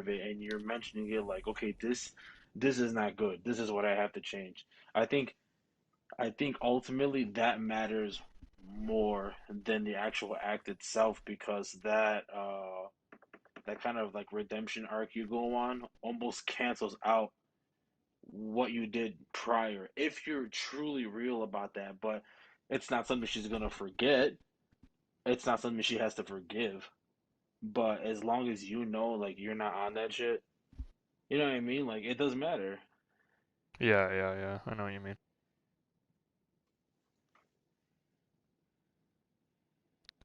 of it and you're mentioning it like, okay, this is not good. This is what I have to change. I think I think ultimately that matters more than the actual act itself because that kind of like redemption arc you go on almost cancels out what you did prior if you're truly real about that. But it's not something she's gonna forget. It's not something she has to forgive. But as long as you know, like you're not on that shit, you know what I mean? Like it doesn't matter. Yeah, yeah, yeah. I know what you mean.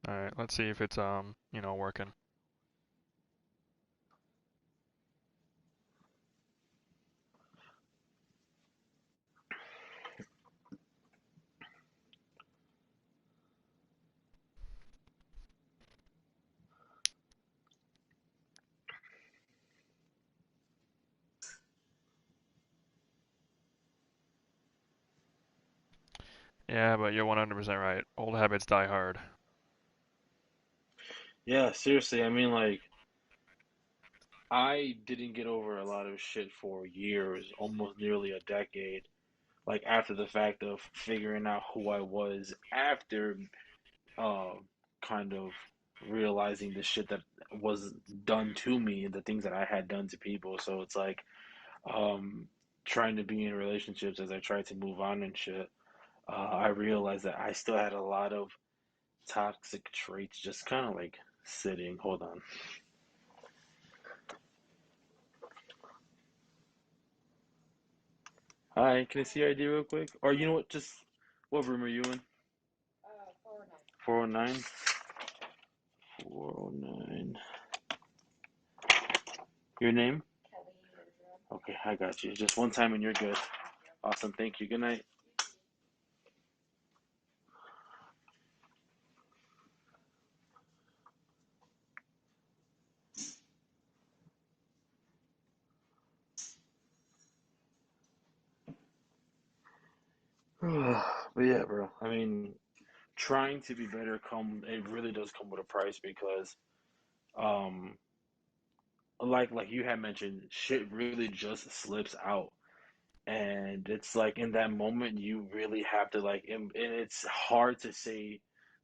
All right, let's see if it's working. Yeah, but you're 100% right. Old habits die hard. Yeah, seriously. I mean, like I didn't get over a lot of shit for years, almost nearly a decade. Like after the fact of figuring out who I was after uh, kind of realizing the shit that was done to me and the things that I had done to people. So it's like um, trying to be in relationships as I tried to move on and shit. I realized that I still had a lot of toxic traits just kind of like sitting. Hold on. Hi, can I see your ID real quick? Or you know what? Just what room are you in? 409? 409. Your name? Okay, I got you. Just one time and you're good. Awesome, thank you. Good night. But yeah, bro. I mean, trying to be better it really does come with a price because um like you had mentioned, shit really just slips out. And it's like in that moment you really have to and it's hard to say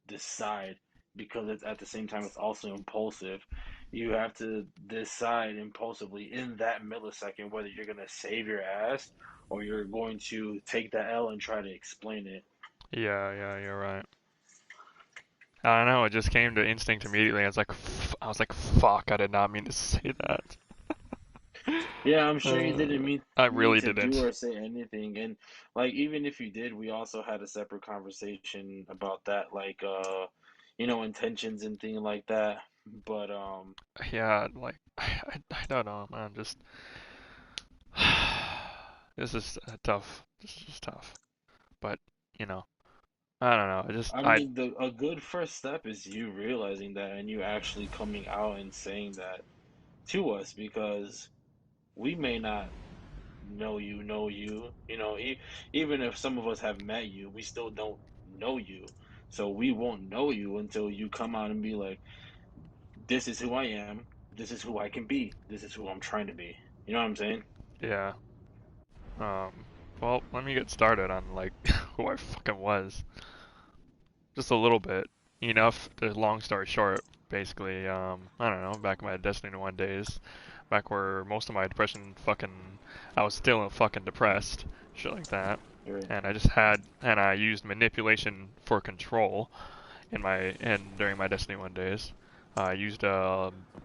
decide because it's at the same time it's also impulsive. You have to decide impulsively in that millisecond whether you're going to save your ass or you're going to take the L and try to explain it. Yeah, yeah, you're right. I don't know. It just came to instinct immediately. I was like, fuck. I did not mean to say that. Yeah, I'm sure you didn't I mean really to do didn't. or say anything. And like even if you did, we also had a separate conversation about that, intentions and things like that. But Yeah, like I don't know, man. Just this is tough. This is just tough. But you know, I don't know. I just I I mean the a good first step is you realizing that and you actually coming out and saying that to us because we may not know you, even if some of us have met you, we still don't know you. So we won't know you until you come out and be like, this is who I am. This is who I can be. This is who I'm trying to be. You know what I'm saying? yeah. Um. Well, let me get started on like who I fucking was. Just a little bit. Enough. The long story short, basically. I don't know. Back in my Destiny 1 days, back where most of my depression fucking, I was still fucking depressed, shit like that. Right. And I used manipulation for control and during my Destiny 1 days. I used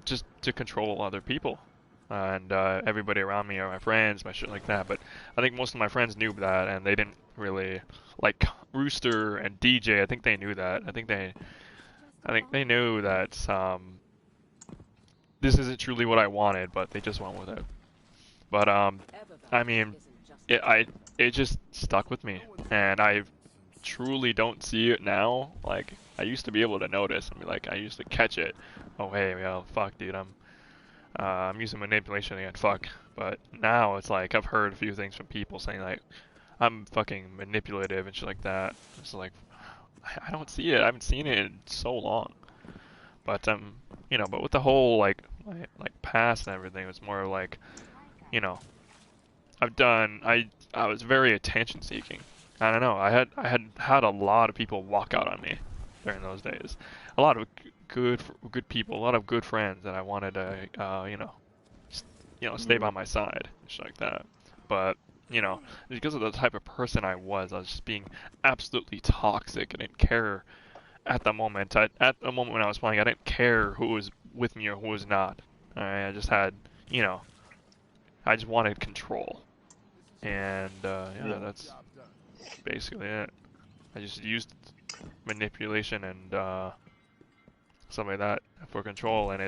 just to control other people and everybody around me, or my friends, my shit like that. But I think most of my friends knew that, and they didn't really like Rooster and DJ. I think they knew that. I think they knew that this isn't truly what I wanted, but they just went with it. But I mean, it just stuck with me, and I truly don't see it now. Like I used to be able to notice and be like, I used to catch it. Oh hey, well, fuck, dude, I'm using manipulation again, fuck. But now it's like I've heard a few things from people saying like I'm fucking manipulative and shit like that. It's like I don't see it. I haven't seen it in so long. But but with the whole like past and everything. It was more like, you know, I was very attention seeking. I don't know. I had a lot of people walk out on me during those days. A lot of good people, a lot of good friends that I wanted to, stay by my side, shit like that. But because of the type of person I was just being absolutely toxic. I didn't care at the moment. At the moment when I was playing, I didn't care who was with me or who was not. Alright, I just had, I just wanted control. And yeah, that's basically it. I just used manipulation and stuff like that for control, and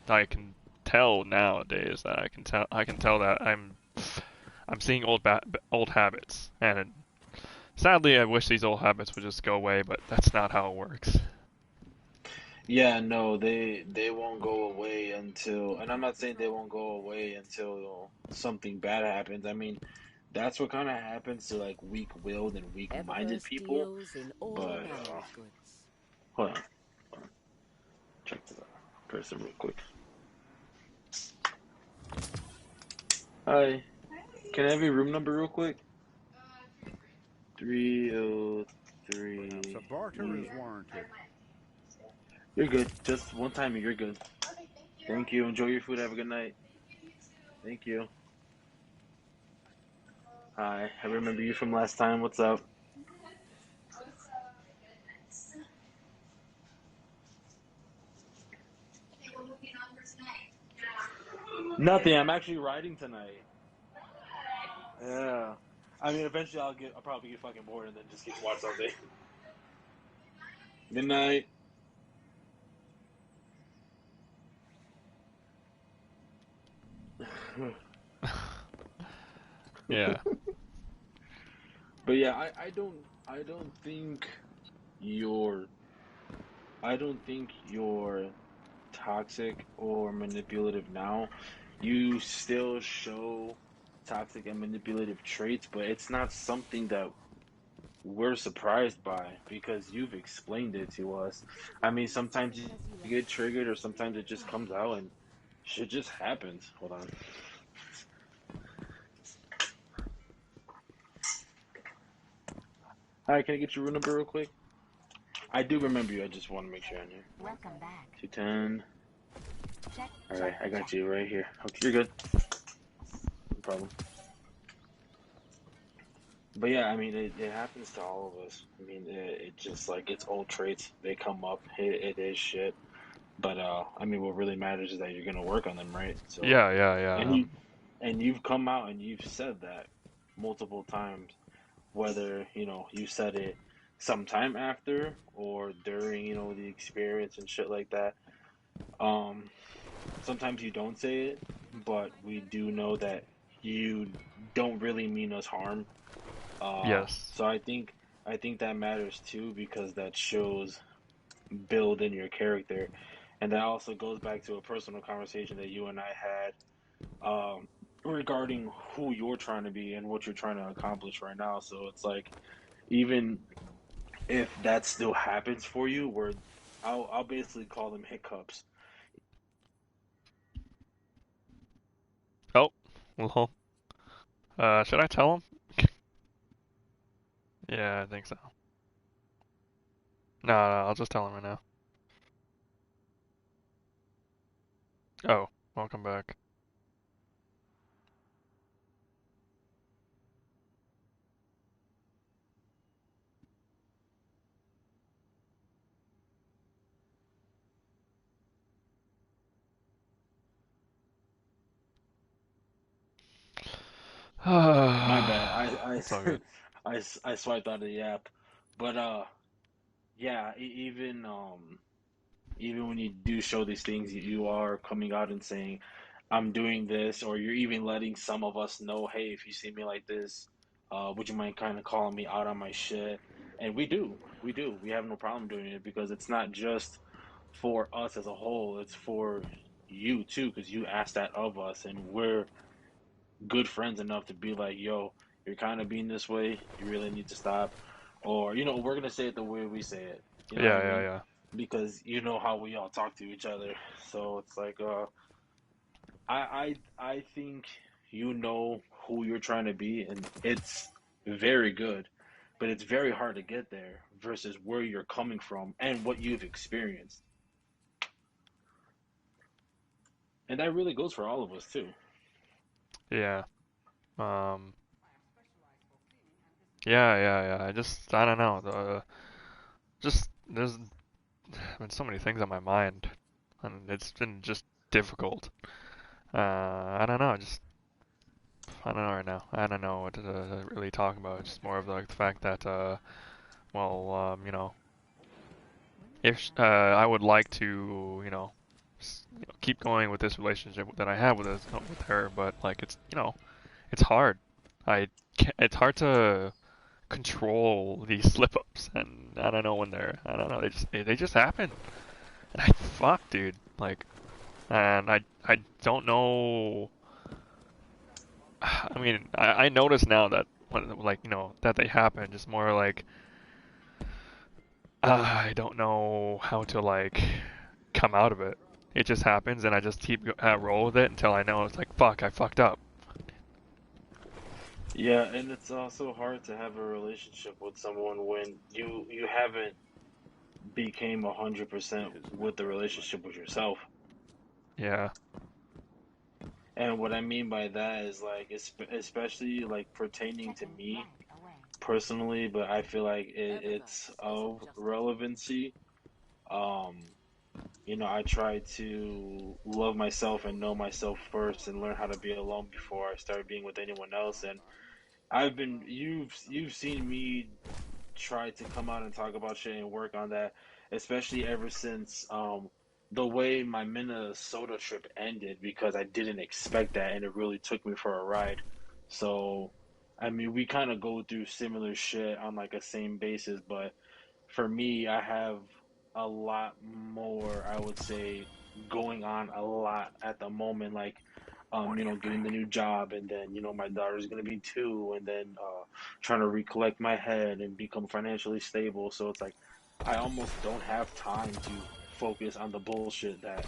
I can tell nowadays that I can tell that I'm seeing old habits, and sadly I wish these old habits would just go away, but that's not how it works. Yeah, no, they won't go away until, and I'm not saying they won't go away until something bad happens. I mean, that's what kind of happens to like weak-willed and weak-minded Eververse people. deals in all But manner of goods. hold on, check this out. Person real quick. Hi, can I have your room number real quick? 303. The barter is warranted. You're good. Just one time, you're good. Thank you. Enjoy your food. Have a good night. Thank you. Hi, I remember you from last time. What's up? Nothing. I'm actually riding tonight. Yeah. I mean, eventually I'll probably get fucking bored and then just keep watch something. Good night. Yeah. But yeah, I don't think you're I don't think you're toxic or manipulative now. You still show toxic and manipulative traits, but it's not something that we're surprised by because you've explained it to us. I mean, sometimes you get triggered or sometimes it just comes out and shit just happens. Hold on. Hi, can I get your room number real quick? I do remember you. I just want to make sure I knew. Welcome back. 210. Check. All right, I got you right here. Okay, you're good. No problem. But yeah, I mean, it happens to all of us. I mean, it just like it's old traits. They come up. It is shit. But I mean, what really matters is that you're gonna work on them, right? So, Yeah. and you've come out and you've said that multiple times. Whether you said it sometime after or during the experience and shit like that. Um, Sometimes you don't say it, but we do know that you don't really mean us harm. Yes. So I think that matters too because that shows build in your character, and that also goes back to a personal conversation that you and I had regarding who you're trying to be and what you're trying to accomplish right now. So it's like even if that still happens for you, where I'll basically call them hiccups. Oh, well, should I tell him? Yeah, I think so. No, I'll just tell him right now. Oh, welcome back. My bad. It's all good. I swiped out of the app, but yeah. Even when you do show these things, you are coming out and saying, "I'm doing this," or you're even letting some of us know, "Hey, if you see me like this, would you mind kind of calling me out on my shit?" And we have no problem doing it because it's not just for us as a whole; it's for you too, because you asked that of us, and we're good friends enough to be like, yo, you're kind of being this way. You really need to stop. Or, we're going to say it the way we say it. You know what I Yeah, mean? yeah. Because you know how we all talk to each other. So it's like, I think you know who you're trying to be, and it's very good, but it's very hard to get there versus where you're coming from and what you've experienced, and that really goes for all of us too. Yeah. Um. Yeah. I don't know. Just there's been so many things on my mind, and it's been just difficult. I don't know. I don't know right now. I don't know what to really talk about. It's just more of like the fact that, well, if I would like to, keep going with this relationship that I have with her, but like it's hard. It's hard to control these slip-ups, and I don't know when I don't know, they just happen. And fuck, dude, like, and I don't know. I mean, I notice now that when, like, that they happen, just more like, I don't know how to like come out of it. It just happens, and I just keep roll with it until I know it's like, fuck, I fucked up. Yeah, and it's also hard to have a relationship with someone when you haven't became 100% with the relationship with yourself. Yeah. And what I mean by that is like, especially like pertaining to Checking me flag away. personally, but I feel like it's of relevancy. Um, I try to love myself and know myself first and learn how to be alone before I start being with anyone else. And you've seen me try to come out and talk about shit and work on that, especially ever since the way my Minnesota trip ended because I didn't expect that and it really took me for a ride. So, I mean, we kind of go through similar shit on like a same basis, but for me, I have a lot more, I would say, going on a lot at the moment, like getting the new job, and then my daughter's gonna be two, and then trying to recollect my head and become financially stable. So it's like I almost don't have time to focus on the bullshit that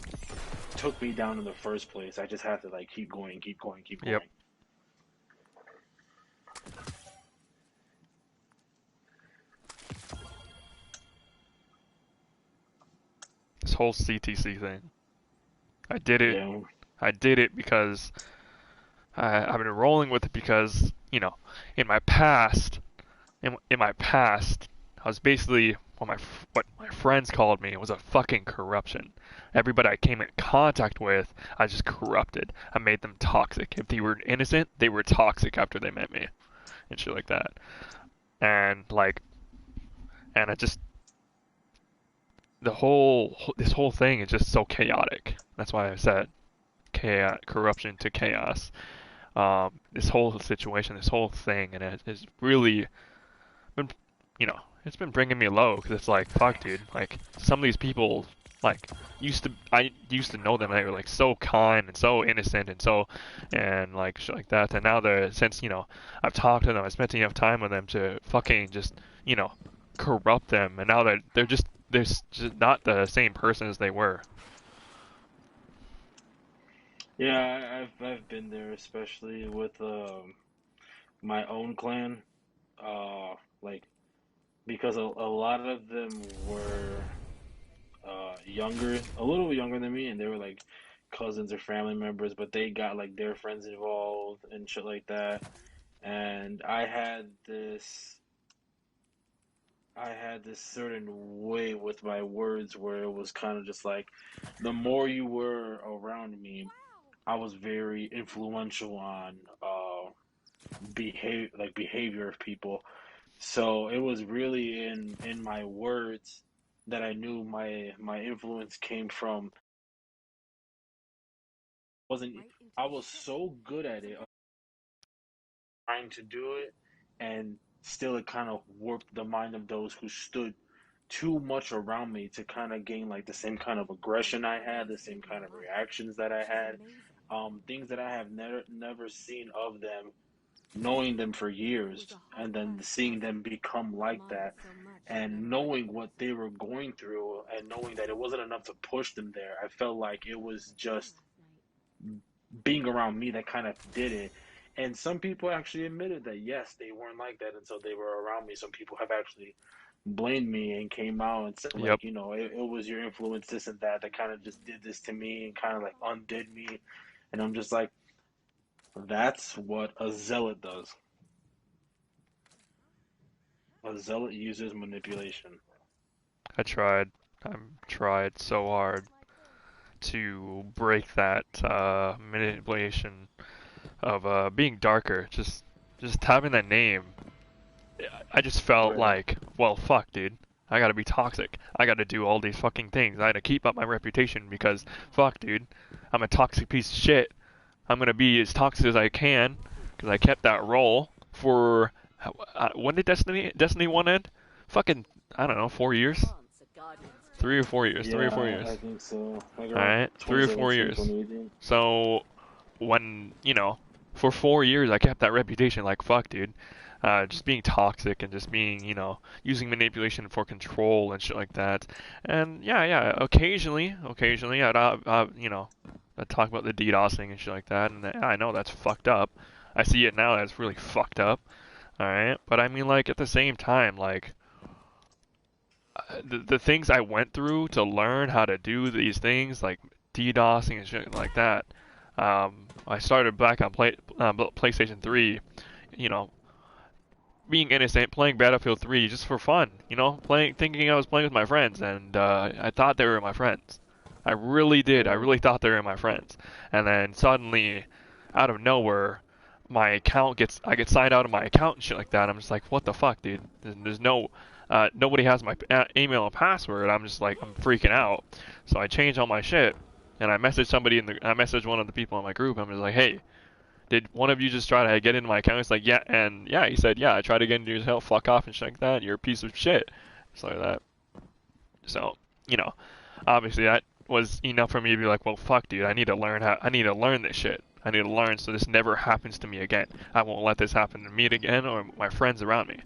took me down in the first place. I just have to like keep going, keep going, keep Yep. going. This whole CTC thing. I did it. Yeah, I did it because I've been rolling with it because, in my past, in my past, I was basically what my friends called me was a fucking corruption. Everybody I came in contact with, I just corrupted. I made them toxic. If they were innocent, they were toxic after they met me and shit like that. And like, and I just this whole thing is just so chaotic. That's why I said chaos, corruption to chaos. This whole situation, this whole thing, and it has really been, it's been bringing me low because it's like, fuck, dude. Like some of these people, like I used to know them, and they were like so kind and so innocent and like shit like that. And now they're since I've talked to them, I spent enough time with them to fucking just you know corrupt them, and now they're just not the same person as they were. yeah, I've been there, especially with my own clan. Like because a lot of them were younger, a little younger than me, and they were like cousins or family members, but they got like their friends involved and shit like that. And I had this certain way with my words where it was kind of just like the more you were around me, I was very influential on behavior of people. So it was really in my words that I knew my influence came from. Wasn't Right into I the was center. so good at it, trying to do it, and still it kind of warped the mind of those who stood too much around me to kind of gain like the same kind of aggression I had, the same kind of reactions that I She's had, amazing. things that I have never seen of them, knowing them for It was years, a hard and then path, seeing them become but I like admired that, so much she and never let knowing go. what they were going through, and knowing that it wasn't enough to push them there. I felt like it was She cried just last night. being around me that kind of did it. And some people actually admitted that yes, they weren't like that until they were around me. Some people have actually blamed me and came out and said Yep. like, it was your influence, this and that kind of just did this to me and kind of like undid me. And I'm just like, that's what a zealot does. A zealot uses manipulation. I tried so hard to break that manipulation of being darker. Just having that name, I just felt Right. like, well, fuck, dude. I gotta be toxic. I gotta do all these fucking things. I had to keep up my reputation because, fuck, dude, I'm a toxic piece of shit. I'm gonna be as toxic as I can because I kept that role for when did Destiny 1 end? Fucking, I don't know, 4 years, 3 or 4 years, 3 or 4 Yeah, years. I think so. Like All around right, 3 or 4 2017, years. 2018. So when for 4 years I kept that reputation. Like, fuck, dude. Just being toxic and just being, using manipulation for control and shit like that. And yeah, occasionally, I'd talk about the DDoSing and shit like that. And I know that's fucked up. I see it now. That's really fucked up. All right, but I mean, like, at the same time, like, the things I went through to learn how to do these things, like DDoSing and shit like that. I started back on PlayStation 3, you know, being innocent, playing Battlefield 3 just for fun, thinking I was playing with my friends, and I thought they were my friends. I really did. I Right. really thought they were my friends. And then suddenly, out of nowhere, I get signed out of my account and shit like that. I'm just like, what the fuck, dude? There's no, nobody has my email and password. I'm just like, I'm freaking out. So I changed all my shit, and I messaged one of the people in my group. I'm just like, hey, did one of you just try to get into my account? He's like, yeah, and yeah, he said, yeah, I tried to get into your account, fuck off and shit like that. You're a piece of shit. So like that. So, obviously that was enough for me to be like, well, fuck, dude, I need to learn this shit. I need to learn so this never happens to me again. I won't let this happen to me again or my friends around me.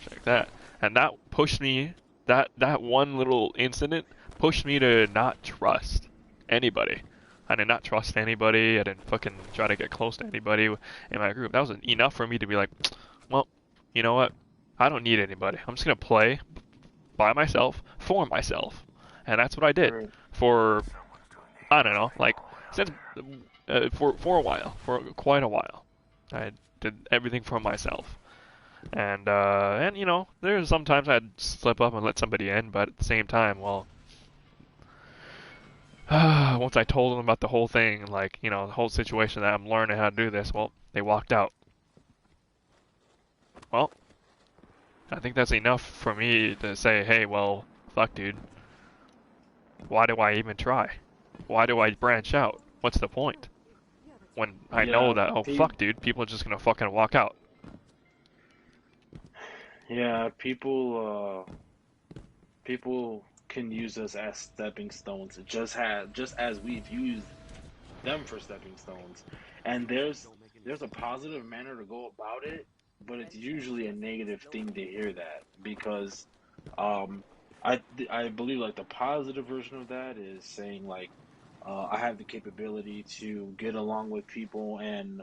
Shit like that. And that pushed me, that one little incident pushed me to not trust anybody. I did not trust anybody. I didn't fucking try to get close to anybody in my group. That was enough for me to be like, well, you know what? I don't need anybody. I'm just going to play by myself, for myself. And that's what I did Right. for, I don't know, like, since, for a while, for quite a while. I did everything for myself. And there's sometimes I'd slip up and let somebody in, but at the same time, well, once I told them about the whole thing, like, the whole situation that I'm learning how to do this, well, they walked out. Well, I think that's enough for me to say, hey, well, fuck, dude. Why do I even try? Why do I branch out? What's the point? When I know Yeah, that, oh, fuck, dude, people are just gonna fucking walk out. yeah, people can use us as stepping stones, just as we've used them for stepping stones. And there's a positive manner to go about it, but it's usually a negative thing to hear that because um I believe like the positive version of that is saying like I have the capability to get along with people and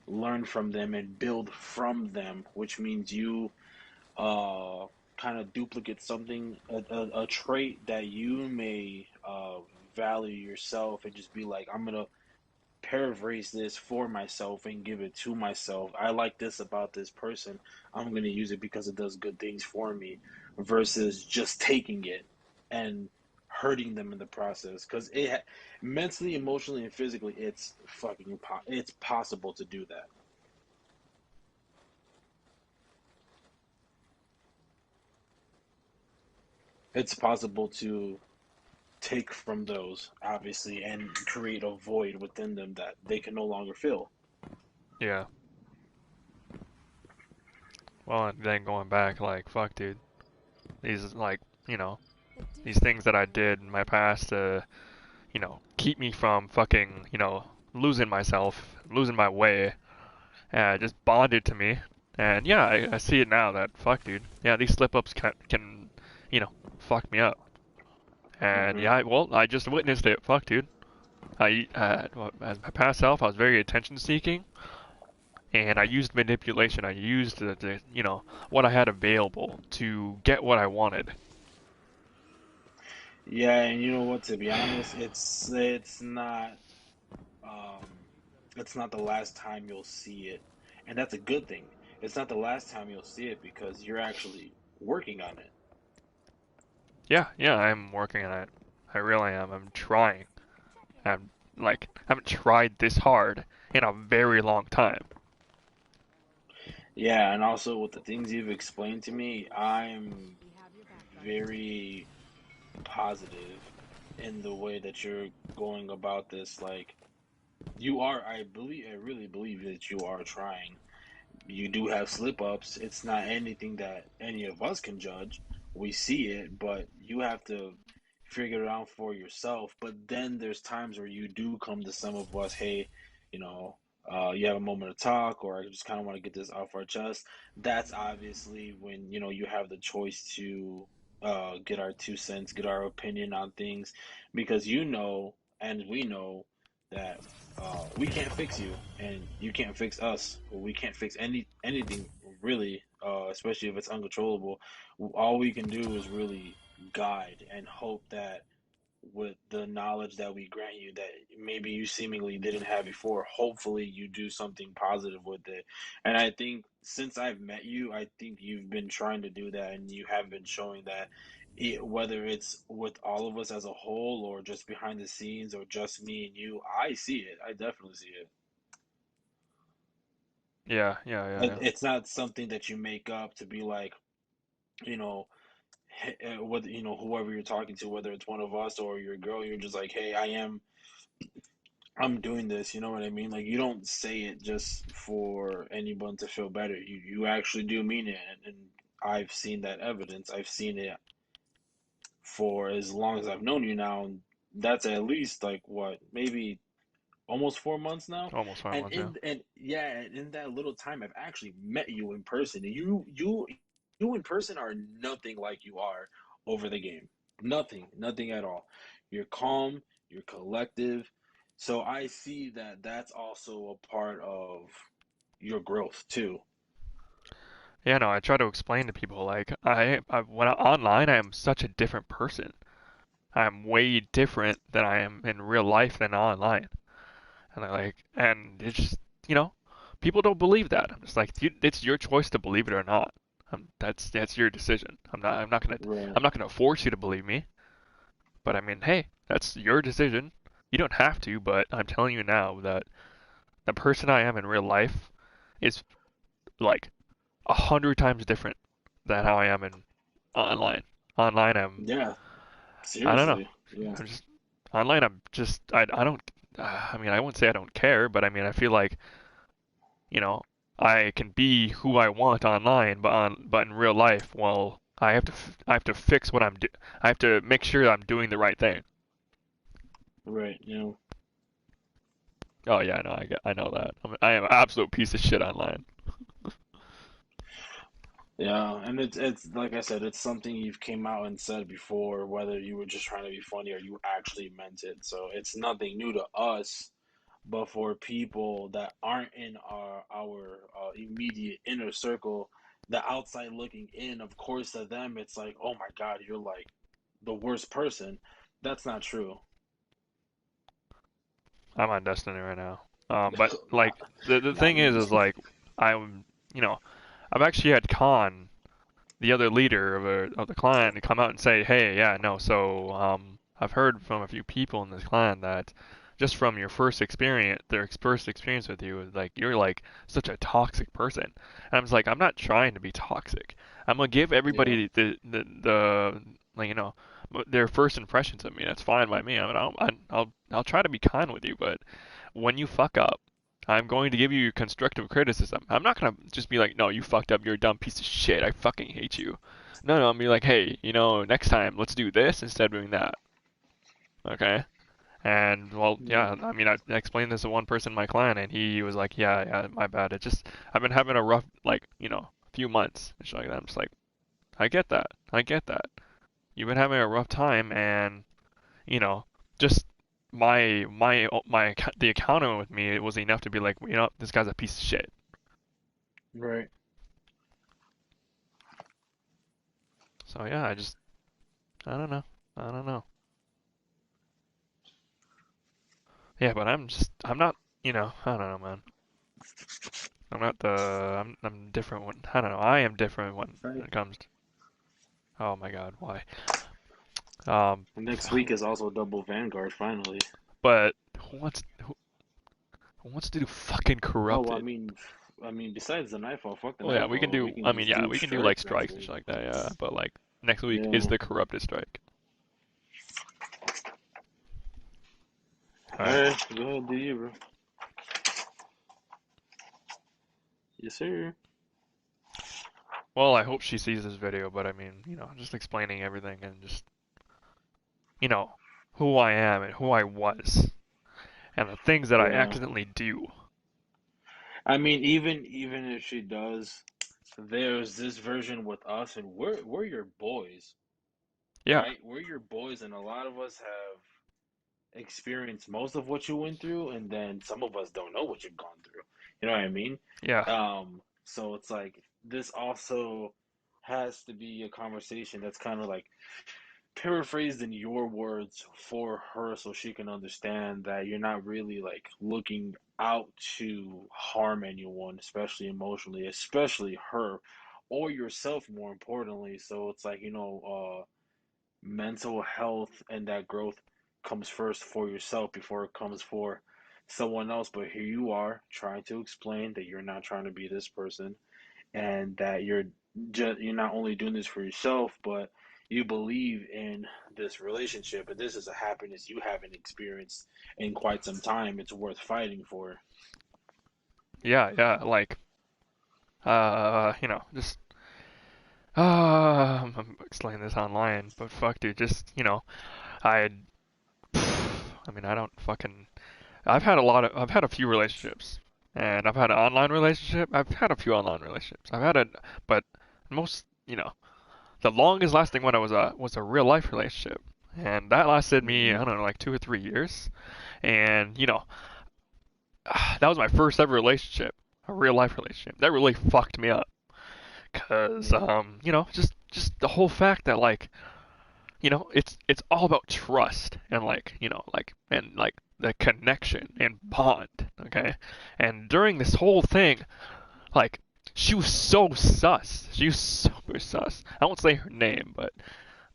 learn from them and build from them, which means you uh, kind of duplicate something, a trait that you may value yourself, and just be like, I'm gonna paraphrase this for myself and give it to myself. I like this about this person. I'm gonna use it because it does good things for me, versus just taking it and hurting them in the process. Because mentally, emotionally, and physically, it's it's possible to do that. It's possible to take from those, obviously, and create a void within them that they can no longer fill. Yeah. Well, and then going back, like, fuck, dude. These, like, these things that I did in my past to, keep me from fucking, losing myself, losing my way, just bonded to me. And yeah, I see it now that, fuck, dude. Yeah, these slip-ups can, fuck me up. And Hmm. yeah, well, I just witnessed it. Fuck, dude. as my past self, I was very attention seeking, and I used manipulation. I used what I had available to get what I wanted. Yeah, and you know what? To be honest, um, it's not the last time you'll see it, and that's a good thing. It's not the last time you'll see it because you're actually working on it. Yeah, yeah, I'm working on it. I really am. I'm trying. I'm like, I haven't tried this hard in a very long time. Yeah, and also with the things you've explained to me, I'm very positive in the way that you're going about this. Like, I really believe that you are trying. You do have slip ups. It's not anything that any of us can judge. We see it, but you have to figure it out for yourself. But then there's times where you do come to some of us, hey, you know, you have a moment to talk, or I just kind of want to get this off our chest. That's obviously when, you have the choice to get our 2 cents, get our opinion on things, because and we know that we can't fix you and you can't fix us. We can't fix anything really, especially if it's uncontrollable. All we can do is really guide and hope that with the knowledge that we grant you that maybe you seemingly didn't have before, hopefully you do something positive with it. And I think since I've met you, I think you've been trying to do that and you have been showing that whether it's with all of us as a whole or just behind the scenes or just me and you, I see it. I definitely see it. Yeah, yeah, yeah, yeah. It's not something that you make up to be like, you know, whether whoever you're talking to, whether it's one of us or your girl, you're just like, hey, I'm doing this, you know what I mean? Like you don't say it just for anyone to feel better. You actually do mean it, and I've seen that evidence. I've seen it for as long as I've known you now, and that's at least like what, maybe almost 4 months now. Almost 5 months, yeah. And yeah, in that little time I've actually met you in person. And you in person are nothing like you are over the game. Nothing at all. You're calm, you're collective. So I see that that's also a part of your growth too. Yeah, no, I try to explain to people like when I'm online, I am such a different person. I'm way different than I am in real life than online. And and it's just, you know, people don't believe that. I'm just like, it's your choice to believe it or not. That's your decision. Right. I'm not gonna force you to believe me. But I mean, hey, that's your decision. You don't have to, but I'm telling you now that the person I am in real life is like 100 times different than how I am in online. Online, Yeah. I don't know. Seriously. Yeah. I'm just online. I don't. I mean, I wouldn't say I don't care, but I mean, I feel like you know I can be who I want online, but in real life, well, I have to fix what I have to make sure that I'm doing the right thing. Right. Oh yeah, I know that. I am an absolute piece of shit online. Yeah, and it's like I said, it's something you've came out and said before, whether you were just trying to be funny or you actually meant it. So it's nothing new to us, but for people that aren't in our immediate inner circle, the outside looking in, of course, to them, it's like, oh my God, you're like the worst person. That's not true. I'm on Destiny right now. But like Not, the not thing me. like I'm you know I've actually had Khan, the other leader of the clan, to come out and say, hey, yeah, no, so I've heard from a few people in this clan that just from your first experience with you, like you're like such a toxic person. And I'm just like, I'm not trying to be toxic. I'm gonna give Yeah, everybody the like their first impressions of me. That's fine by me. I mean, I'll try to be kind with you, but when you fuck up, I'm going to give you constructive criticism. I'm not gonna just be like, no, you fucked up, you're a dumb piece of shit, I fucking hate you. No, I'm be like, hey, next time let's do this instead of doing that. Okay? And well, yeah, yeah, I mean, I explained this to one person in my clan, and he was like, yeah, yeah, my bad. It just I've been having a rough few months and shit like that. I'm just like, I get that, I get that. You've been having a rough time, and you know, just the accountant with me, it was enough to be like, you know, this guy's a piece of shit. Right. So yeah, I don't know. I don't know. Yeah, but I'm not, you know, I don't know, man. I'm not I'm different when, I don't know, I am different when Right. it comes to, oh my God, why? Um, Next week is also double Vanguard finally. but who wants to do fucking Oh, well, corrupted? I mean, besides the Nightfall, fuck the Well, yeah, we can Nightfall. do, We can I mean, just yeah, do we can do like strikes next strikes and week. shit like that, yeah, but like next week is Yeah. the corrupted strike. All Alright. right, go ahead, do you, bro? Yes, sir. Well, I hope she sees this video, but I mean, you know, just explaining everything and just, you know, who I am and who I was and the things that I Yeah. accidentally do. I mean, even if she does, there's this version with us, and we're your boys, Yeah, right? We're your boys, and a lot of us have experienced most of what you went through, and then some of us don't know what you've gone through. You know what I mean? yeah, So it's like this also has to be a conversation that's kind of like paraphrased in your words for her so she can understand that you're not really like looking out to harm anyone, especially emotionally, especially her or yourself more importantly. So it's like, mental health and that growth comes first for yourself before it comes for someone else. But here you are trying to explain that you're not trying to be this person and that you're not only doing this for yourself, but you believe in this relationship, and this is a happiness you haven't experienced in quite some time. It's worth fighting for. yeah, yeah, like, you know, just, I'm explaining this online, but fuck, dude, just, you know, I, I mean, I don't fucking, I've had a few relationships, and I've had an online relationship, I've had a few online relationships, but most, you know, the longest lasting one was a real life relationship, and that lasted me, Hmm. I don't know, like 2 or 3 years, and, you know, that was my first ever relationship, a real life relationship. That really fucked me up, cause Yeah. you know, just the whole fact that like, you know, it's all about trust and like, you know, like the connection and bond, okay? And during this whole thing, like she was so sus. She was super sus. I won't say her name, but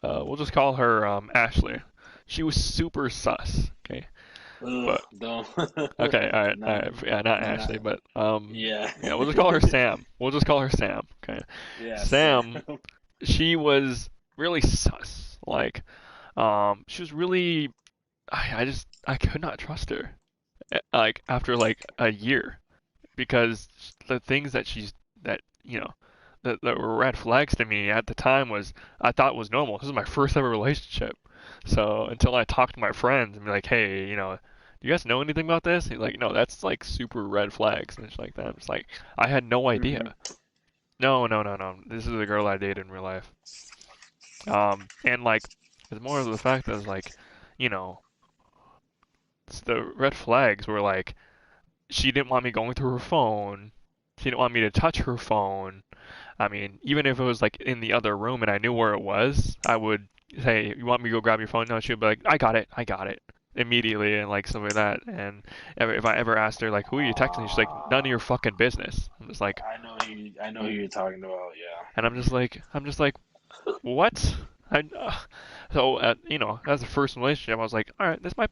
we'll just call her Ashley. She was super sus, okay? Ugh, But don't. okay, all Not, right, yeah, not Ashley, not. but Yeah. yeah, we'll just call her Sam. We'll just call her Sam, okay? Yeah, Sam. Sam, she was really sus. Like, she was really, I could not trust her. Like after like a year, because the things that you know, that were red flags to me at the time was I thought was normal. This is my first ever relationship. So until I talked to my friends and be like, hey, you know, do you guys know anything about this? He's like, no, that's like super red flags and shit like that. It's like I had no idea. Hmm. No, no, no, no. This is a girl I dated in real life. And like it's more of the fact that it's like, you know, the red flags were like she didn't want me going through her phone. She didn't want me to touch her phone. I mean, even if it was like in the other room and I knew where it was, I would say, "You want me to go grab your phone?" No, she'd be like, I got it," immediately and like stuff like that. And if I ever asked her like, "Who are you texting?" She's like, "None of your fucking business." I'm just like, I know who you're talking about. Yeah. and I'm just like, what? I, so you know, as a first relationship, I was like, all right, it might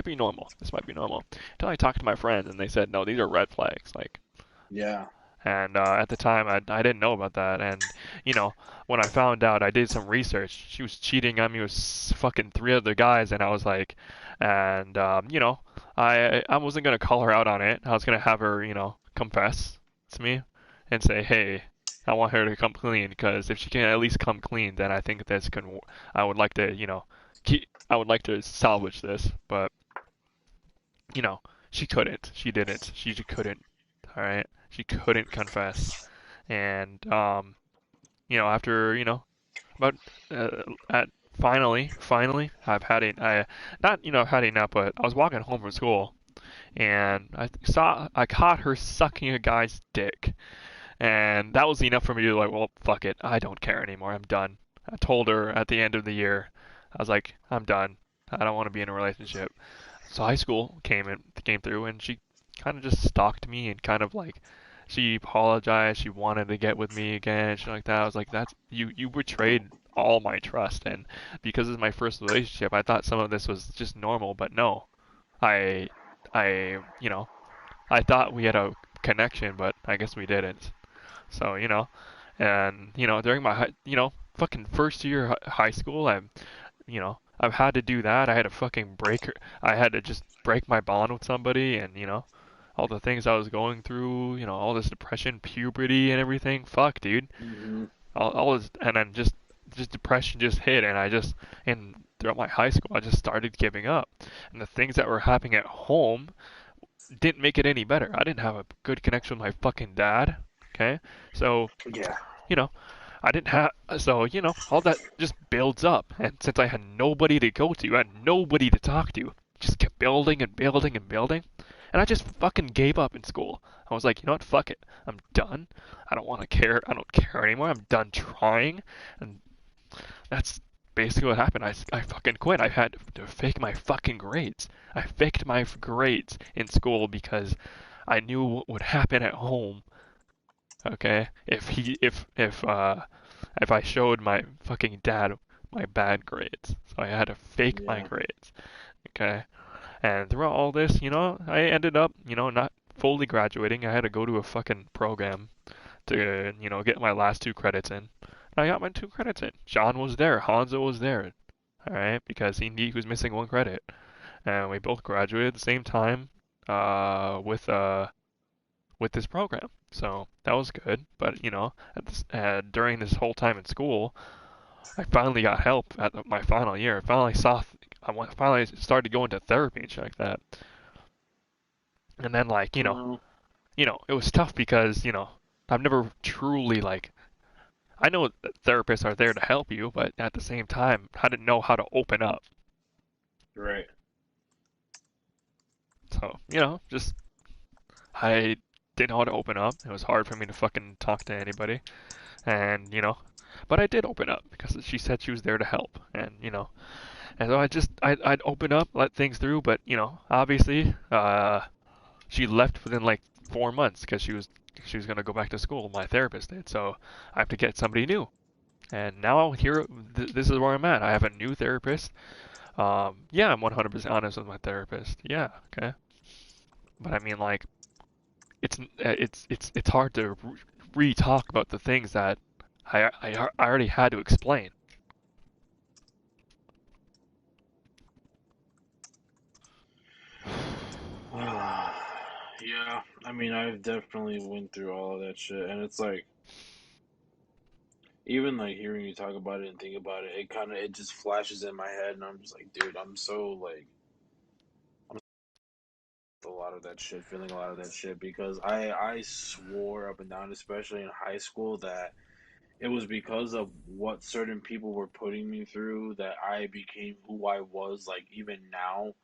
be normal. This might be normal. Until I talked to my friends and they said, no, these are red flags. Like, Yeah. and at the time, I didn't know about that. And you know, when I found out, I did some research. She was cheating on me with fucking three other guys, and I was like, and you know, I wasn't gonna call her out on it. I was gonna have her, you know, confess to me and say, hey, I want her to come clean because if she can at least come clean, then I think this can. I would like to, you know, I would like to salvage this, but you know, she couldn't. She didn't. She just couldn't. All right, she couldn't confess, and you know, after you know, about at finally, not, I've had enough, but I was walking home from school and I caught her sucking a guy's dick. And that was enough for me to like, well, fuck it. I don't care anymore. I'm done. I told her at the end of the year, I was like, I'm done. I don't want to be in a relationship. So high school came through, and she kind of just stalked me and kind of like, she apologized. She wanted to get with me again and shit like that. I was like, that's you betrayed all my trust, and because it's my first relationship, I thought some of this was just normal, but no, I I I thought we had a connection, but I guess we didn't. So, and, during my, fucking first year high school, I've had to do that. I had to I had to just break my bond with somebody and, all the things I was going through, all this depression, puberty and everything. Fuck, dude. Hmm. All this, and then just depression just hit and throughout my high school, I just started giving up. And the things that were happening at home didn't make it any better. I didn't have a good connection with my fucking dad. Okay, so Yeah. you know, I didn't have so all that just builds up, and since I had nobody to go to, I had nobody to talk to, just kept building and building and building, and I just fucking gave up in school. I was like, you know what, fuck it, I'm done. I don't want to care. I don't care anymore. I'm done trying, and that's basically what happened. I fucking quit. I had to fake my fucking grades. I faked my grades in school because I knew what would happen at home. Okay, if I showed my fucking dad my bad grades, so I had to fake my Yeah. grades. Okay, and throughout all this, I ended up, not fully graduating. I had to go to a fucking program to, get my last 2 credits in. And I got my 2 credits in. John was there. Hanzo was there. All right, because he was missing 1 credit, and we both graduated at the same time, with this program. So that was good. But during this whole time in school, I finally got help at my final year. I finally started going to therapy and shit like that. And then like Well, it was tough because I've never truly like I know that therapists are there to help you, but at the same time, I didn't know how to open up. right. So, just I didn't know how to open up. It was hard for me to fucking talk to anybody. And, but I did open up because she said she was there to help. And so I'd open up, let things through, but, obviously, she left within like 4 months because she was gonna go back to school. My therapist did, so I have to get somebody new. And now here, this is where I'm at. I have a new therapist. Yeah, I'm 100% honest with my therapist. Yeah, okay. But I mean, like, it's hard to re-talk about the things that I already had to explain. Yeah. I mean, I've definitely went through all of that shit, and it's like even like hearing you talk about it and think about it, it just flashes in my head, and I'm just like, dude, I'm so like a lot of that shit, feeling a lot of that shit because I swore up and down, especially in high school, that it was because of what certain people were putting me through that I became who I was, like even now.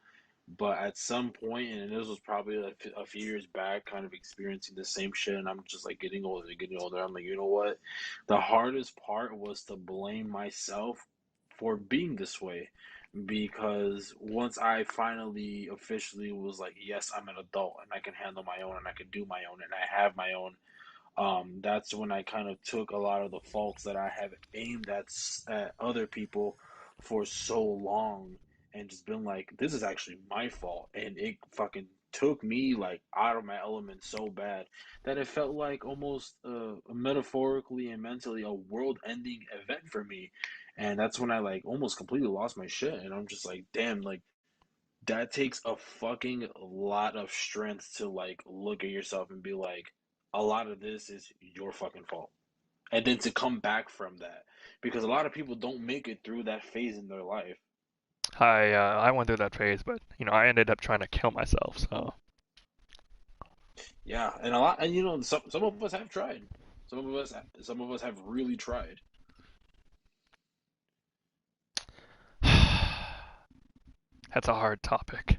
But at some point, and this was probably like a few years back, kind of experiencing the same shit, and I'm just like getting older, getting older. I'm like, you know what? The hardest part was to blame myself for being this way, because once I finally officially was like, yes, I'm an adult and I can handle my own and I can do my own and I have my own, that's when I kind of took a lot of the faults that I have aimed at other people for so long and just been like, this is actually my fault. And it fucking took me like out of my element so bad that it felt like almost metaphorically and mentally a world ending event for me. And that's when I like almost completely lost my shit. And I'm just like, damn, like that takes a fucking lot of strength to like look at yourself and be like, a lot of this is your fucking fault. And then to come back from that. Because a lot of people don't make it through that phase in their life. I went through that phase, but I ended up trying to kill myself. So Yeah, and a lot, and some of us have tried. Some of us have really tried. That's a hard topic.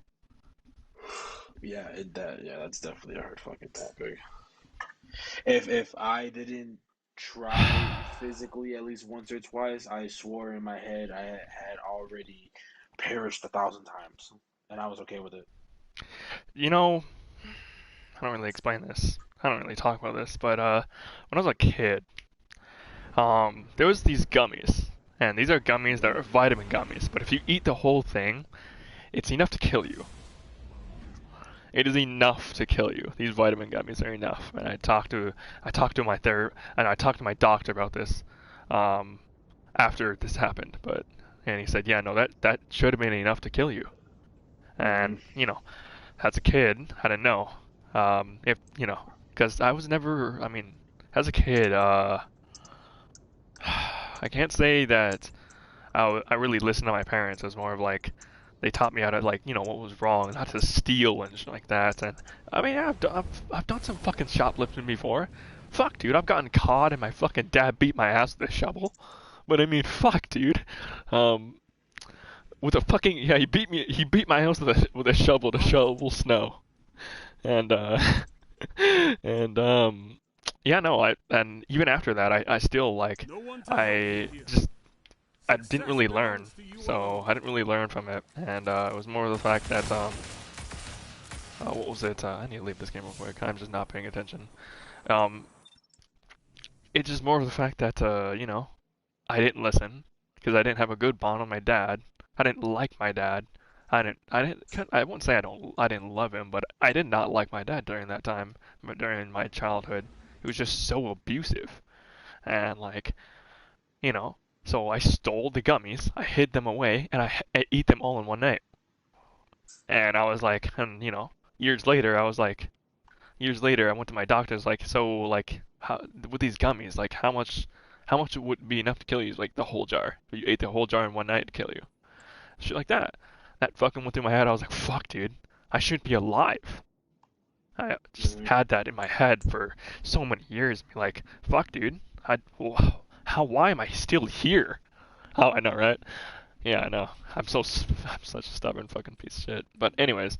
Yeah, that's definitely a hard fucking topic. If I didn't try physically at least once or twice, I swore in my head I had already perished 1,000 times, and I was okay with it. You know, I don't really explain this. I don't really talk about this, but when I was a kid, there was these gummies, and these are gummies that are vitamin gummies. But if you eat the whole thing, it's enough to kill you. It is enough to kill you. These vitamin gummies are enough. And I talked to my doctor about this after this happened. And he said, yeah, no, that should have been enough to kill you. And as a kid, I didn't know if because I was never. I mean, as a kid, I can't say that I really listened to my parents. It was more of like they taught me how to what was wrong, not to steal and shit like that. And I mean, I've done some fucking shoplifting before. Fuck, dude, I've gotten caught and my fucking dad beat my ass with a shovel. But I mean, fuck, dude. With a fucking he beat me. He beat my ass with a shovel to shovel snow. And and yeah, no, and even after that, I still I just I didn't really learn, so I didn't really learn from it, and it was more of the fact that what was it? I need to leave this game real quick. I'm just not paying attention. Um, it's just more of the fact that I didn't listen because I didn't have a good bond with my dad. I didn't like my dad. I won't say I didn't love him, but I did not like my dad during that time, during my childhood. He was just so abusive, and so I stole the gummies, I hid them away, and I ate them all in one night. And I was like, and years later, I went to my doctor's like, so how with these gummies, like how much would be enough to kill you? He's like the whole jar. You ate the whole jar in one night to kill you. Shit like that. That fucking went through my head. I was like, fuck, dude, I shouldn't be alive. I just Mhm. had that in my head for so many years. Be like, fuck, dude, why am I still here? Oh, I know, right? Yeah, I know. I'm such a stubborn fucking piece of shit. But anyways,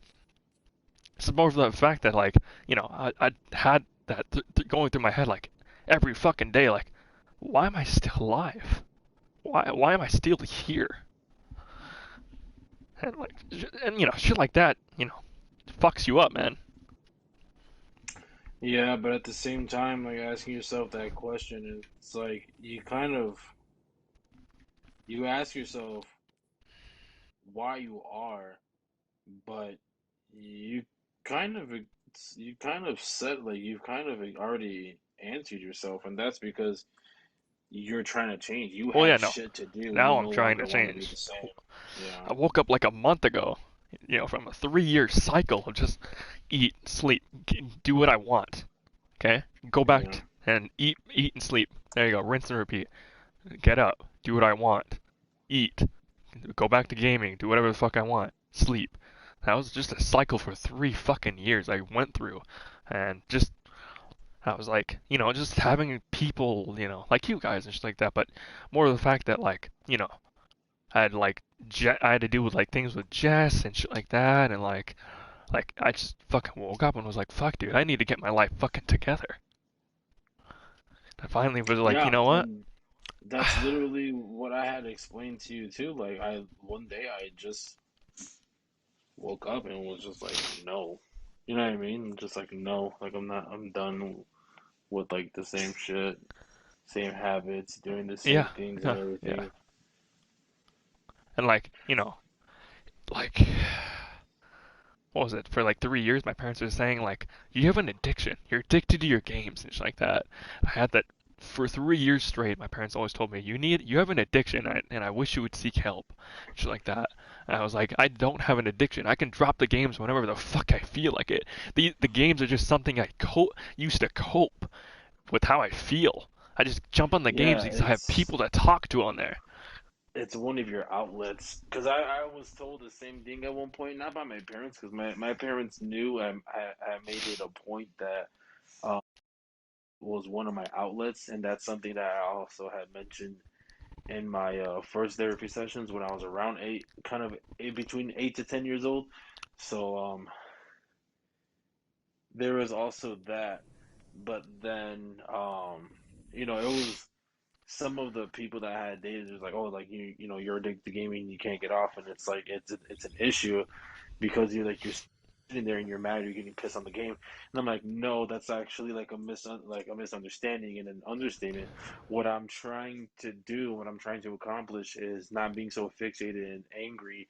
it's more of the fact that I had that going through my head like every fucking day. Like, why am I still alive? Why am I still here? And shit like that. Fucks you up, man. Yeah, but at the same time, like asking yourself that question, it's like you ask yourself why you are, but you kind of you kind of said like you've kind of already answered yourself, and that's because you're trying to change. You Well, yeah, have no. shit to do. You Now I'm no trying longer to want to be change. the same. Yeah. I woke up like a month ago, from a 3-year cycle of just eat, sleep, do what I want. Okay? Go back Yeah. and eat and sleep. There you go. Rinse and repeat. Get up, do what I want, eat, go back to gaming, do whatever the fuck I want, sleep. That was just a cycle for 3 fucking years I went through, and just I was like, just having people, like you guys and shit like that, but more of the fact that I had I had to deal with things with Jess and shit like that, and I just fucking woke up and was like, fuck, dude, I need to get my life fucking together. I finally was like, you Yeah, know what? and that's literally what I had to explain to you too. Like one day I just woke up and was just like, no. You know what I mean? Just like no, like I'm done with like the same shit, same habits, doing the same Yeah, things and yeah, yeah. everything. And like what was it? For 3 years, my parents were saying you have an addiction. You're addicted to your games and shit like that. I had that for 3 years straight. My parents always told me you have an addiction, and I wish you would seek help, and shit like that. And I was like, I don't have an addiction. I can drop the games whenever the fuck I feel like it. The games are just something I used to cope with how I feel. I just jump on the games Yeah, because I have people to talk to on there. it's one of your outlets. Because I was told the same thing at one point, not by my parents, because my parents knew I made it a point that um, was one of my outlets, and that's something that I also had mentioned in my first therapy sessions when I was around eight, kind of between 8 to 10 years old. So there was also that, but then it was some of the people that I had dated was like, oh, like you're addicted to gaming, you can't get off, and it's like it's an issue because you're sitting there and you're mad, you're getting pissed on the game, and I'm like, no, that's actually like a misunderstanding and an understatement. What I'm trying to do, what I'm trying to accomplish, is not being so fixated and angry,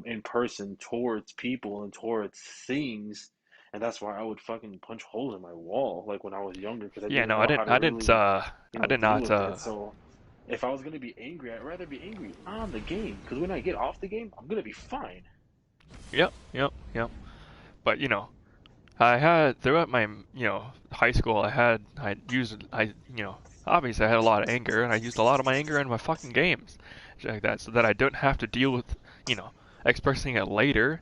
in person towards people and towards things. And that's why I would fucking punch holes in my wall, like when I was younger, because I Yeah, didn't no, know how to really, I did deal not, with it. So if I was gonna be angry, I'd rather be angry on the game, because when I get off the game, I'm gonna be fine. yep, yep, yep. But, I had, throughout my, high school, obviously I had a lot of anger, and I used a lot of my anger in my fucking games, shit like that, so that I don't have to deal with, you know, expressing it later,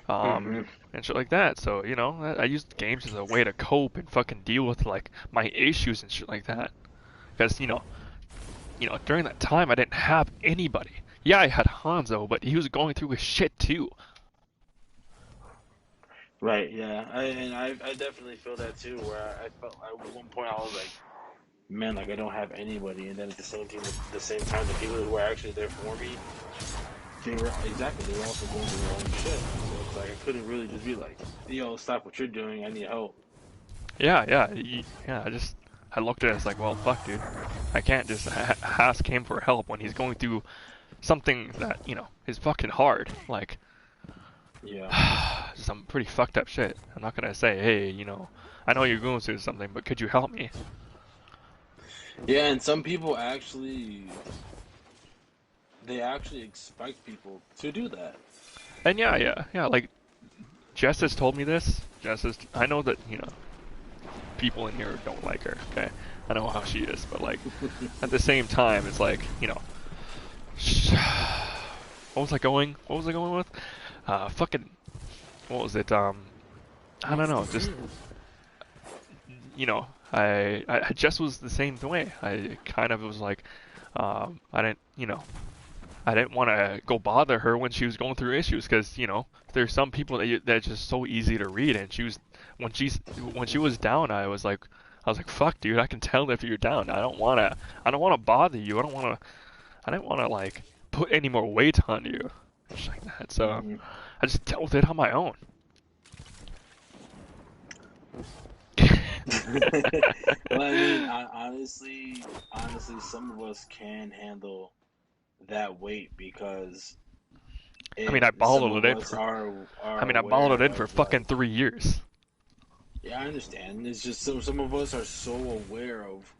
Hmm. and shit like that. So, I used games as a way to cope and fucking deal with, like, my issues and shit like that. Because, during that time, I didn't have anybody. Yeah, I had Hanzo, but he was going through his shit too. Right, yeah, I definitely feel that too. Where I felt at one point I was like, man, like I don't have anybody, and then at the same time, the people who were actually there for me, they were also going through their own shit. So it's like I couldn't really just be like, yo, stop what you're doing, I need help. Yeah, yeah, yeah. I looked at it as like, well, fuck, dude. I can't just ask him for help when he's going through something that is fucking hard. Like, Yeah. some pretty fucked up shit. I'm not gonna say, hey, I know you're going through something, but could you help me? Yeah, and some people they actually expect people to do that. And yeah, yeah, yeah. Like, Jess has told me this. I know that people in here don't like her. Okay, I know how she is, but like, at the same time, it's like, what was I going? What was I going with? Fucking, what was it? I don't know. Just, I just was the same way. I kind of was like, I didn't, I didn't want to go bother her when she was going through issues because there's some people that's just so easy to read, and when she was down, I was like, fuck, dude, I can tell if you're down. I don't wanna bother you. I didn't wanna like put any more weight on you, just like that. So Hmm. I just dealt with it on my own. Well, I mean, honestly, some of us can handle that weight because I mean, I some bottled of it in us for. are I mean, I bottled aware it in for of like, fucking 3 years. yeah, I understand. It's just some of us are so aware of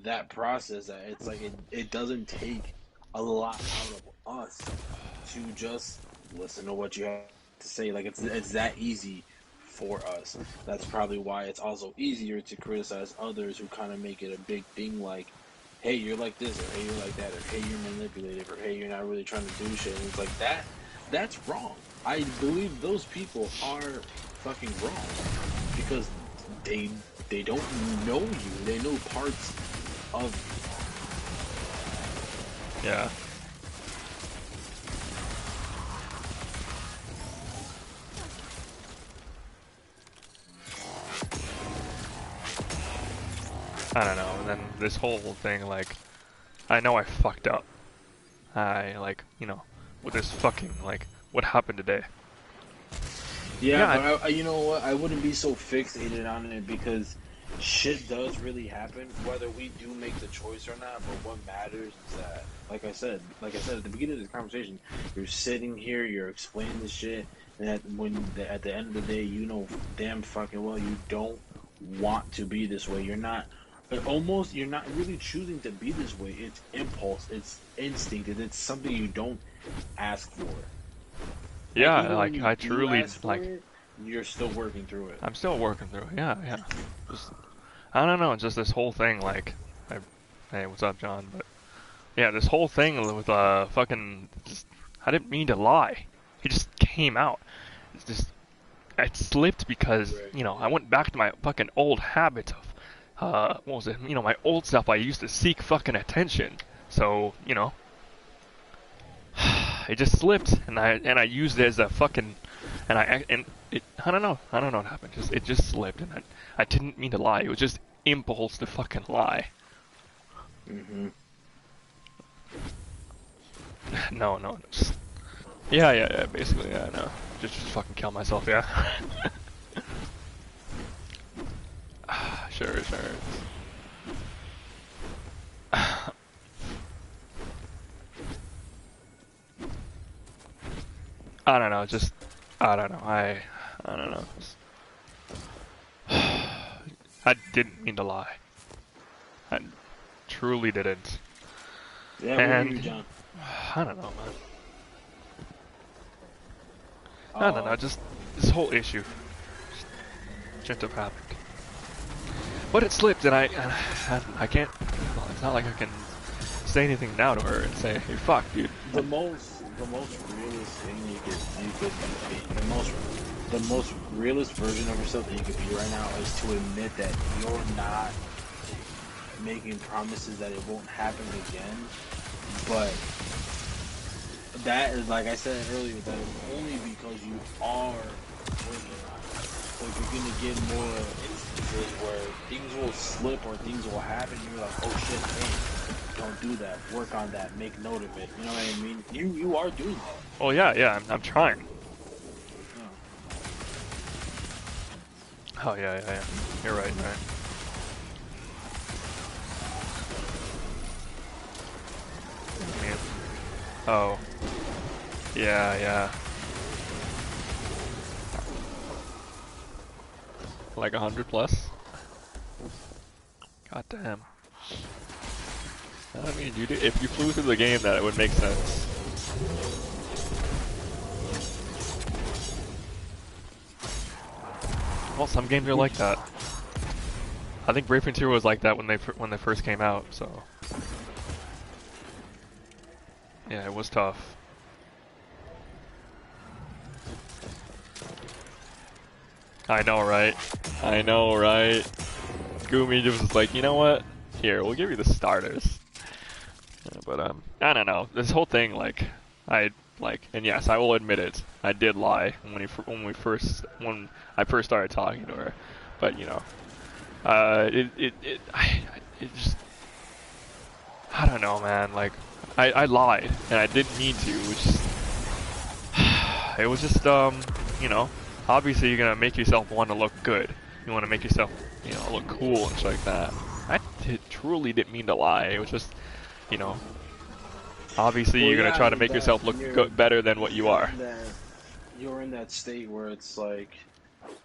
that process that it's like it doesn't take a lot out of us to just listen to what you have to say. Like it's that easy for us. That's probably why it's also easier to criticize others who kind of make it a big thing like, hey, you're like this, or hey, you're like that, or hey, you're manipulative, or hey, you're not really trying to do shit. And it's like that's wrong. I believe those people are fucking wrong because they they don't know you. They know parts of Yeah. I don't know. And then this whole thing, like, I know I fucked up. I like, with this fucking like what happened today. yeah, Yeah, but you know what? I wouldn't be so fixated on it because shit does really happen, whether we do make the choice or not. But what matters is that, like I said at the beginning of this conversation, you're sitting here, you're explaining this shit, and at the end of the day, you know damn fucking well you don't want to be this way. You're not really choosing to be this way. It's impulse, it's instinct, and it's something you don't ask for. And yeah, even when like you I do truly ask for like it, you're still working through it. I'm still working through it. Yeah, yeah. Just I don't know, just this whole thing like hey, what's up, John? But yeah, this whole thing with fucking just, I didn't mean to lie. He just came out. It's just I slipped because, Right. I went back to my fucking old habit of what was it? My old self. I used to seek fucking attention. So, you know, it just slipped, and I used it as a fucking, I don't know what happened. It just slipped, and I didn't mean to lie. It was just impulse to fucking lie. Mm-hmm. No, just, yeah, basically, yeah, no, just fucking kill myself, yeah. Sure. I don't know, I don't know. I didn't mean to lie. I truly didn't. Yeah, what And were you, John? I don't know, man. I don't know, just this whole issue shouldn't have happened. But it slipped, and I can't. Well, it's not like I can say anything now to her and say, "Hey, fuck, dude." The most realist thing you could be, the most realist version of yourself that you could be right now is to admit that you're not making promises that it won't happen again. But that is, like I said earlier, that is only because you are working on it. So if you're gonna get more instances where things will slip or things will happen, you're like, oh shit, hey, don't do that. Work on that. Make note of it. You know what I mean? You are doing that. Oh yeah, I'm trying. Yeah. Oh yeah. You're right. Man. Oh. Yeah. Like 100 plus? God damn. I mean, dude, if you flew through the game, that it would make sense. Well, some games are like that. I think Brave Frontier was like that when they first came out, so yeah, it was tough. I know, right? Gumi just was like, you know what? Here, we'll give you the starters. But I don't know. This whole thing, like, and yes, I will admit it. I did lie when I first started talking to her. But you know, it just, I don't know, man. Like, I lied and I didn't mean to. It was just you know, obviously you're gonna make yourself want to look good. You want to make yourself, you know, look cool and shit like that. I truly didn't mean to lie. It was just, you know, obviously you're gonna try to make yourself look better than what you are. You're in that state where it's like,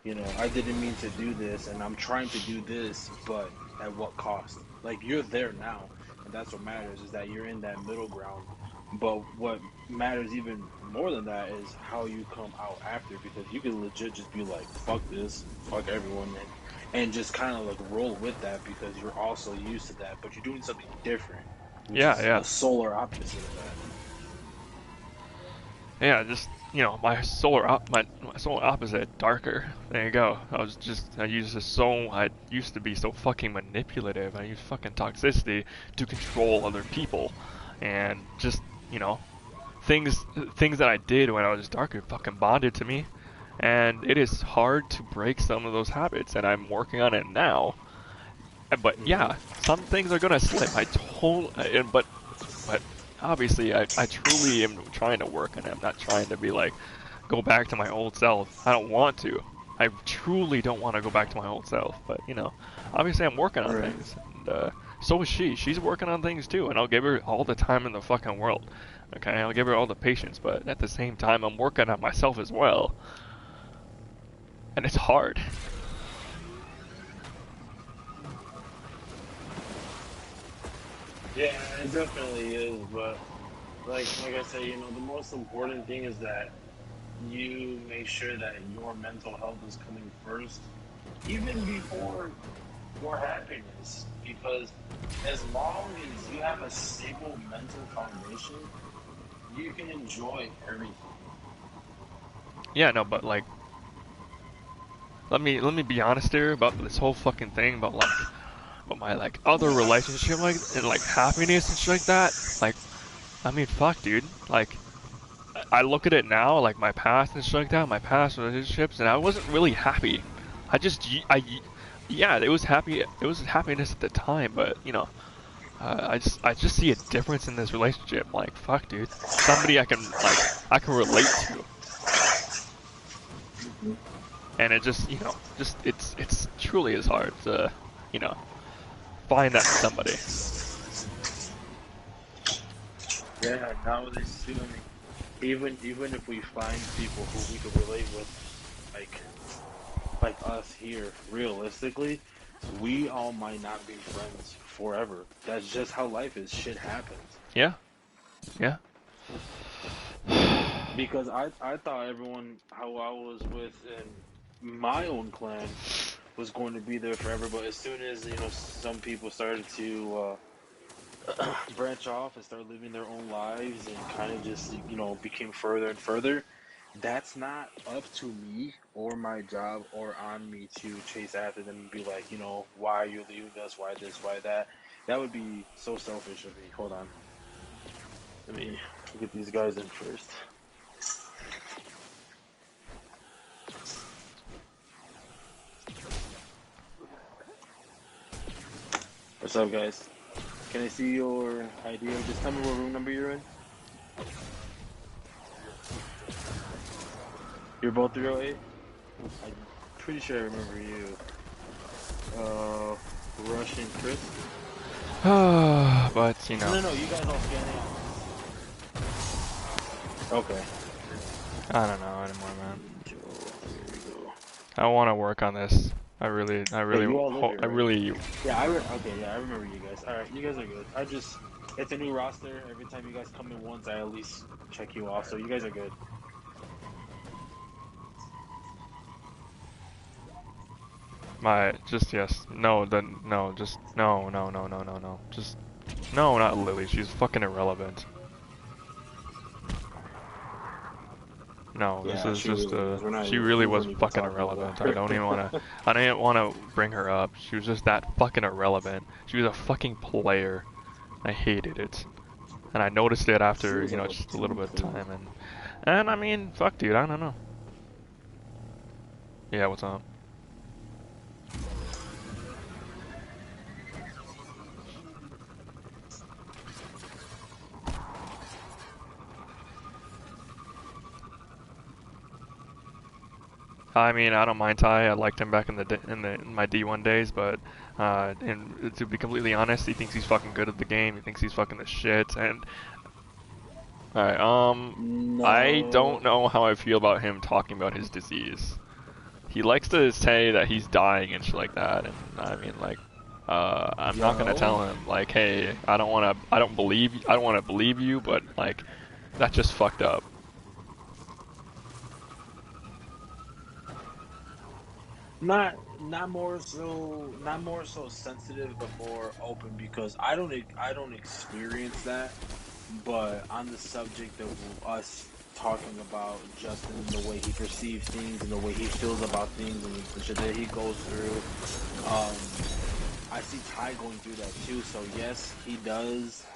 you know, I didn't mean to do this, and I'm trying to do this, but at what cost? Like, you're there now, and that's what matters, is that you're in that middle ground. But what matters even more than that is how you come out after, because you can legit just be like, fuck this, fuck everyone, and just kind of like roll with that because you're also used to that, but you're doing something different. Yeah. The solar opposite of that. Yeah, just, you know, my solar opposite, darker. There you go. I used to be so fucking manipulative. I used fucking toxicity to control other people, and just, you know, things that I did when I was darker fucking bonded to me, and it is hard to break some of those habits, and I'm working on it now. But yeah, some things are gonna slip. But obviously, I truly am trying to work on it. I'm not trying to be like, go back to my old self. I don't want to. I truly don't want to go back to my old self. But, you know, obviously I'm working on things. And so is she. She's working on things too. And I'll give her all the time in the fucking world. Okay? I'll give her all the patience. But at the same time, I'm working on myself as well. And it's hard. Yeah, it definitely is, but like I said, you know, the most important thing is that you make sure that your mental health is coming first, even before your happiness. Because as long as you have a stable mental foundation, you can enjoy everything. Yeah, no, but like, let me be honest here about this whole fucking thing about like, But my like other relationship, like and like happiness and shit like that, like I mean, fuck, dude. Like I look at it now, like my past and shit like that, my past relationships, and I wasn't really happy. I just, yeah, it was happy. It was happiness at the time, but you know, I just see a difference in this relationship. Like, fuck, dude. Somebody I can relate to, and it just, you know, just it's truly is hard to, you know, find that somebody. Yeah, nowadays too. I mean, even if we find people who we could relate with, like us here, realistically, we all might not be friends forever. That's just how life is. Shit happens. Yeah, yeah. Because I thought everyone how I was with in my own clan was going to be there forever, but as soon as some people started to branch off and start living their own lives and kind of just became further and further, that's not up to me or my job or on me to chase after them and be like, why are you leaving us, why this, why that. That would be so selfish of me. Hold on, let me get these guys in first. What's up, guys? Can I see your ID? Just tell me what room number you're in. You're both 308? I'm pretty sure I remember you. Russian Chris? But you know. No, you guys all scanning out. Okay. I don't know anymore, man. Here we go. I want to work on this. I really, you all live here, I right? really. Yeah, okay, yeah, I remember you guys. Alright, you guys are good. It's a new roster. Every time you guys come in once, I at least check you off, so you guys are good. Yes, no, then, no, just, no, just, no, not Lily, she's fucking irrelevant. No, Yeah, this is just, she we really was weren't even fucking talking about irrelevant. her. I don't even I didn't wanna bring her up. She was just that fucking irrelevant. She was a fucking player. I hated it. And I noticed it She after, was you like know, a just a little team bit of player. time, and I mean, fuck, dude, I don't know. Yeah, what's up? I mean, I don't mind Ty. I liked him back in in my D1 days, but and to be completely honest, he thinks he's fucking good at the game. He thinks he's fucking the shit. And alright, I don't No. know how I feel about him talking about his disease. He likes to say that he's dying and shit like that, and I mean, like, I'm not gonna Yo. tell him like, hey, I don't wanna believe you, but like, that's just fucked up. Not more so sensitive, but more open, because I don't experience that. But on the subject of us talking about Justin and the way he perceives things and the way he feels about things and the shit that he goes through, um, I see Ty going through that too. So yes, he does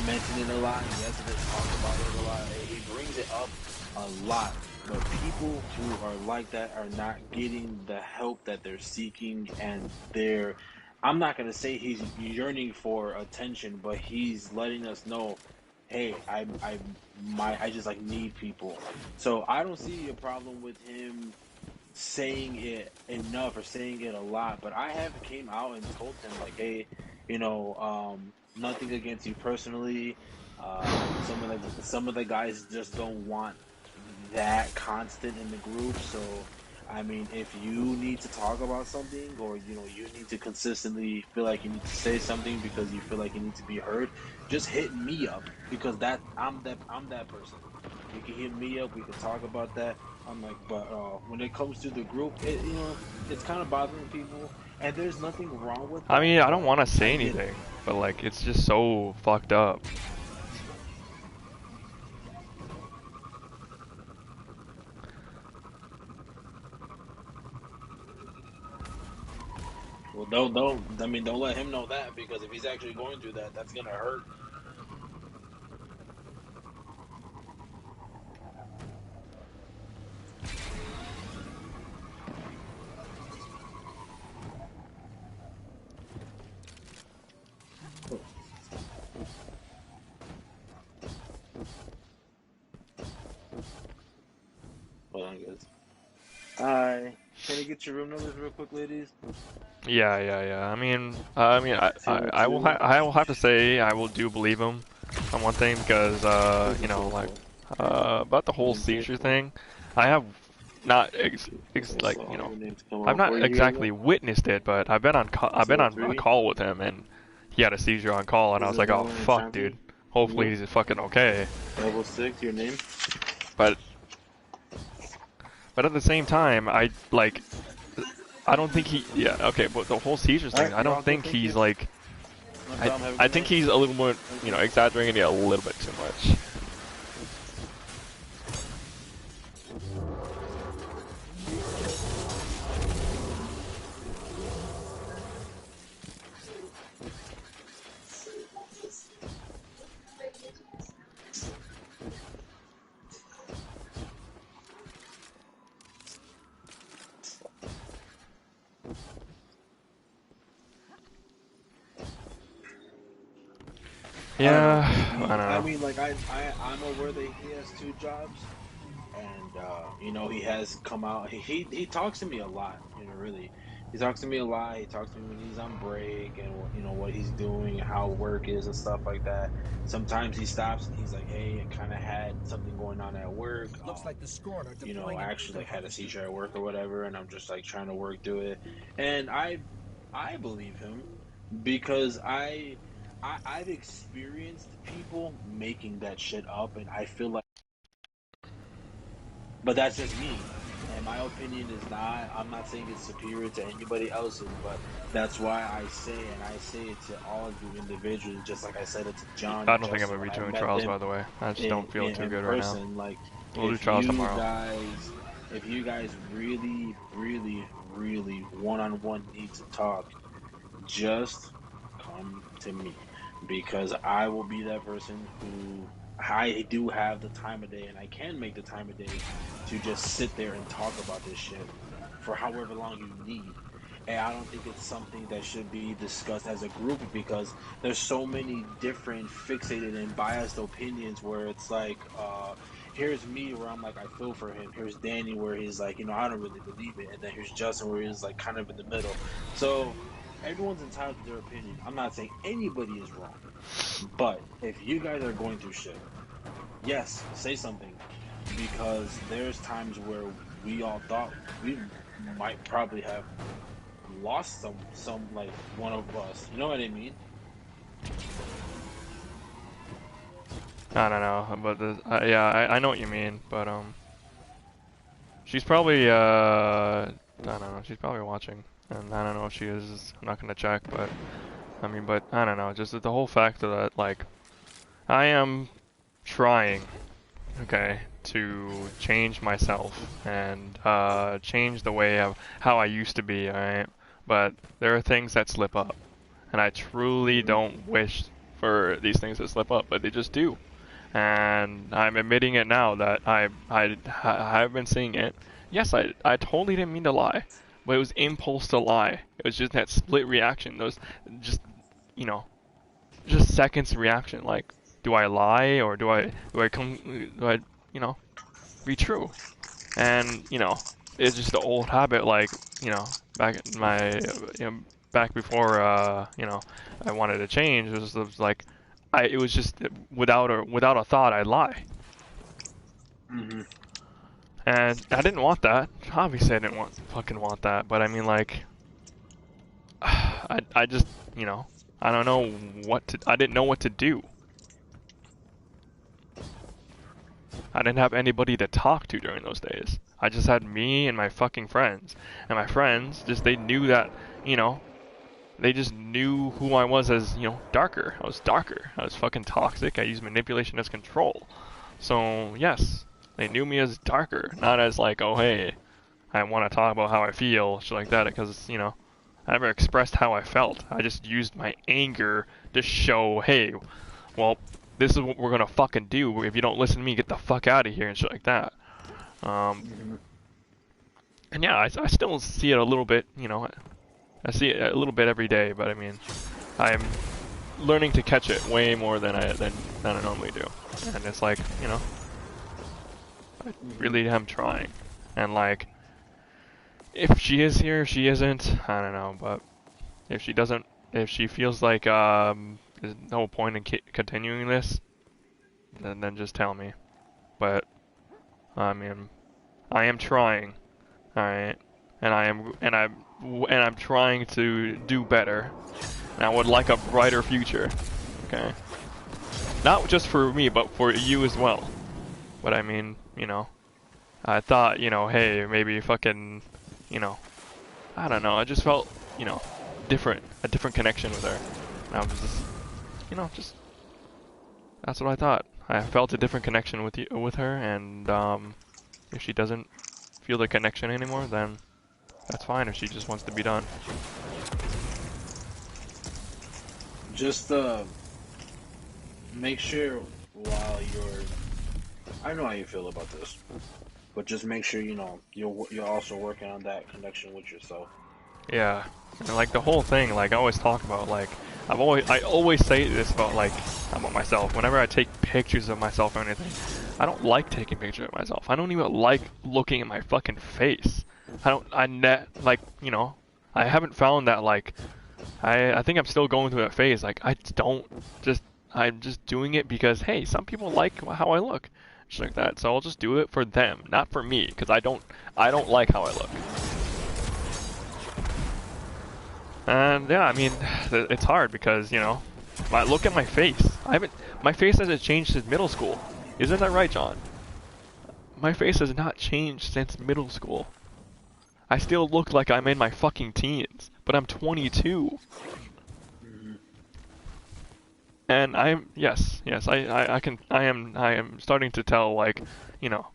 mention it a lot. Yes, he does talk about it a lot. He brings it up a lot. But people who are like that are not getting the help that they're seeking, and I'm not gonna say he's yearning for attention, but he's letting us know, hey, I just like need people. So I don't see a problem with him saying it enough or saying it a lot, but I have came out and told him like, hey, nothing against you personally. Some of the guys just don't want that constant in the group. So, I mean, if you need to talk about something, or you need to consistently feel like you need to say something because you feel like you need to be heard, just hit me up, because I'm that person. You can hit me up. We can talk about that. I'm like, but when it comes to the group, it's kind of bothering people, and there's nothing wrong with I that. mean, I don't But want to say I get it. anything, but like, it's just so fucked up. Well, don't. I mean, don't let him know that because if he's actually going through that, that's gonna hurt. Hold on, guys. Hi. Can I get your room numbers real quick, ladies? Yeah. I will have to say I will do believe him on one thing because you know, like about the whole seizure thing, I have not like you know, I've not exactly witnessed it, but I've been on a call with him and he had a seizure on call and I was like, oh fuck, dude. Hopefully he's fucking okay. Level 6, your name? But at the same time, I don't think he. Yeah, okay, but the whole seizures thing, I don't think he's like. I think he's a little more, you know, exaggerating it a little bit too much. Yeah, I don't know. I mean, like I'm aware that he has 2 jobs, and you know he has come out. He talks to me a lot. You know, really, he talks to me a lot. He talks to me when he's on break and you know what he's doing, how work is and stuff like that. Sometimes he stops and he's like, "Hey, I kind of had something going on at work. Looks like the score. You know, I actually like had a seizure at work or whatever, and I'm just like trying to work through it." And I believe him because I've experienced people making that shit up, and I feel like, but that's just me, and my opinion is not. I'm not saying it's superior to anybody else's, but that's why I say, and I say it to all of you individually, just like I said it to John. I don't think I'm gonna be doing trials, by the way. I just don't feel too good right now. Like, we'll do trials tomorrow. If you guys really, really, really one-on-one need to talk, just come to me. Because I will be that person who I do have the time of day and I can make the time of day to just sit there and talk about this shit for however long you need. And I don't think it's something that should be discussed as a group because there's so many different fixated and biased opinions where it's like, here's me where I'm like, I feel for him. Here's Danny where he's like, you know, I don't really believe it. And then here's Justin where he's like kind of in the middle. So everyone's entitled to their opinion. I'm not saying anybody is wrong. But if you guys are going through shit, yes, say something. Because there's times where we all thought we might probably have lost some like one of us. You know what I mean? I don't know, but yeah, I know what you mean, but she's probably I don't know, she's probably watching. And I don't know if she is, I'm not gonna check, but, I mean, but, I don't know, just the whole fact that, like, I am trying, okay, to change myself, and, change the way of how I used to be, alright? But there are things that slip up, and I truly don't wish for these things to slip up, but they just do. And I'm admitting it now that I've been seeing it. Yes, I totally didn't mean to lie. But it was impulse to lie. It was just that split reaction. Those, just, you know, just seconds reaction. Like, do I lie or do I, you know, be true? And, you know, it's just the old habit, like, you know, back in my, you know, back before, you know, I wanted to change. It was like, it was just without a thought, I'd lie. Mm-hmm. And I didn't want that. Obviously, I didn't fucking want that. But I mean, like, I just, you know, I don't know I didn't know what to do. I didn't have anybody to talk to during those days. I just had me and my fucking friends. And my friends, they knew that, you know, they just knew who I was as, you know, darker. I was darker. I was fucking toxic. I used manipulation as control. So, yes. They knew me as darker, not as like, oh hey, I want to talk about how I feel, shit like that, because, you know, I never expressed how I felt. I just used my anger to show, hey, well, this is what we're gonna fucking do. If you don't listen to me, get the fuck out of here and shit like that. And yeah, I still see it a little bit, you know, I see it a little bit every day, but I mean, I'm learning to catch it way more than I normally do. And it's like, you know, I really am trying. And like, if she is here, if she isn't, I don't know, but if she doesn't, if she feels like there's no point in continuing this, then just tell me. But I mean, I am trying, all right, and I'm trying to do better. And I would like a brighter future, okay? Not just for me, but for you as well. But I mean, you know, I thought, you know, hey, maybe fucking, you know, I don't know. I just felt, you know, a different connection with her. And I was just, you know, just, that's what I thought. I felt a different connection with her, and if she doesn't feel the connection anymore, then that's fine. If she just wants to be done. Just make sure while you're, I know how you feel about this, but just make sure you know you're also working on that connection with yourself. Yeah, and like the whole thing, like I always talk about, like I always say this about myself. Whenever I take pictures of myself or anything, I don't like taking pictures of myself. I don't even like looking at my fucking face. Like, you know, I haven't found that, like, I think I'm still going through that phase. Like, I'm just doing it because, hey, some people like how I look, just like that. So I'll just do it for them, not for me, because I don't like how I look. And yeah, I mean, it's hard because, you know, look at my face. My face hasn't changed since middle school. Isn't that right, John? My face has not changed since middle school. I still look like I'm in my fucking teens, but I'm 22. And I am starting to tell, like, you know,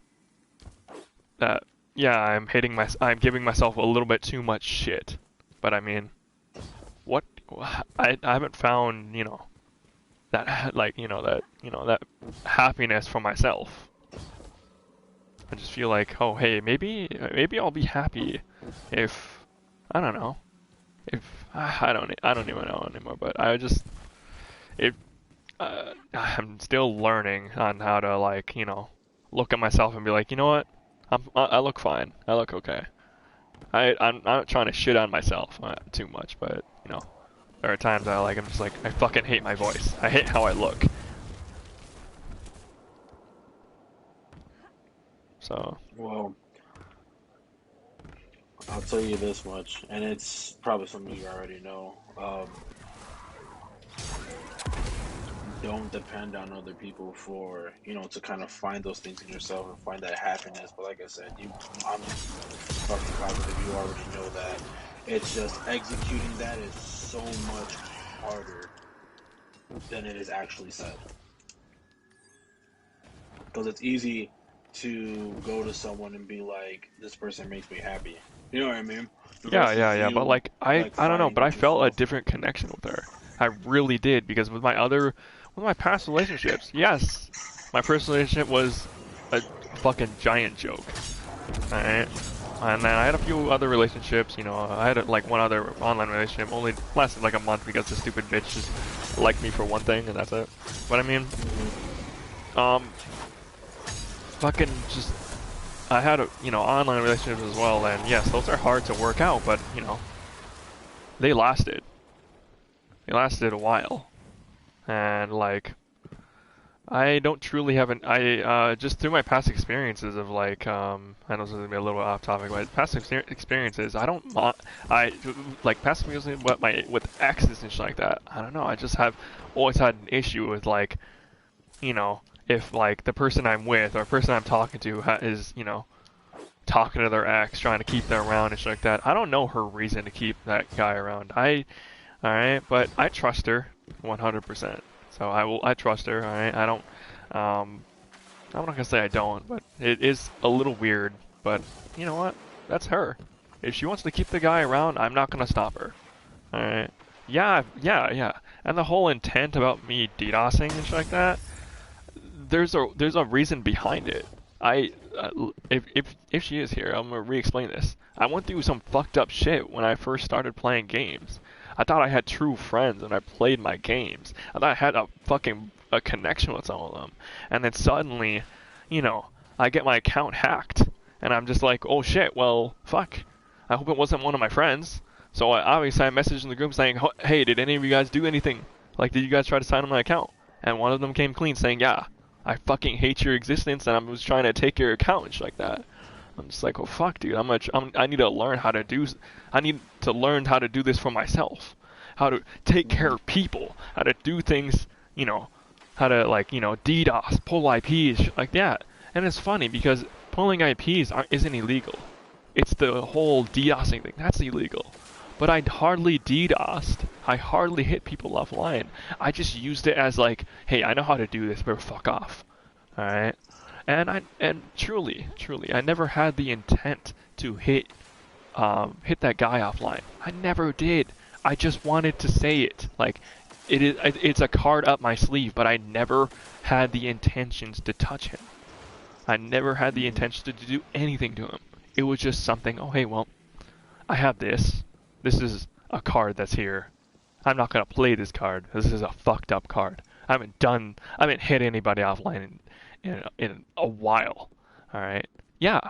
that, yeah, I'm giving myself a little bit too much shit. But I mean, I haven't found, you know, that, like, that happiness for myself. I just feel like, oh, hey, maybe I'll be happy if, I don't know, if, I don't even know anymore, but I'm still learning on how to, like, you know, look at myself and be like, you know what, I look fine, I look okay. I'm not trying to shit on myself too much, but, you know, there are times I'm just like, I fucking hate my voice, I hate how I look. So. Well, I'll tell you this much, and it's probably something you already know. Don't depend on other people for, you know, to kind of find those things in yourself and find that happiness. But like I said, I'm fucking positive you already know that. It's just executing that is so much harder than it is actually said. Because it's easy to go to someone and be like, this person makes me happy. You know what I mean? Yeah, but like, I don't know, but I felt a different connection with her. I really did, because with my past relationships, yes, my first relationship was a fucking giant joke. Alright? And then I had a few other relationships, you know, I had like one other online relationship, only lasted like a month because the stupid bitch just liked me for one thing, and that's it. But I mean, fucking just, I had you know, online relationships as well, and yes, those are hard to work out, but, you know, they lasted a while. And like, I don't truly have just through my past experiences of, like, I know this is gonna be a little off topic, but past experiences, like past experiences with exes and shit like that, I don't know, I just always had an issue with, like, you know, if, like, the person I'm with or person I'm talking to is, you know, talking to their ex, trying to keep them around and shit like that. I don't know her reason to keep that guy around. Alright, but I trust her 100%. So I trust her, alright? I'm not gonna say I don't, but it is a little weird, but you know what? That's her. If she wants to keep the guy around, I'm not gonna stop her. Alright. Yeah. And the whole intent about me DDoSing and shit like that, there's a reason behind it. If she is here, I'm gonna re-explain this. I went through some fucked up shit when I first started playing games. I thought I had true friends when I played my games. I thought I had a connection with some of them. And then suddenly, you know, I get my account hacked. And I'm just like, oh shit, well, fuck. I hope it wasn't one of my friends. So I messaged in the group saying, hey, did any of you guys do anything? Like, did you guys try to sign on my account? And one of them came clean saying, yeah, I fucking hate your existence and I was trying to take your account and shit like that. I'm just like, oh fuck, dude. I need to learn how to do. I need to learn how to do this for myself. How to take care of people. How to do things. You know, how to DDoS, pull IPs, shit like that. And it's funny because pulling IPs isn't illegal. It's the whole DDoSing thing that's illegal. But I hardly DDoSed. I hardly hit people offline. I just used it as like, hey, I know how to do this, but fuck off. All right. And truly, I never had the intent to hit that guy offline. I never did. I just wanted to say it. Like, it's a card up my sleeve, but I never had the intentions to touch him. I never had the intention to do anything to him. It was just something, oh hey, well, I have this. This is a card that's here. I'm not gonna play this card. This is a fucked up card. I haven't hit anybody offline in a while. Alright? Yeah,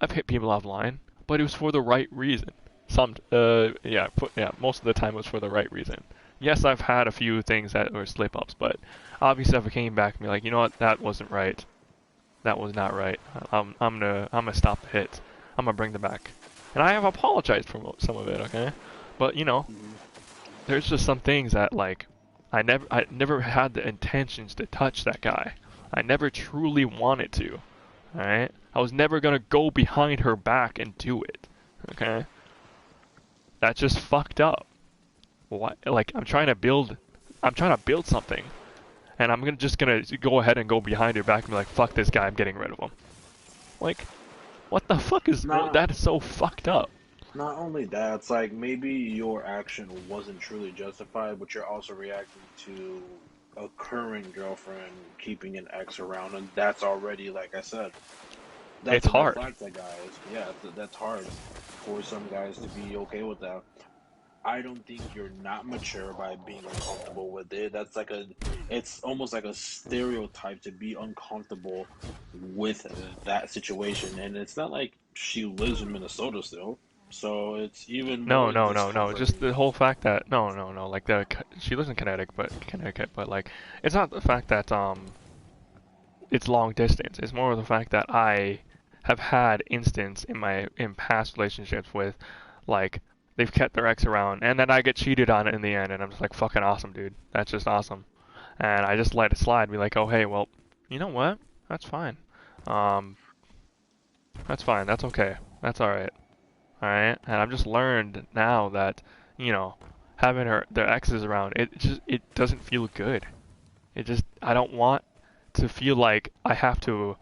I've hit people offline, but it was for the right reason. Most of the time it was for the right reason. Yes, I've had a few things that were slip-ups, but obviously if I came back and be like, you know what, that wasn't right. That was not right. I'm gonna stop the hits. I'm gonna bring them back. And I have apologized for some of it, okay? But, you know, there's just some things that, like, I never had the intentions to touch that guy. I never truly wanted to, alright? I was never gonna go behind her back and do it, okay? That's just fucked up. What? Like, I'm trying to build something, and I'm just gonna go ahead and go behind her back and be like, fuck this guy, I'm getting rid of him. Like, what the fuck is that? Is so fucked up. Not only that, it's like maybe your action wasn't truly justified, but you're also reacting to a current girlfriend keeping an ex around, and that's already, like I said, it's hard. That's hard for some guys to be okay with that. I don't think you're not mature by being uncomfortable with it. It's almost like a stereotype to be uncomfortable with that situation. And it's not like she lives in Minnesota still. So it's even no. Just the whole fact that no. Like she lives in Connecticut, but like it's not the fact that it's long distance. It's more of the fact that I have had instances in past relationships with like they've kept their ex around, and then I get cheated on in the end, and I'm just like, fucking awesome, dude. That's just awesome. And I just let it slide, be like, oh, hey, well, you know what? That's fine. That's fine. That's okay. That's alright. Alright? And I've just learned now that, you know, having their exes around, it doesn't feel good. I don't want to feel like I have to,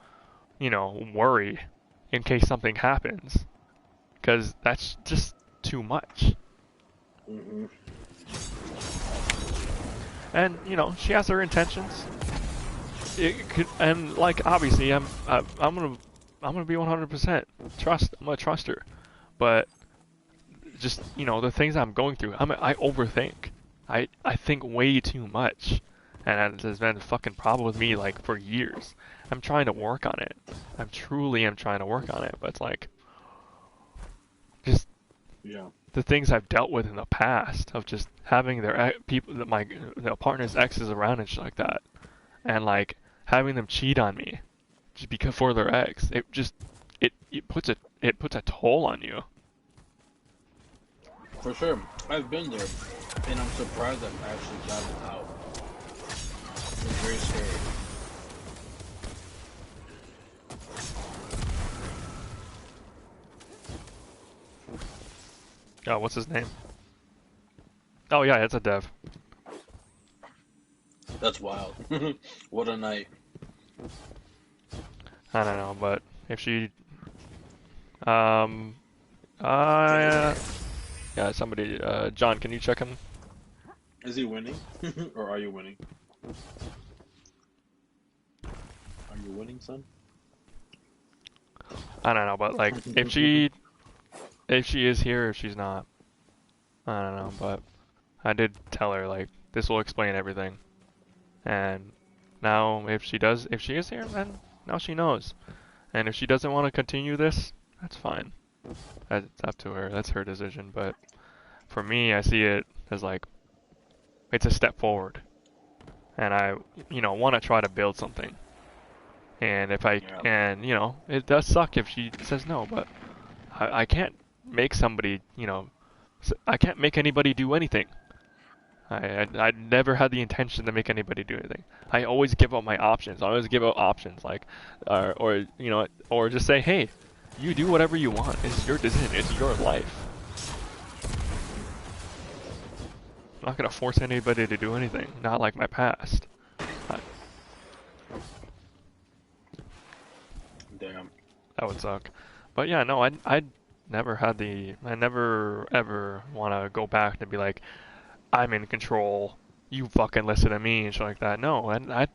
you know, worry in case something happens. Because that's just too much. Mm-hmm. And you know, she has her intentions. And like obviously, I'm gonna be 100% trust. I'm gonna trust her, but just you know the things I'm going through, I overthink. I think way too much, and there's been a fucking problem with me like for years. I'm trying to work on it. I'm truly trying to work on it, but it's like just. Yeah. The things I've dealt with in the past of just having their partner's exes around and shit like that, and like having them cheat on me just because for their ex, it puts a toll on you. For sure, I've been there, and I'm surprised I've actually gotten out. It's very scary. Oh, what's his name? Oh yeah, it's a dev. That's wild. What a night. I don't know, but if she, Yeah, somebody, John, can you check him? Is he winning? Or are you winning? Are you winning, son? I don't know, but like, if she is here, if she's not, I don't know, but I did tell her, like, this will explain everything. And now, if she is here, then now she knows. And if she doesn't want to continue this, that's fine. That's up to her. That's her decision. But for me, I see it as like, it's a step forward. And I, want to try to build something. And Yeah. and, it does suck if she says no, but I can't make somebody, I can't make anybody do anything. I never had the intention to make anybody do anything. I always give out my options. I always give out options, like, or just say, hey, you do whatever you want. It's your decision. It's your life. I'm not gonna force anybody to do anything. Not like my past. Damn. That would suck. But yeah, no, I never had I never ever want to go back and be like, I'm in control. You fucking listen to me and shit like that. No, I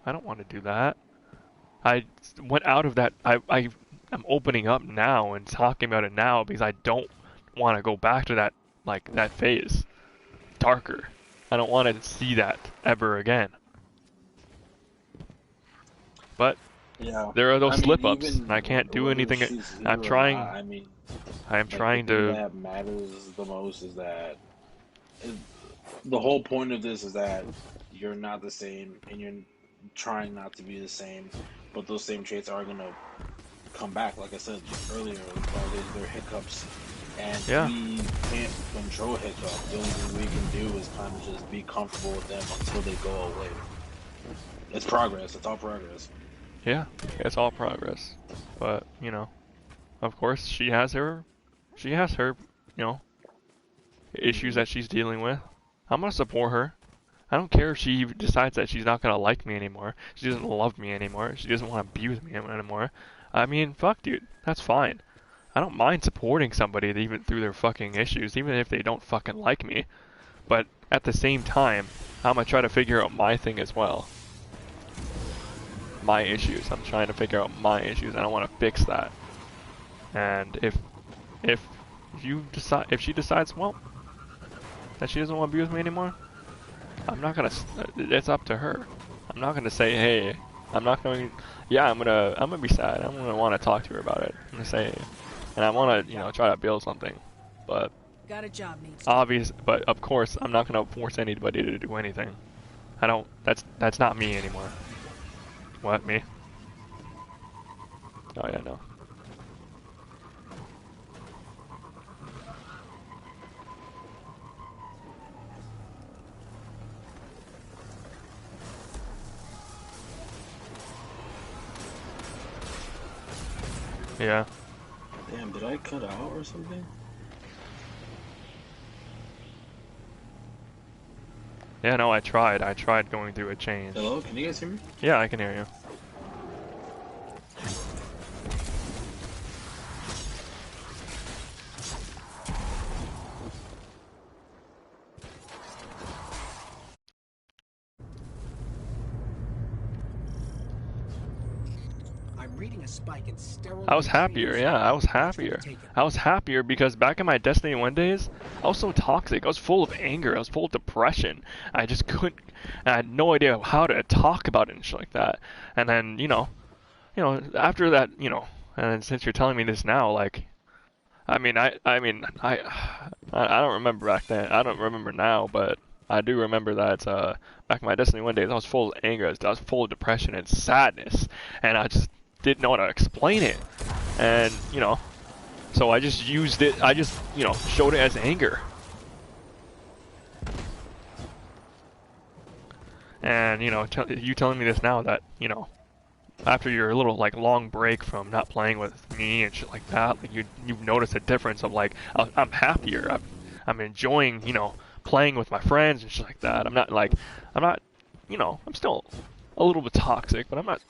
don't want to do that. I went out of that. I'm opening up now and talking about it now because I don't want to go back to that phase. Darker. I don't want to see that ever again. But Yeah. there are those slip-ups, even and I can't do whether anything. she's here I'm or trying. not, I mean, I'm like, trying the thing to. that matters the most is that the whole point of this is that you're not the same, and you're trying not to be the same, but those same traits are gonna come back. Like I said earlier, they're hiccups, and Yeah. we can't control hiccups. The only thing we can do is kind of just be comfortable with them until they go away. It's progress. It's all progress. Yeah, it's all progress. But, of course she has her, issues that she's dealing with. I'm gonna support her. I don't care if she decides that she's not gonna like me anymore. She doesn't love me anymore. She doesn't want to be with me anymore. I mean, fuck, dude. That's fine. I don't mind supporting somebody even through their fucking issues, even if they don't fucking like me. But at the same time, I'm gonna try to figure out my thing as well. My issues. I'm trying to figure out my issues, and I want to fix that. And if she decides, well, that she doesn't want to be with me anymore, I'm not gonna. It's up to her. I'm not gonna say, hey, I'm not going. Yeah, I'm gonna be sad. I'm gonna want to talk to her about it. I'm gonna say, and I want to, try to build something. But got a job needs. But of course, I'm not gonna force anybody to do anything. I don't. That's not me anymore. What, me? Oh yeah, no. Yeah. Damn, did I cut out or something? Yeah, no, I tried. I tried going through a change. Hello, can you guys hear me? Yeah, I can hear you. Reading a spike in sterile. I was happier, yeah, I was happier. I was happier because back in my Destiny 1 days, I was so toxic. I was full of anger. I was full of depression. I just couldn't. I had no idea how to talk about it and shit like that. And then, after that, and since you're telling me this now, like, I don't remember back then. I don't remember now, but I do remember that back in my Destiny 1 days, I was full of anger. I was full of depression and sadness, and I just didn't know how to explain it. And, so I just used it, I just, showed it as anger. And, you telling me this now that, after your little, like, long break from not playing with me and shit like that, like, you've noticed a difference of, like, I'm happier, I'm enjoying, playing with my friends and shit like that. I'm not, I'm still a little bit toxic, but I'm not.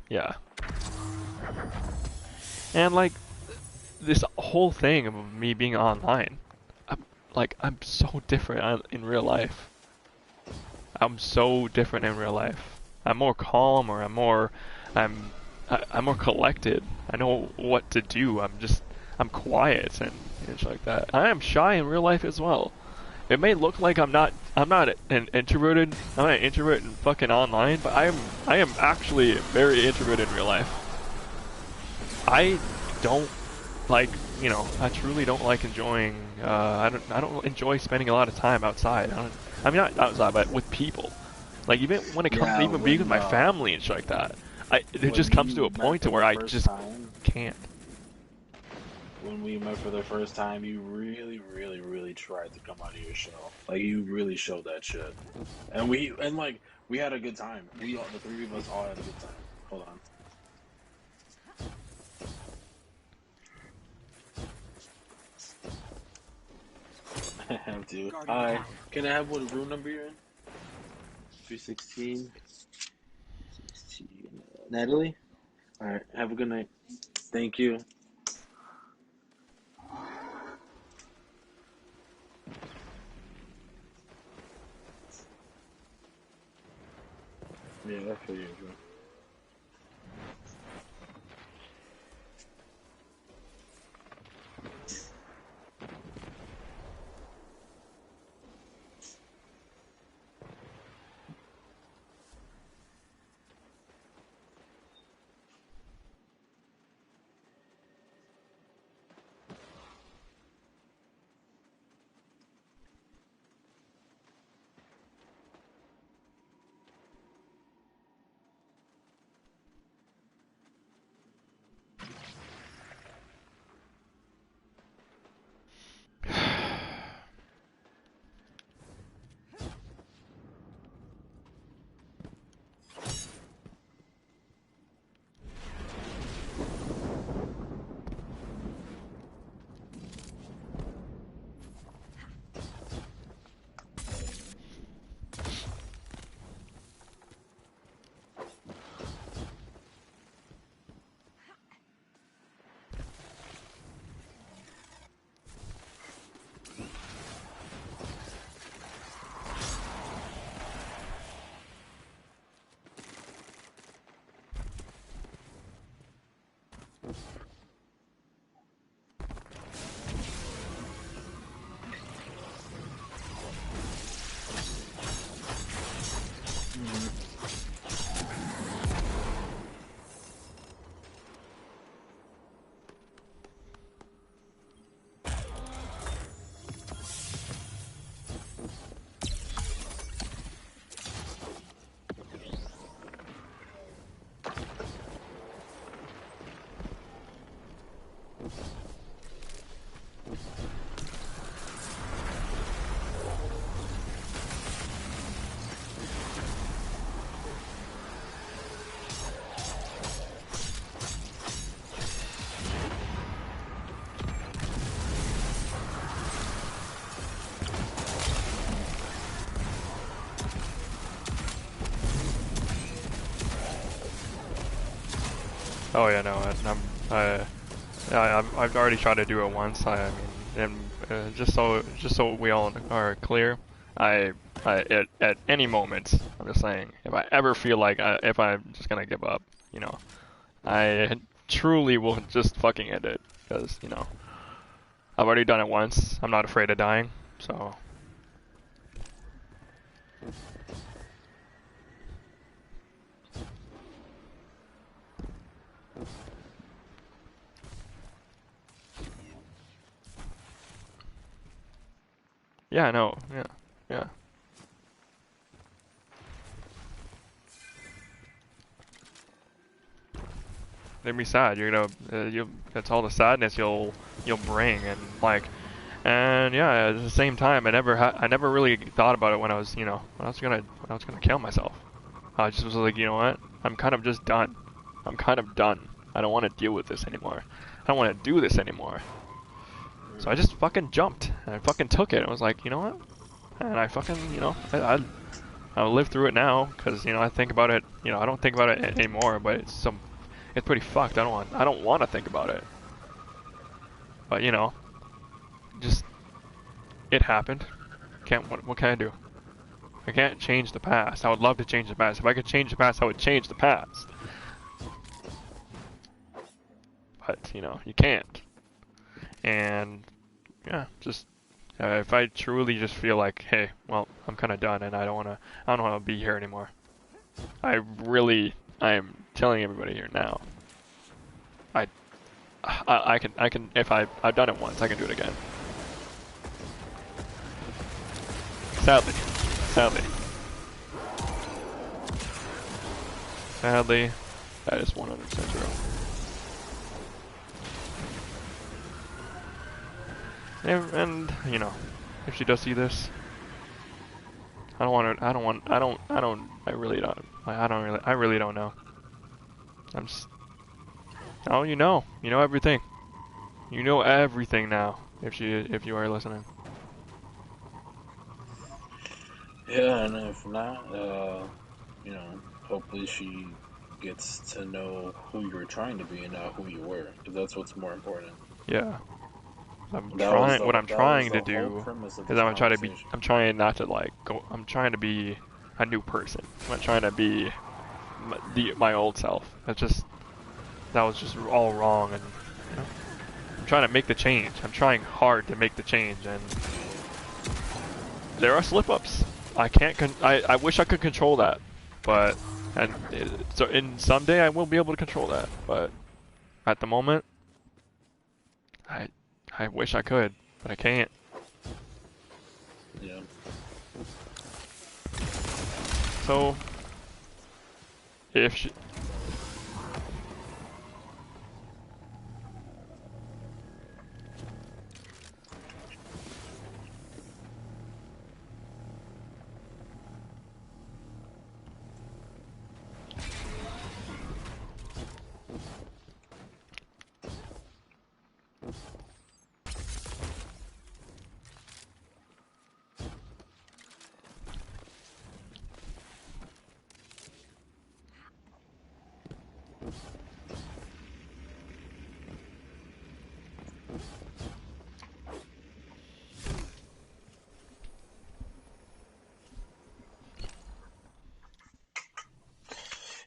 Yeah. And like this whole thing of me being online, I'm so different in real life. I'm so different in real life. I'm more calm, or I'm more collected. I know what to do. I'm quiet and things like that. I am shy in real life as well. It may look like I'm not an introverted. I'm not an introvert in fucking online, but I am actually very introverted in real life. I don't like, I truly don't like enjoying. I don't enjoy spending a lot of time outside. I mean, not outside, but with people. Like even when it comes to even being with my family and shit like that, it just comes to a point to where I just can't. When we met for the first time, you really, really, really tried to come out of your shell. Like you really showed that shit, and we had a good time. The three of us all had a good time. Hold on. I have to. Can I have what room number you're in? 316. 16. Natalie? Alright, have a good night. Thank you. Yeah, I feel you, bro. Oh yeah, no, I've already tried to do it once. I mean, and just so we all are clear, at any moment, I'm just saying, if I ever feel like if I'm just gonna give up, I truly will just fucking end it, because I've already done it once. I'm not afraid of dying, so. Yeah, I know. Yeah. Make me sad. You're gonna, that's all the sadness you'll bring, and yeah. At the same time, I never really thought about it when I was, when I was gonna kill myself. I just was like, you know what? I'm kind of just done. I'm kind of done. I don't want to deal with this anymore. I don't want to do this anymore. So I just fucking jumped, and I fucking took it. I was like, you know what? And I fucking, I'll live through it now, because, I think about it, I don't think about it anymore, but it's pretty fucked. I don't want to think about it. But you know, just it happened. What can I do? I can't change the past. I would love to change the past. If I could change the past, I would change the past. But you know, you can't. And yeah, just if I truly just feel like, hey, well, I'm kind of done, and I don't want to be here anymore. I am telling everybody here now. I can, if I've done it once, I can do it again. Sadly, that is 100% true. And you know, if she does see this, I really don't know. I'm just, oh, you know everything. You know everything now, if you are listening. Yeah, and if not, you know, hopefully she gets to know who you were trying to be and not who you were, because that's what's more important. Yeah. What I'm That was trying to the whole do premise of is this I'm trying not to like I'm trying to be a new person. I'm not trying to be my old self. That was just all wrong, and you know, I'm trying to make the change. I'm trying hard to make the change, and there are slip-ups. I wish I could control that, but so in someday I will be able to control that, but at the moment I wish I could, but I can't. Yeah. So if she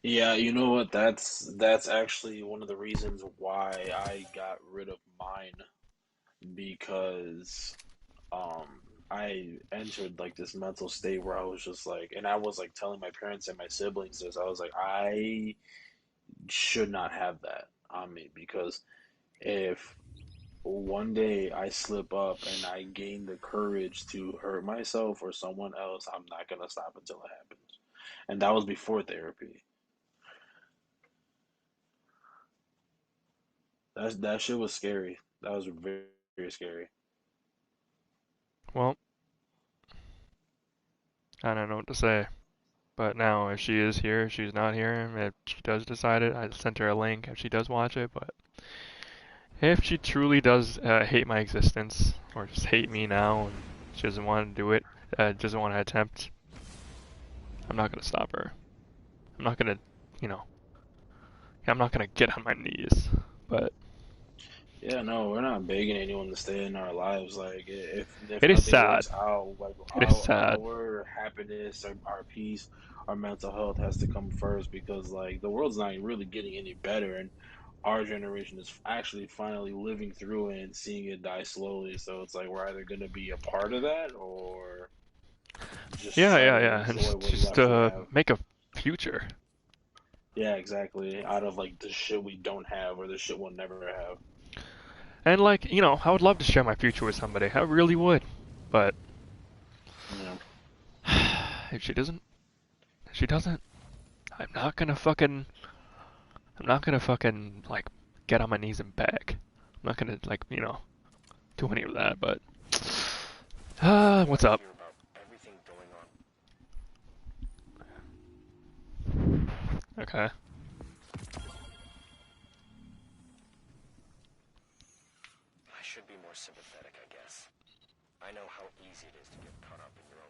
Yeah, you know what? That's actually one of the reasons why I got rid of mine because um I entered like this mental state where I was just like, and I was like telling my parents and my siblings this. I was like, I should not have that on me because if one day I slip up and I gain the courage to hurt myself or someone else, I'm not gonna stop until it happens. And that was before therapy. That shit was scary. That was very, very scary. well, I don't know what to say. But now, if she is here, if she's not here, if she does decide it, I sent her a link if she does watch it. But if she truly does hate my existence, or just hate me now, and she doesn't want to do it, doesn't want to attempt, I'm not gonna stop her. I'm not gonna, you know, I'm not gonna get on my knees. But Yeah, no, we're not begging anyone to stay in our lives. Like, if it is nothing sad. works out, like It is sad. our happiness, our peace, our mental health has to come first because like the world's not really getting any better, and our generation is actually finally living through it and seeing it die slowly. So it's like we're either gonna be a part of that or just Yeah, try yeah, to yeah. And enjoy what just left we have. make a future. Yeah, exactly. Out of like the shit we don't have or the shit we'll never have. And like, you know, I would love to share my future with somebody. I really would. But Yeah. if she doesn't, I'm not gonna fucking like get on my knees and beg. I'm not gonna like, you know, do any of that, but what's up? Okay. I should be more sympathetic, I guess. I know how easy it is to get caught up in your own.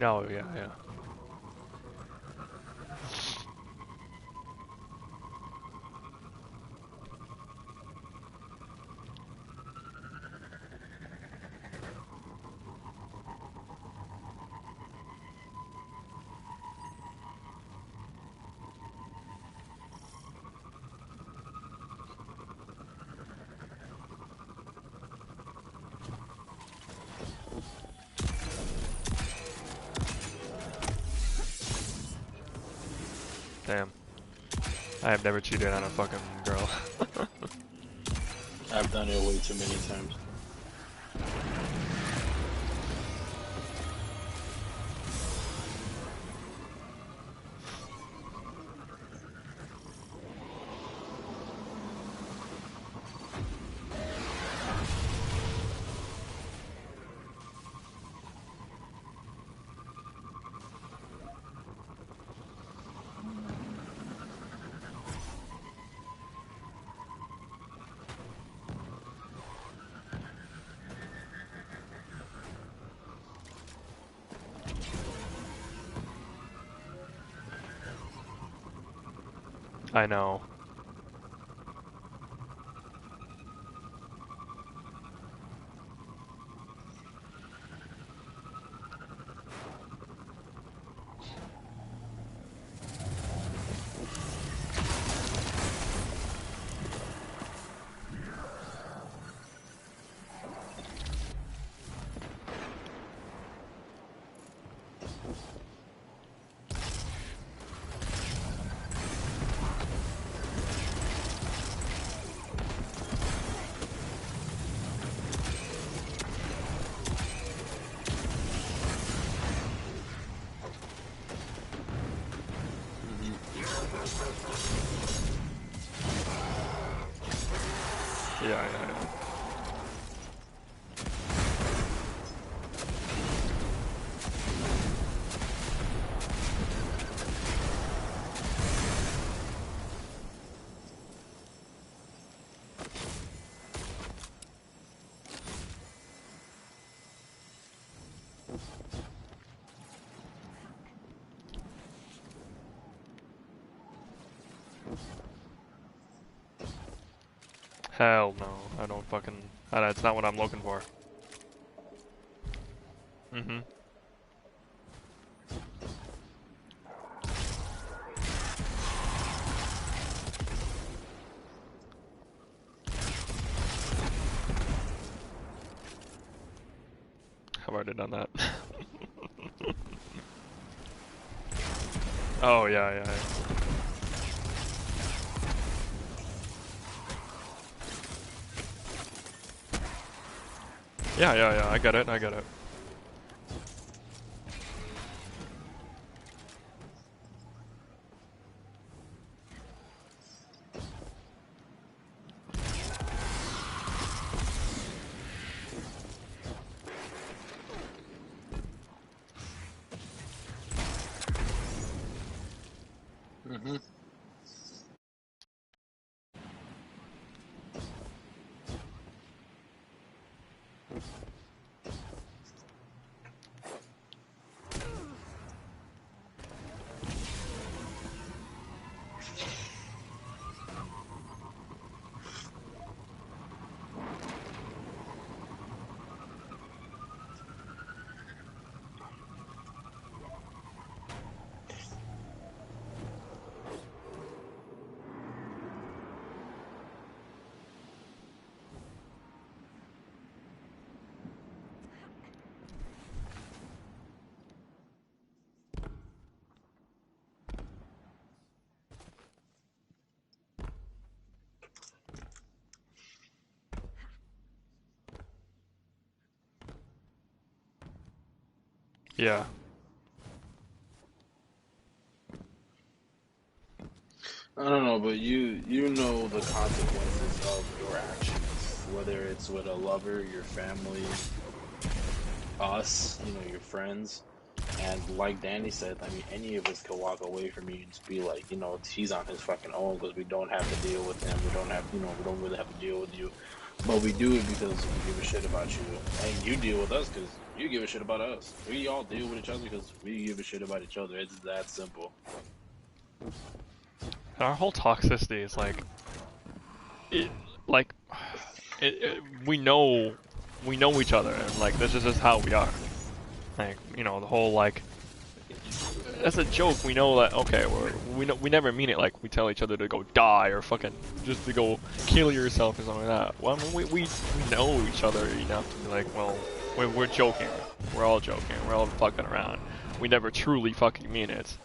Oh yeah, yeah. Damn. I have never cheated on a fucking girl. I've done it way too many times. I know. Yeah, yeah, yeah. Hell no, I don't fucking... That's not what I'm looking for. Mm-hmm. I've already done that. Oh, yeah, yeah, yeah. Yeah, yeah, yeah, I get it, I get it. Mm-hmm. Yeah. I don't know, but you know the consequences of your actions, whether it's with a lover, your family, us, your friends. And like Danny said, I mean, any of us could walk away from you and just be like, he's on his fucking own because we don't have to deal with him. We don't have, we don't really have to deal with you. But we do it because we give a shit about you, and you deal with us because you give a shit about us. We all deal with each other because we give a shit about each other. It's that simple. And our whole toxicity is like, it, like, we know each other, and like this is just how we are. Like, you know, the whole like, as a joke, we know that okay, we never mean it. Like we tell each other to go die or fucking just to go kill yourself or something like that. Well, I mean, we know each other enough to be like, well, we're joking. We're all joking. We're all fucking around. We never truly fucking mean it.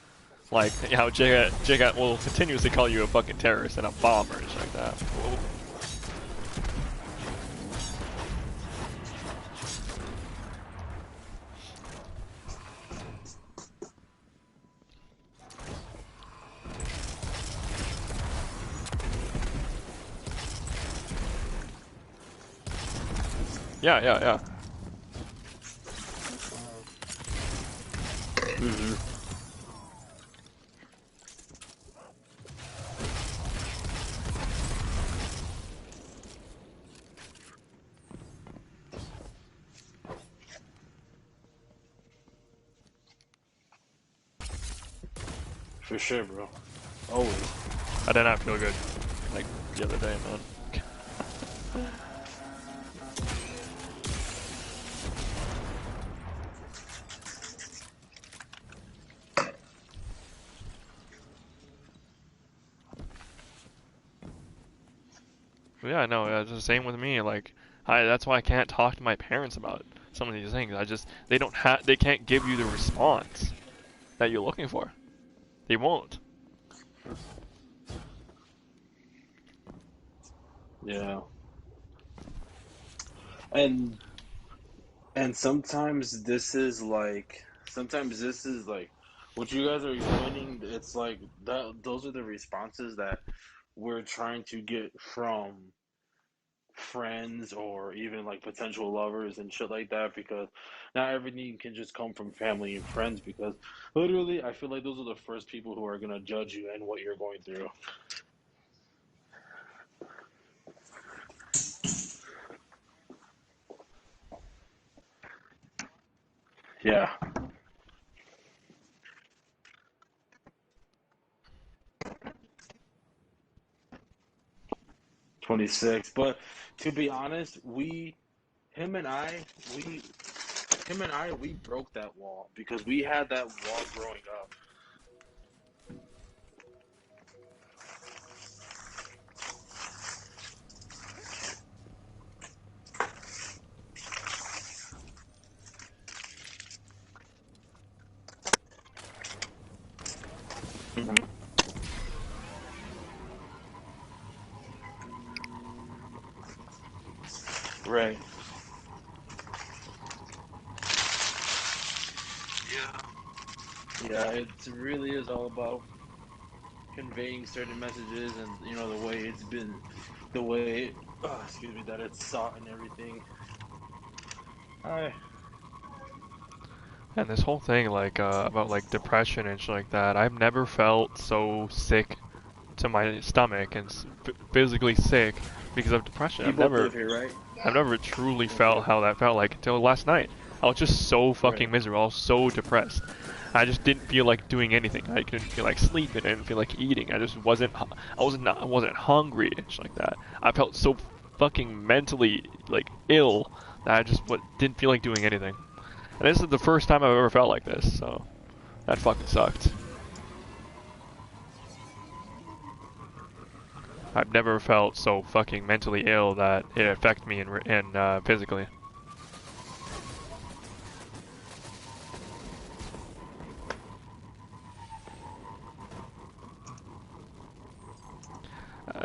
Like how Jigga will continuously call you a fucking terrorist and a bomber and shit like that. Whoa. Yeah. Mm-hmm. For sure, bro. Always. I did not feel good, like, the other day, man. Yeah, no, it's the same with me. Like, that's why I can't talk to my parents about some of these things. They can't give you the response that you're looking for. They won't. Yeah. And sometimes this is like what you guys are explaining, it's like that those are the responses that we're trying to get from friends or even like potential lovers and shit like that because not everything can just come from family and friends because literally I feel like those are the first people who are going to judge you and what you're going through. Yeah. 26. But to be honest, him and I, we, we broke that wall because we had that wall growing up. Mhm. Right. Yeah, it really is all about conveying certain messages and the way it's been, the way, excuse me, that it's sought and everything. I And this whole thing, like, about like depression and shit like that, I've never felt so sick to my stomach and physically sick because of depression. You both live here, right? I've never truly Okay. felt how that felt like until last night. I was just so Right. fucking miserable. I was so depressed. I just didn't feel like doing anything. I couldn't feel like sleeping. I didn't feel like eating. I just wasn't. I wasn't hungry and shit like that. I felt so fucking mentally like ill that I just didn't feel like doing anything. And this is the first time I've ever felt like this. So that fucking sucked. I've never felt so fucking mentally ill that it affected me physically. Uh,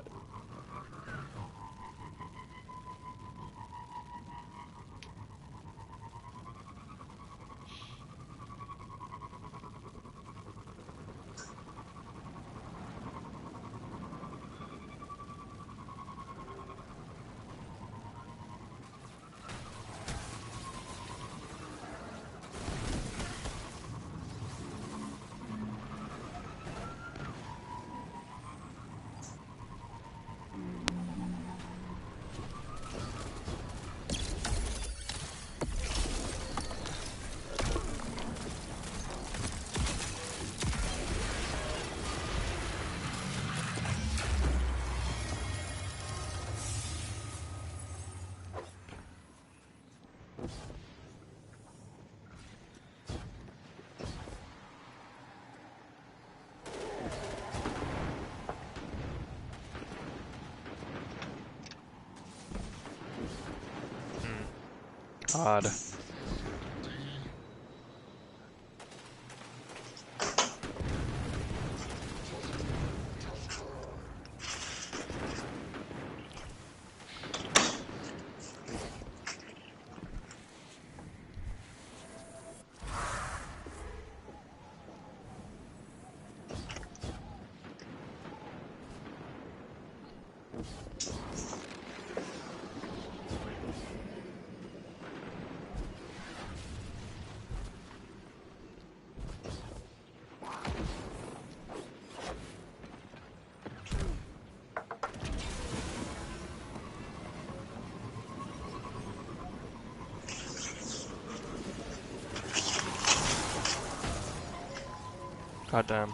God. God damn.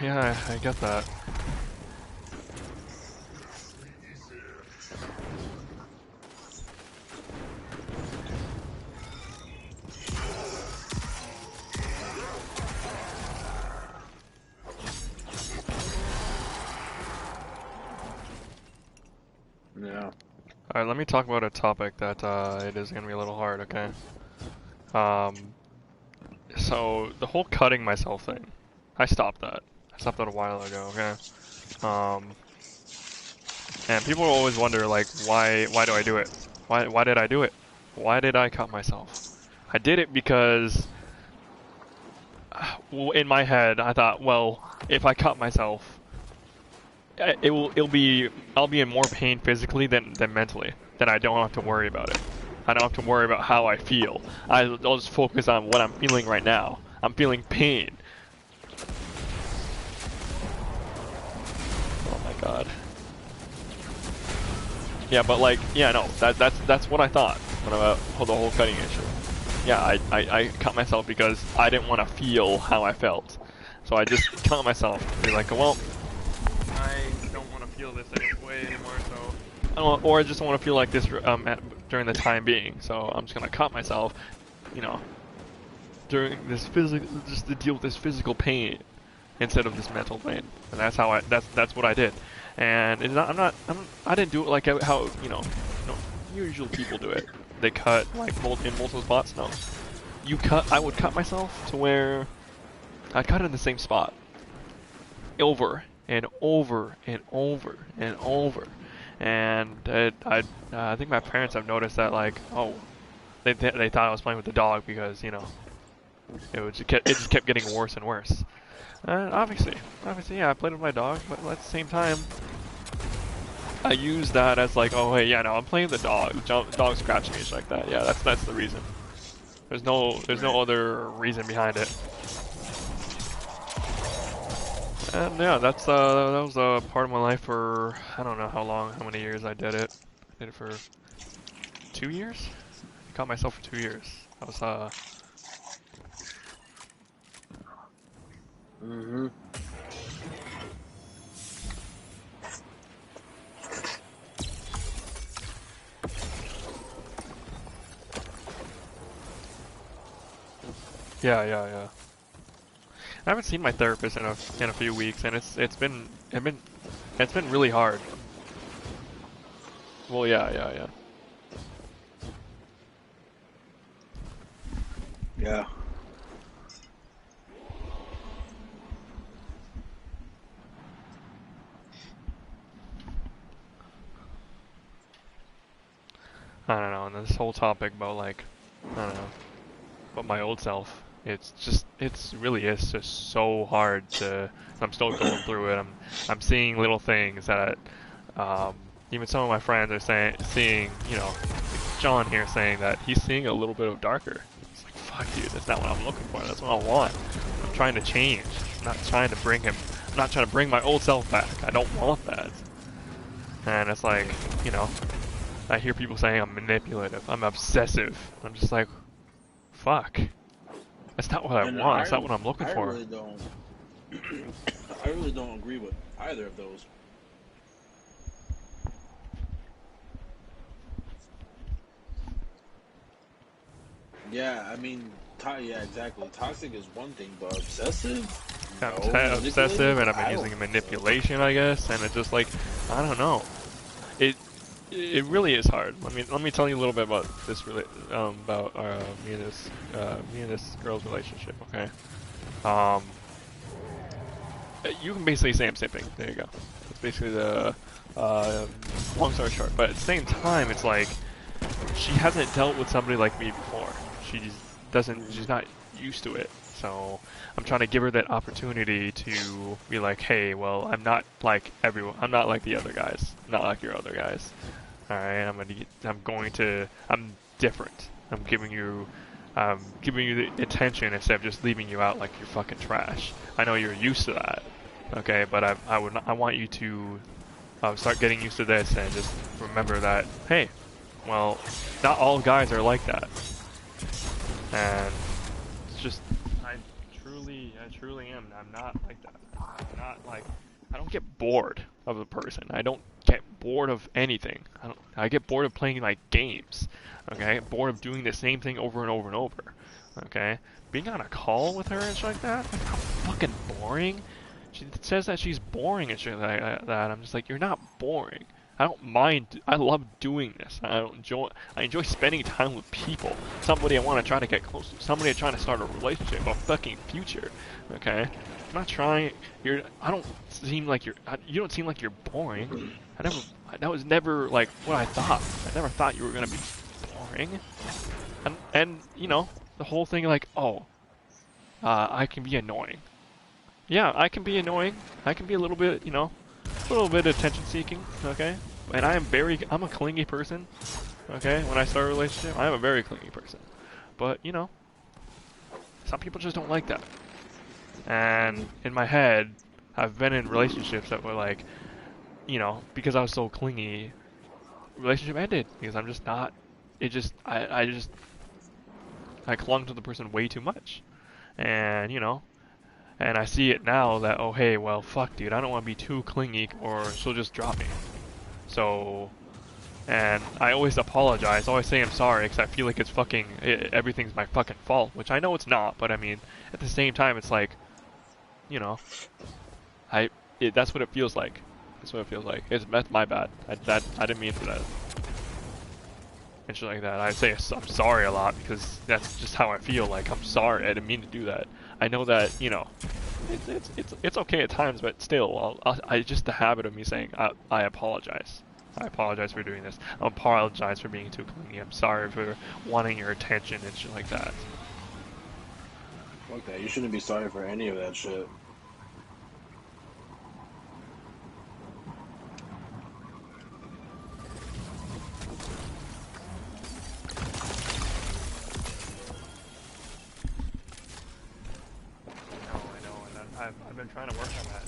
Yeah, I get that. Yeah. Alright, let me talk about a topic that it is gonna be a little hard, okay? So the whole cutting myself thing, I stopped that. I stopped that a while ago, okay? And people always wonder, like, why do I do it? Why did I do it? Why did I cut myself? I did it because in my head I thought, well, if I cut myself, I'll be in more pain physically than mentally. Then I don't have to worry about it. I don't have to worry about how I feel. I'll just focus on what I'm feeling right now. I'm feeling pain. Oh my god. Yeah, but like, yeah, no, that's what I thought about the whole cutting issue. Yeah, I cut myself because I didn't want to feel how I felt. So I just cut myself. Be like, well, I don't want to feel this way anymore, so I don't, or I just don't want to feel like this during the time being. So I'm just gonna cut myself, you know, during this just to deal with this physical pain instead of this mental pain. And that's how that's what I did. And it's not, I didn't do it like how usual people do it. They cut like in multiple spots. No, I would cut myself to where I cut in the same spot, over and over and over and over. And I think my parents have noticed that, like, oh, they thought I was playing with the dog because, you know, it just kept getting worse and worse. And obviously, yeah, I played with my dog, but at the same time, I use that as like, oh hey, yeah, no, I'm playing the dog. Dog scratching me, shit like that. Yeah, that's the reason. There's no other reason behind it. And yeah, that was a part of my life for I don't know how many years I did it. I did it for 2 years. I caught myself for 2 years. That was Mm-hmm. yeah. I haven't seen my therapist in a few weeks, and it's been really hard. Well, yeah. Yeah. I don't know, and this whole topic about like, I don't know, about my old self. It's really is just so hard to. I'm still going through it. I'm seeing little things that, even some of my friends are seeing, you know, like John here saying that he's seeing a little bit of darker. It's like, fuck, dude, that's not what I'm looking for. That's what I want. I'm trying to change. I'm not trying to bring my old self back. I don't want that. And it's like, you know, I hear people saying I'm manipulative, I'm obsessive. I'm just like, fuck. That's not what I want. That's not what I'm looking for. Really don't. I really don't agree with either of those. Yeah, I mean, yeah, exactly. Toxic is one thing, but obsessive? I'm obsessive, and I'm using manipulation, I guess, and it's just like, I don't know. It really is hard. Let me tell you a little bit about this me and this girl's relationship. Okay. You can basically say I'm simping. There you go. That's basically the long story short. But at the same time, it's like she hasn't dealt with somebody like me before. She's not used to it. So I'm trying to give her that opportunity to be like, hey, well, I'm not like everyone. I'm not like the other guys. I'm not like your other guys. All right, I'm different. I'm giving you the attention instead of just leaving you out like you're fucking trash. I know you're used to that, okay? But I want you to start getting used to this and just remember that, hey, well, not all guys are like that, and it's just I truly am. I'm not like that. I'm not like. I don't get bored of a person. I don't get bored of anything. I get bored of playing like games. Okay, I get bored of doing the same thing over and over and over. Okay, being on a call with her and shit like that, like how fucking boring. She says that she's boring and shit like that. I'm just like, you're not boring. I don't mind. I love doing this. I enjoy spending time with people. Somebody I want to try to get close to. Somebody I'm trying to start a relationship, a fucking future. Okay. I'm not trying. You don't seem like you're boring. That was never like what I thought. I never thought you were gonna be boring. And you know, the whole thing like, oh, I can be annoying. Yeah, I can be annoying. I can be a little bit, you know, a little bit attention seeking. Okay. And I'm a clingy person. Okay. When I start a relationship, I am a very clingy person. But you know, some people just don't like that. And in my head, I've been in relationships that were like, you know, because I was so clingy, relationship ended because I'm just not. It just I clung to the person way too much, and you know, and I see it now that, oh hey, well fuck dude, I don't want to be too clingy or she'll just drop me. So, and I always apologize, always say I'm sorry because I feel like everything's my fucking fault, which I know it's not, but I mean at the same time it's like, you know, that's what it feels like. That's what it feels like. That's my bad. I didn't mean for that. And shit like that. I say I'm sorry a lot because that's just how I feel. Like I'm sorry. I didn't mean to do that. I know that, you know, it's okay at times, but still, I just the habit of me saying I apologize. I apologize for doing this. I apologize for being too clingy. I'm sorry for wanting your attention and shit like that. Fuck that. You shouldn't be sorry for any of that shit. been trying to work on that.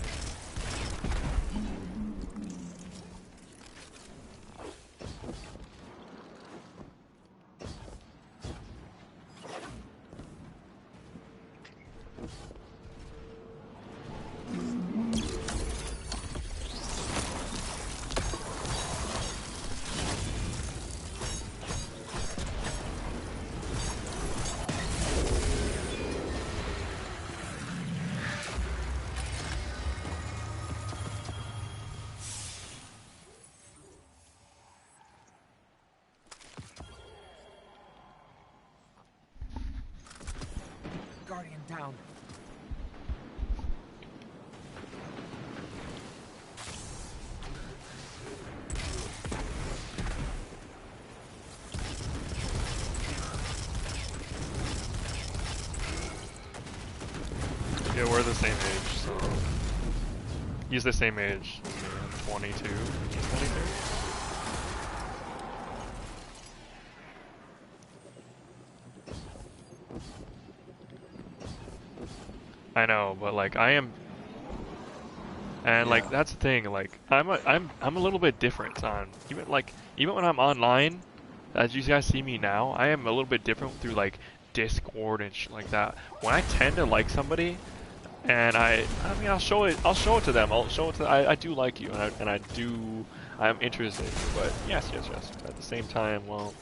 Guardian down. Yeah, we're the same age, so... He's the same age. I'm 22. He's 22? I know, but like I am, and like that's the thing. Like I'm a little bit different on even when I'm online, as you guys see me now, I am a little bit different through like Discord and shit like that. When I tend to like somebody, and I mean I'll show it to them. I do like you, and I'm interested. But yes. At the same time, well,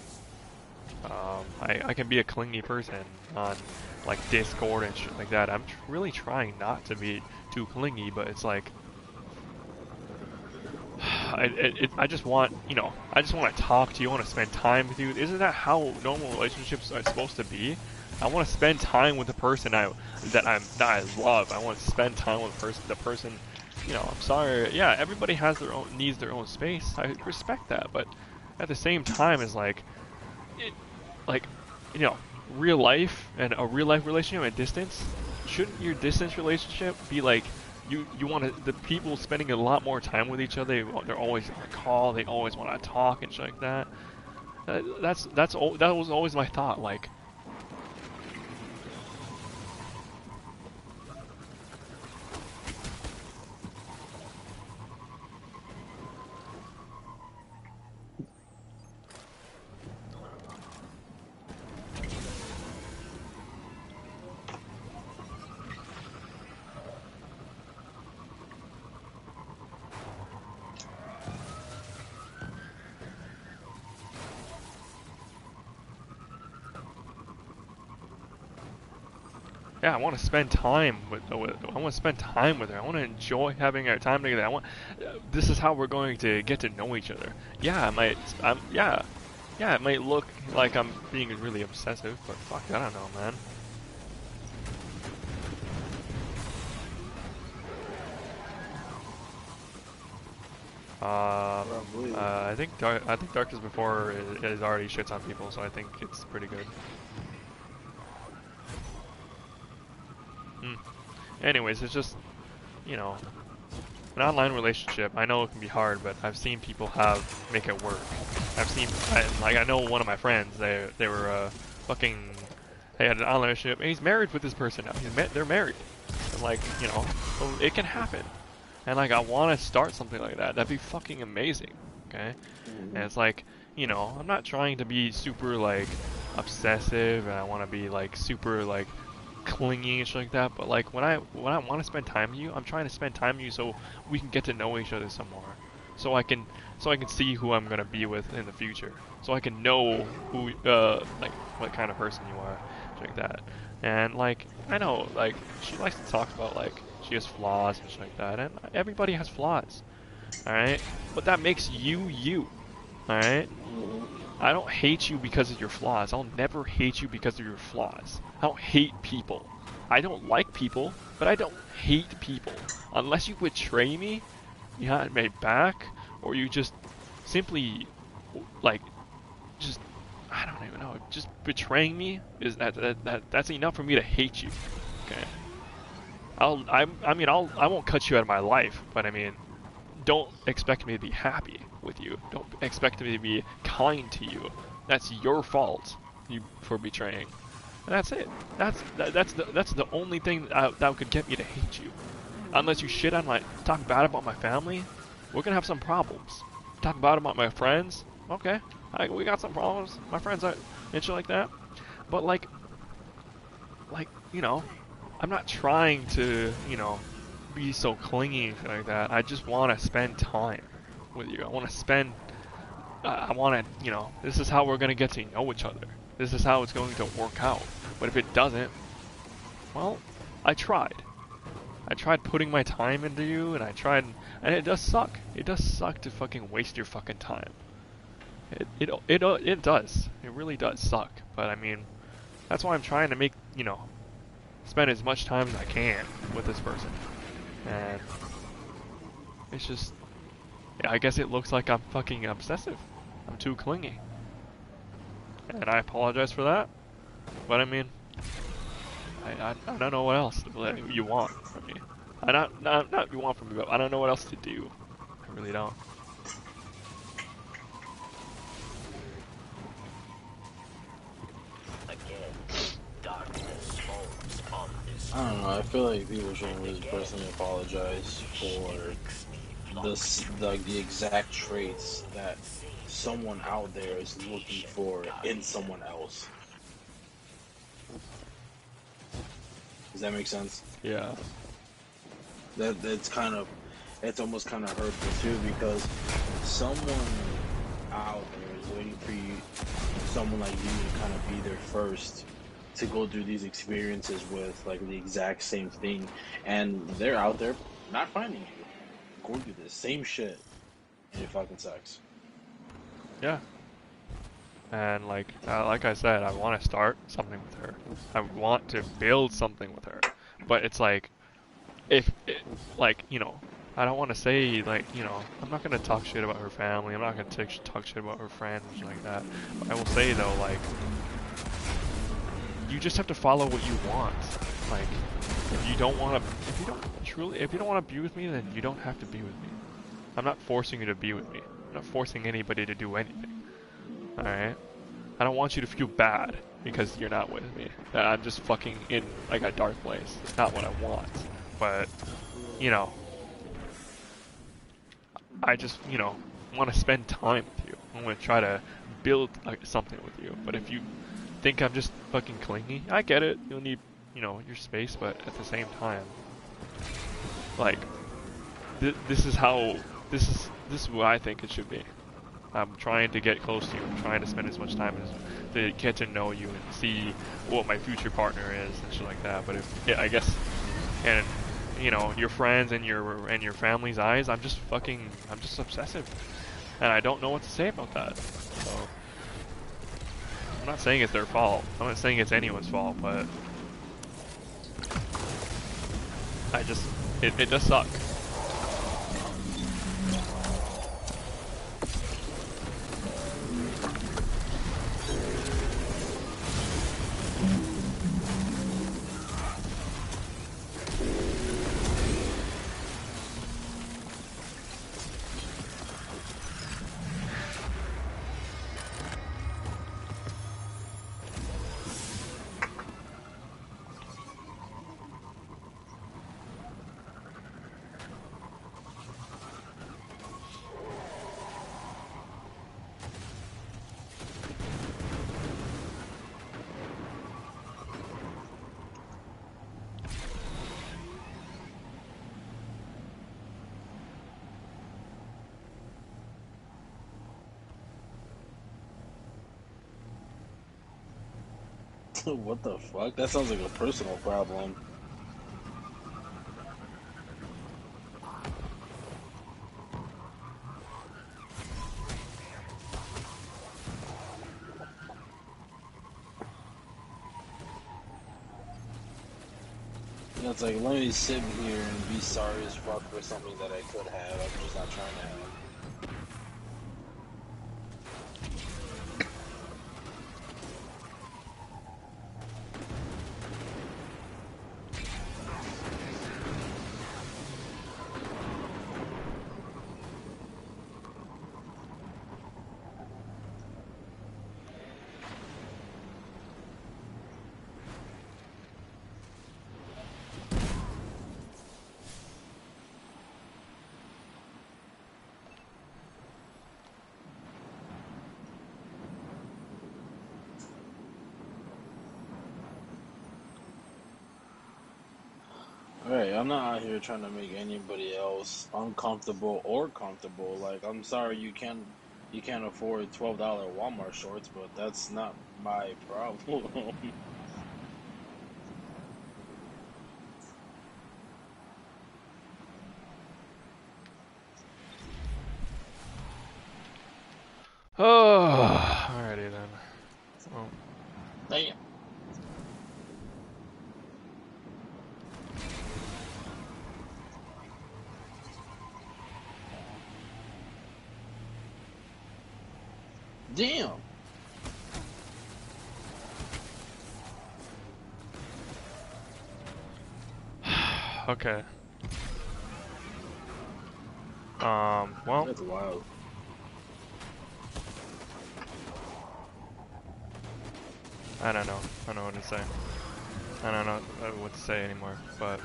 I can be a clingy person on like Discord and shit like that. I'm really trying not to be too clingy, but it's like I just want, I just want to talk to you. I want to spend time with you. Isn't that how normal relationships are supposed to be? I want to spend time with the person that I love. I want to spend time with the person. I'm sorry. Yeah, everybody has needs their own space. I respect that, but at the same time, it's like, real life and a real life relationship at distance. Shouldn't your distance relationship be like you want the people spending a lot more time with each other? They're always on a call. They always want to talk and shit like that. That was always my thought. Like. Yeah, I want to spend time with I want to spend time with her. I want to enjoy having our time together. This is how we're going to get to know each other. Yeah, it might look like I'm being really obsessive, but fuck, I don't know, man. I think Darkest Before is already shits on people, so I think it's pretty good. Anyways, it's just, an online relationship. I know it can be hard, but I've seen people make it work. I know one of my friends. They were they had an online relationship, and he's married with this person now. They're married, and so it can happen. And I want to start something like that. That'd be fucking amazing. Okay, and it's I'm not trying to be super obsessive, and I want to be super clingy and shit like that, but when I want to spend time with you, I'm trying to spend time with you so we can get to know each other some more, so I can see who I'm gonna be with in the future, so I can know who what kind of person you are, shit like that. And I know she likes to talk about she has flaws and shit like that, and everybody has flaws, all right, but that makes you, all right. I don't hate you because of your flaws. I'll never hate you because of your flaws. I don't hate people. I don't like people, but I don't hate people. Unless you betray me behind my back, or you just simply, I don't even know, just betraying me, that's enough for me to hate you. Okay. I won't cut you out of my life, but I mean, don't expect me to be happy with you. Don't expect me to be kind to you. That's your fault for betraying. And that's it. That's the only thing that could get me to hate you. unless you shit on talk bad about my family, we're gonna have some problems. Talk bad about my friends, okay, we got some problems. My friends are and shit like that. But like, you know, I'm not trying to, you know, be so clingy and shit like that. I just want to spend time with you. I want to spend. I want to, you know, this is how we're gonna get to know each other. This is how it's going to work out. But if it doesn't, well, I tried. I tried putting my time into you, and and it does suck. It does suck to fucking waste your fucking time. It does. It really does suck. But I mean, that's why I'm trying to make, you know, spend as much time as I can with this person. And it's just, yeah, I guess it looks like I'm fucking obsessive. I'm too clingy. And I apologize for that. But I mean, I don't know what else you want from me. Not you want from me, but I don't know what else to do. I really don't. I don't know. I feel like people shouldn't really personally apologize for the exact traits that someone out there is looking for in someone else. Does that make sense? Yeah. It's almost kind of hurtful too, because someone out there is waiting for you, someone like you, to kind of be there first, to go through these experiences with like the exact same thing, and they're out there not finding you, going through the same shit, and it fucking sucks. Yeah. And like I said, I want to start something with her. I want to build something with her. But it's like, like, you know, I don't want to say, like, you know, I'm not going to talk shit about her family. I'm not going to talk shit about her friends and like that. But I will say though, like, you just have to follow what you want. Like, if you don't want to be with me, then you don't have to be with me. I'm not forcing you to be with me. I'm not forcing anybody to do anything. Alright? I don't want you to feel bad because you're not with me. That I'm just fucking in like a dark place. It's not what I want. But, you know, I just, you know, want to spend time with you. I want to try to build something with you. But if you think I'm just fucking clingy, I get it. You'll need, you know, your space, but at the same time, like, this is what I think it should be. I'm trying to get close to you. I'm trying to spend as much time as to get to know you and see what my future partner is and shit like that. But if, yeah, I guess, and you know, your friends and your family's eyes, I'm just obsessive, and I don't know what to say about that. So I'm not saying it's their fault. I'm not saying it's anyone's fault, but it does suck. What the fuck? That sounds like a personal problem. Yeah, it's like, let me sit here and be sorry as fuck for something that I could have. I'm just not trying to have. Right, I'm not out here trying to make anybody else uncomfortable or comfortable. Like, I'm sorry you can't afford $12 Walmart shorts, but that's not my problem. Oh, alrighty then. Well, Damn. Damn. okay. Well, That's wild. I don't know. I don't know what to say. I don't know what to say anymore, but,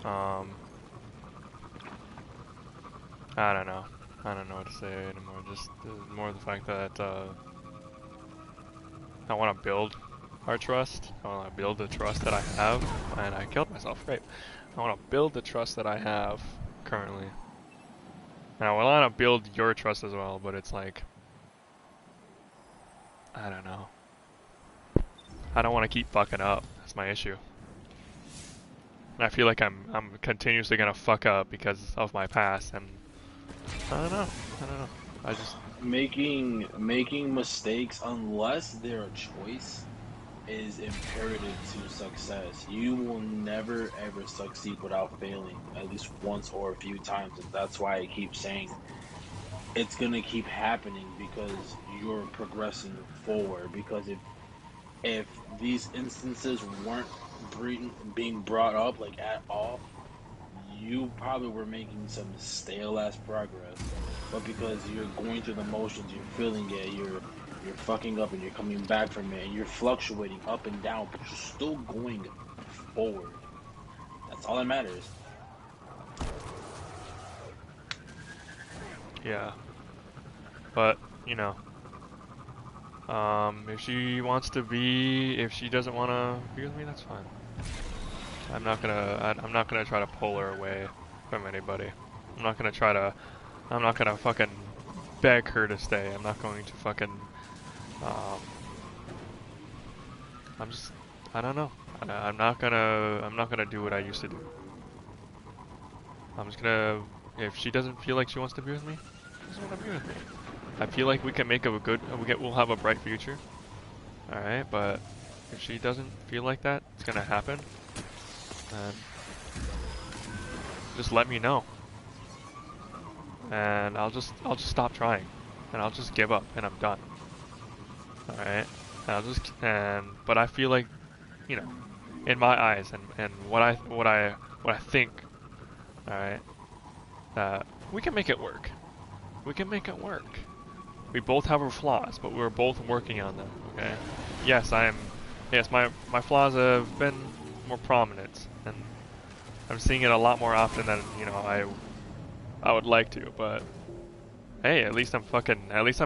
I don't know. I don't know what to say anymore. Just more the fact that, I want to build our trust. I want to build the trust that I have, and I killed myself, right? I want to build the trust that I have currently. And I want to build your trust as well, but it's like, I don't know. I don't want to keep fucking up. That's my issue. And I feel like I'm continuously gonna fuck up because of my past, and I don't know. I don't know. I just Making mistakes, unless they're a choice, is imperative to success. You will never ever succeed without failing at least once or a few times, and that's why I keep saying it's gonna keep happening because you're progressing forward. Because if these instances weren't being brought up like at all, you probably were making some stale ass progress. But because you're going through the motions, you're feeling it, you're fucking up and you're coming back from it and you're fluctuating up and down, but you're still going forward. That's all that matters. yeah. But you know, if she wants to be, if she doesn't want to be with me, that's fine. I'm not gonna try to pull her away from anybody. I'm not gonna fucking beg her to stay. I'm not going to fucking, I don't know. I'm not gonna do what I used to do. I'm just gonna, if she doesn't feel like she wants to be with me, she doesn't want to be with me. I feel like we can make a good, we'll have a bright future. Alright, but if she doesn't feel like that, it's gonna happen. And just let me know. And I'll just stop trying. And I'll just give up and I'm done. Alright? But I feel like, you know, in my eyes and what I think, alright, that we can make it work. We can make it work. We both have our flaws, but we're both working on them, okay? Yes, my flaws have been more prominent, and I'm seeing it a lot more often than, you know, I would like to, but hey, at least I'm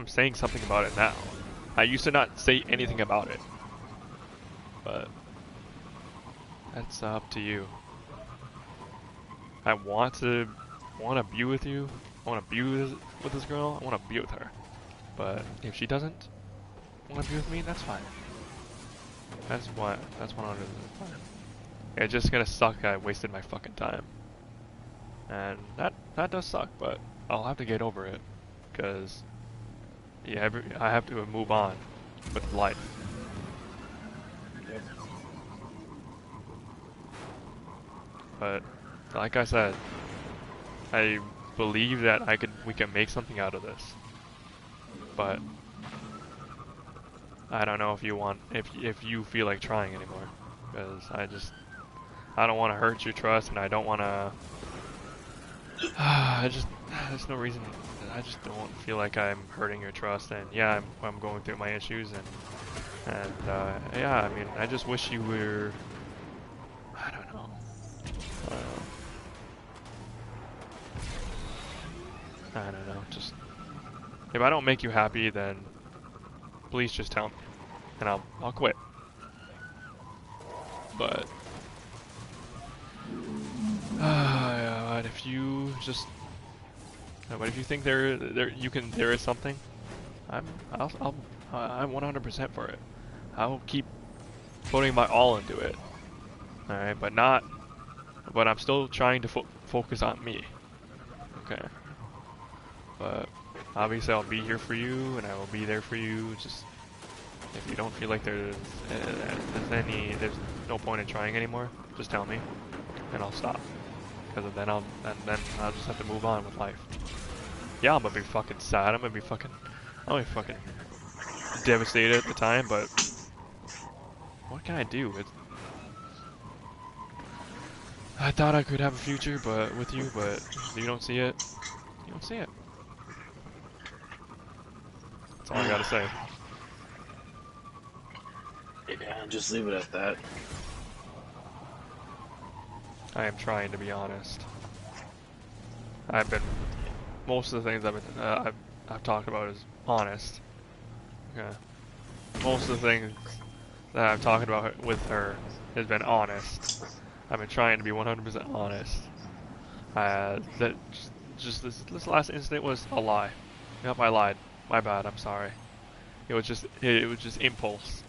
saying something about it now. I used to not say anything about it, but that's up to you. I want to be with you. I want to be with this girl. I want to be with her. But if she doesn't want to be with me, that's fine. That's 100% fine. It's just gonna suck. I wasted my fucking time, and that does suck. But I'll have to get over it, cause yeah, I have to move on with life. Yep. But like I said, I believe that we can make something out of this. But I don't know if you feel like trying anymore, because I don't want to hurt your trust, and I don't want to. There's no reason. I just don't feel like I'm hurting your trust, and yeah, I'm going through my issues, and yeah, I mean, I just wish you were. I don't know. I don't know. Just if I don't make you happy, then please just tell me, and I'll quit. But But if you just, but if you think there is something, I'm 100% for it. I'll keep putting my all into it. All right, but I'm still trying to focus on me. Okay. But obviously I'll be here for you, and I will be there for you. Just if you don't feel like there's no point in trying anymore, just tell me, and I'll stop. Because then I'll just have to move on with life. Yeah, I'm gonna be fucking sad. I'm gonna be fucking devastated at the time. But what can I do? I thought I could have a future, but with you, but you don't see it. You don't see it. That's all I gotta say. Yeah, just leave it at that. I am trying to be honest. Most of the things I've talked about is honest. Okay. Most of the things that I've talked about with her has been honest. I've been trying to be 100% honest. That just this last incident was a lie. Yep, I lied. My bad. I'm sorry. It was just impulse.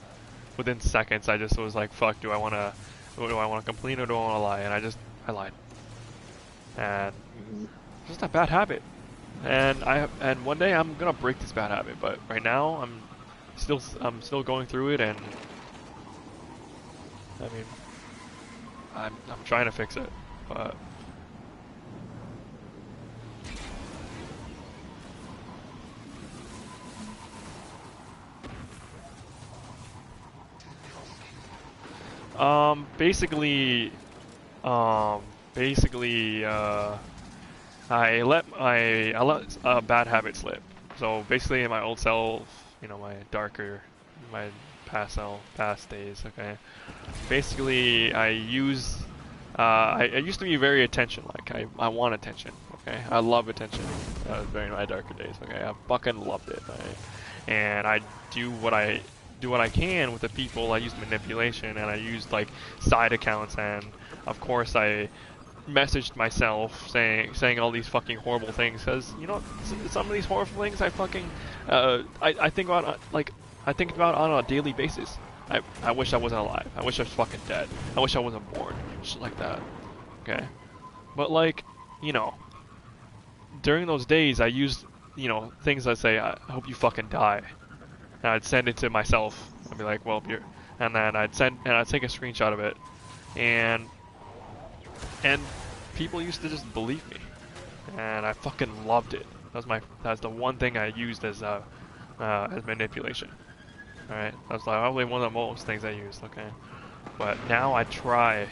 Within seconds, I just was like, "Fuck, do I want to complain or do I want to lie?" And I lied. And it's just a bad habit. And one day I'm gonna break this bad habit. But right now, I'm still going through it, and I mean, I'm trying to fix it, but. Basically, I let a bad habit slip. So basically, in my old self, you know, my past days. Okay. Basically, I used to be very attention-like. I want attention. Okay. I love attention. During my darker days. Okay. I fucking loved it. Right? And I do what I can with the people. I used manipulation, and I used like side accounts, and of course I messaged myself saying all these fucking horrible things, because you know some of these horrible things I fucking I think about on a daily basis. I wish I wasn't alive. I wish I was fucking dead. I wish I wasn't born. Shit like that. Okay. But like, you know, during those days I used, you know, things that say I hope you fucking die. And I'd send it to myself. I'd be like, well, and then I'd take a screenshot of it, and people used to just believe me, and I fucking loved it. That's the one thing I used as manipulation. All right, that's probably one of the most things I used. Okay, but now I'm trying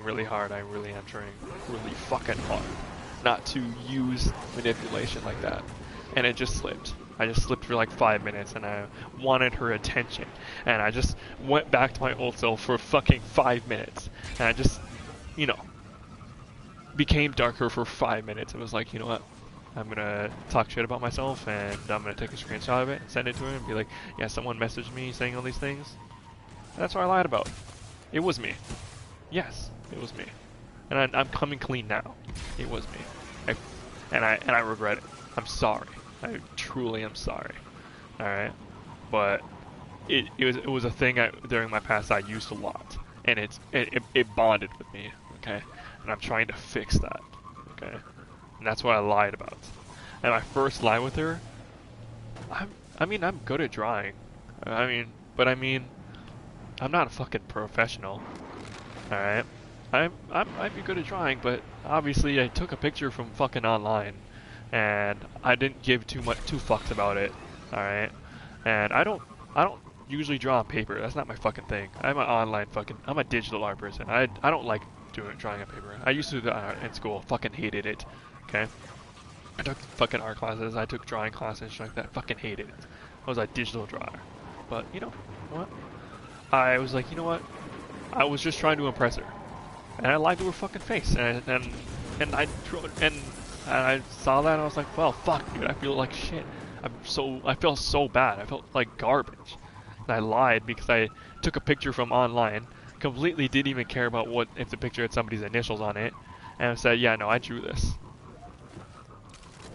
really hard. I really am trying really fucking hard not to use manipulation like that, and it just slipped. I just slipped for like 5 minutes, and I wanted her attention, and I just went back to my old self for fucking 5 minutes, and I just, you know, became darker for 5 minutes. It was like, you know what, I'm gonna talk shit about myself, and I'm gonna take a screenshot of it, and send it to her, and be like, yeah, someone messaged me saying all these things. And that's what I lied about. It was me. Yes, it was me, and I'm coming clean now. It was me, and I regret it. I'm sorry. I truly am sorry. Alright? But it was a thing during my past I used a lot. And it bonded with me. Okay? And I'm trying to fix that. Okay? And that's what I lied about. And my first lie with her, I mean, I'm good at drawing. I'm not a fucking professional. Alright? I might be good at drawing, but obviously I took a picture from fucking online. And I didn't give two fucks about it, alright? And I don't usually draw on paper. That's not my fucking thing. I'm a digital art person. I don't like drawing on paper. I used to do that in school. Fucking hated it, okay? I took fucking art classes. I took drawing classes, shit like that. Fucking hated it. I was a digital drawer. But, you know what? I was like, you know what? I was just trying to impress her. And I lied to her fucking face. And I saw that and I was like, well, fuck, dude, I feel like shit. I felt so bad. I felt like garbage. And I lied because I took a picture from online, completely didn't even care about if the picture had somebody's initials on it, and said, yeah, no, I drew this.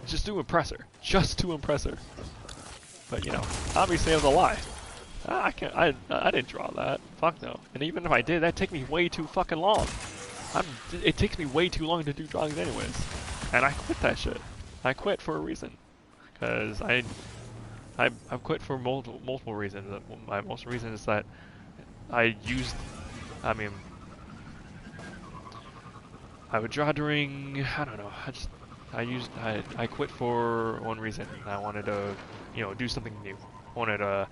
Just to impress her. Just to impress her. But, you know, obviously it was a lie. I didn't draw that. Fuck no. And even if I did, that'd take me way too fucking long. It takes me way too long to do drawings anyways. And I quit that shit. I quit for a reason. Because I've quit for multiple reasons. My most reason is that I would draw during, I don't know, I quit for one reason. I wanted to, you know, do something new. I wanted to,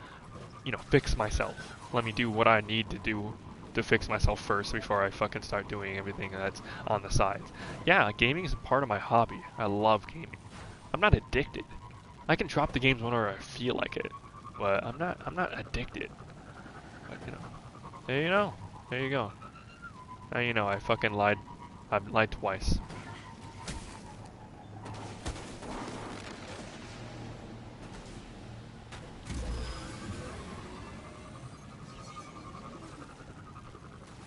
you know, fix myself. Let me do what I need to do to fix myself first before I fucking start doing everything that's on the sides. Yeah, gaming is a part of my hobby. I love gaming. I'm not addicted. I can drop the games whenever I feel like it, but I'm not addicted. But, you know, there you go. Now you know, I fucking lied. I've lied twice.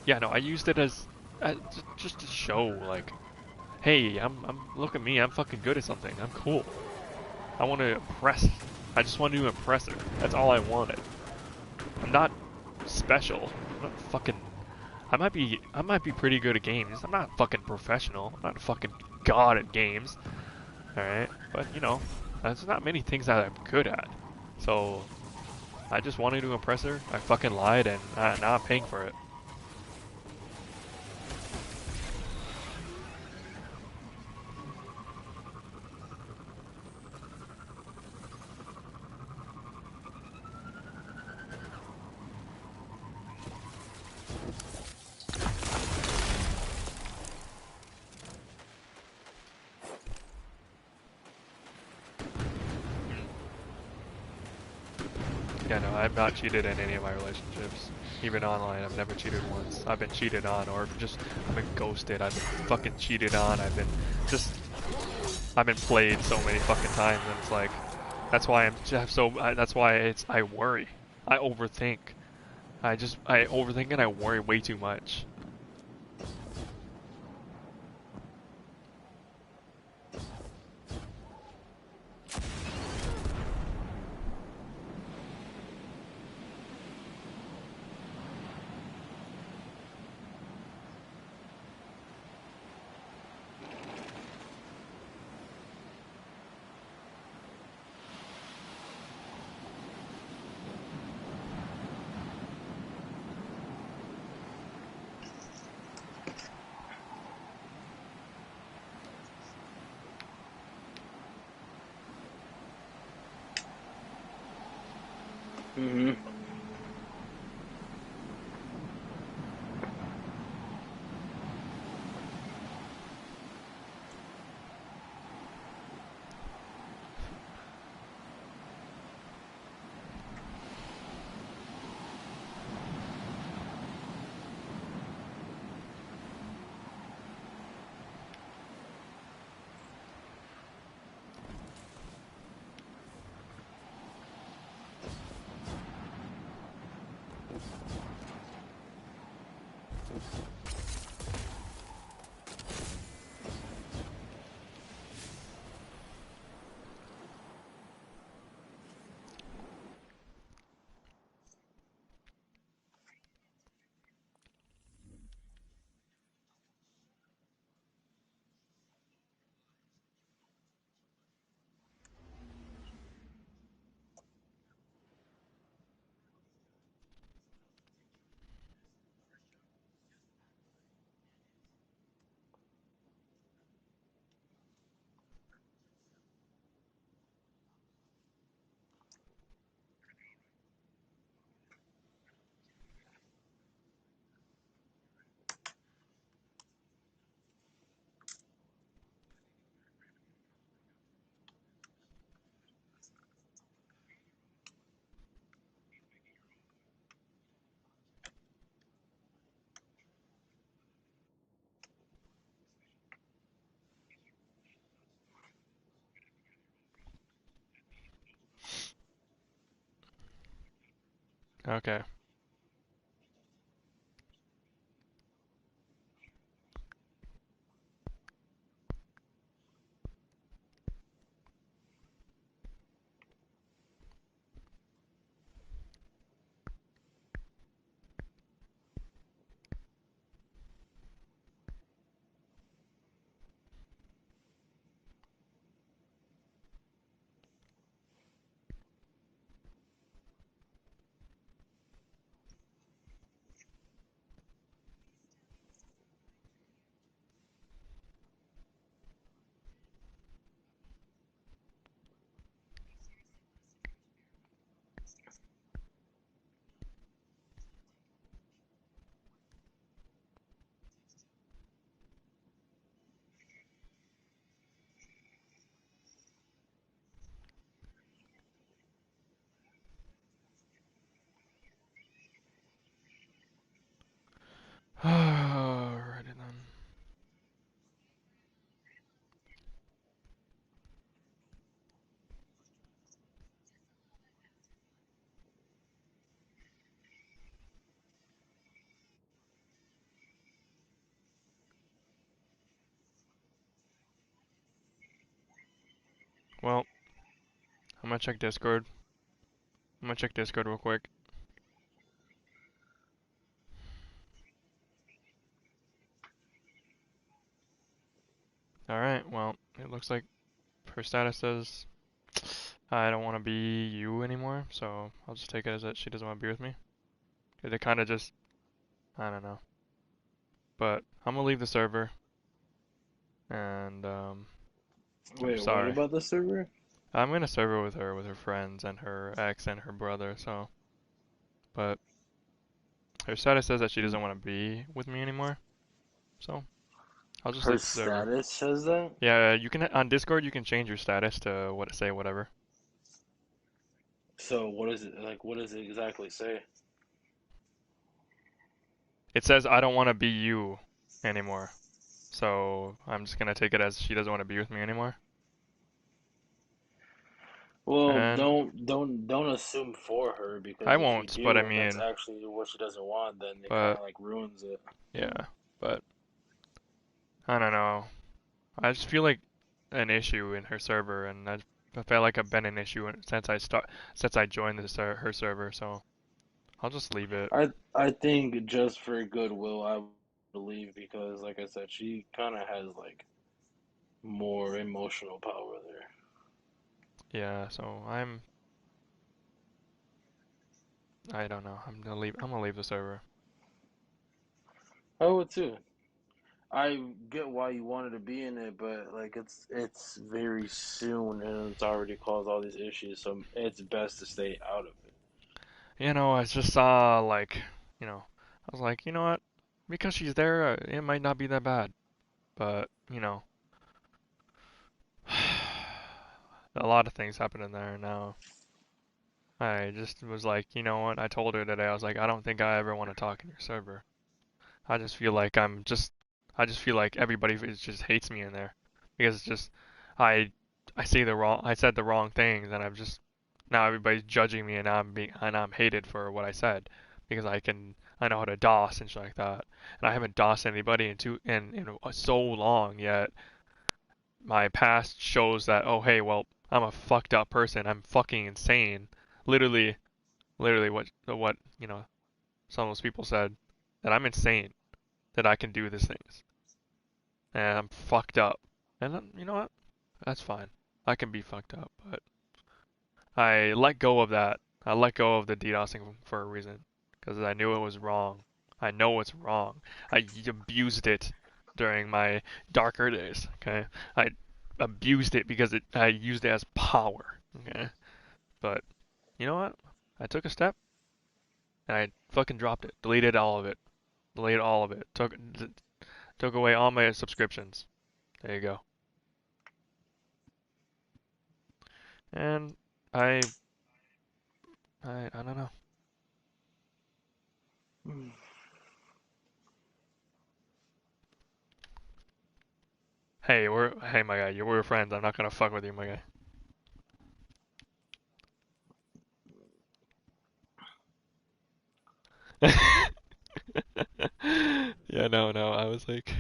Yeah, no, I used it as just to show, like, hey, look at me, I'm fucking good at something. I'm cool. I want to impress. I just wanted to impress her. That's all I wanted. I'm not special. I'm not fucking. I might be pretty good at games. I'm not fucking professional. I'm not a fucking god at games. All right, but you know, there's not many things that I'm good at. So I just wanted to impress her. I fucking lied, and now I'm paying for it. Yeah, no, I've not cheated in any of my relationships. Even online, I've never cheated once. I've been cheated on, or just I've been ghosted. I've been fucking cheated on. I've been played so many fucking times, and it's like, that's why that's why I worry. I overthink. I overthink and I worry way too much. Mm-hmm. Okay. well, I'm gonna check Discord. I'm gonna check Discord real quick. Alright, well, it looks like her status says I don't want to be you anymore, so I'll just take it as that she doesn't want to be with me. It kind of just, I don't know. But I'm gonna leave the server, and I'm Wait, what sorry. about the server? I'm gonna server with her friends, and her ex, and her brother, so. But her status says that she doesn't want to be with me anymore, so I'll just Her leave the server. status says that? Yeah, you can, on Discord, you can change your status to say whatever. So what is it like? What does it exactly say? It says I don't want to be you anymore. So I'm just gonna take it as she doesn't want to be with me anymore. Well, And don't assume for her because I if you won't, do, but I and that's mean, actually what she doesn't want, then it kind but of like ruins it. yeah, but I don't know. I just feel like an issue in her server, and I felt like I've been an issue since I joined her server. So I'll just leave it. I think just for goodwill, I would believe because, like I said, she kind of has like more emotional power there. Yeah, so I don't know. I'm gonna leave the server. I would too. I get why you wanted to be in it, but like it's very soon and it's already caused all these issues, so it's best to stay out of it. You know, I just saw like, I was like, you know what? Because she's there, it might not be that bad. But, a lot of things happen in there now. I just was like, you know what? I told her today, I was like, I don't think I ever want to talk in your server. I just feel like I just feel like everybody just hates me in there because it's just I I said the wrong things, and now everybody's judging me, and I'm hated for what I said because I know how to DOS and shit like that, and I haven't DOS anybody in so long yet. My past shows that, oh hey, well, I'm a fucked up person, I'm fucking insane, literally what some of those people said, that I'm insane, that I can do these things, and I'm fucked up. And you know what? That's fine. I can be fucked up, but I let go of that. I let go of the DDoSing for a reason, because I knew it was wrong. I know it's wrong. I abused it during my darker days. Okay, I abused it because I used it as power. Okay, but you know what? I took a step and I fucking dropped it. Deleted all of it. Deleted all of it. Took away all my subscriptions. There you go. And I don't know. Hey my guy, we're friends. I'm not gonna fuck with you, my guy. Yeah, no, I was like,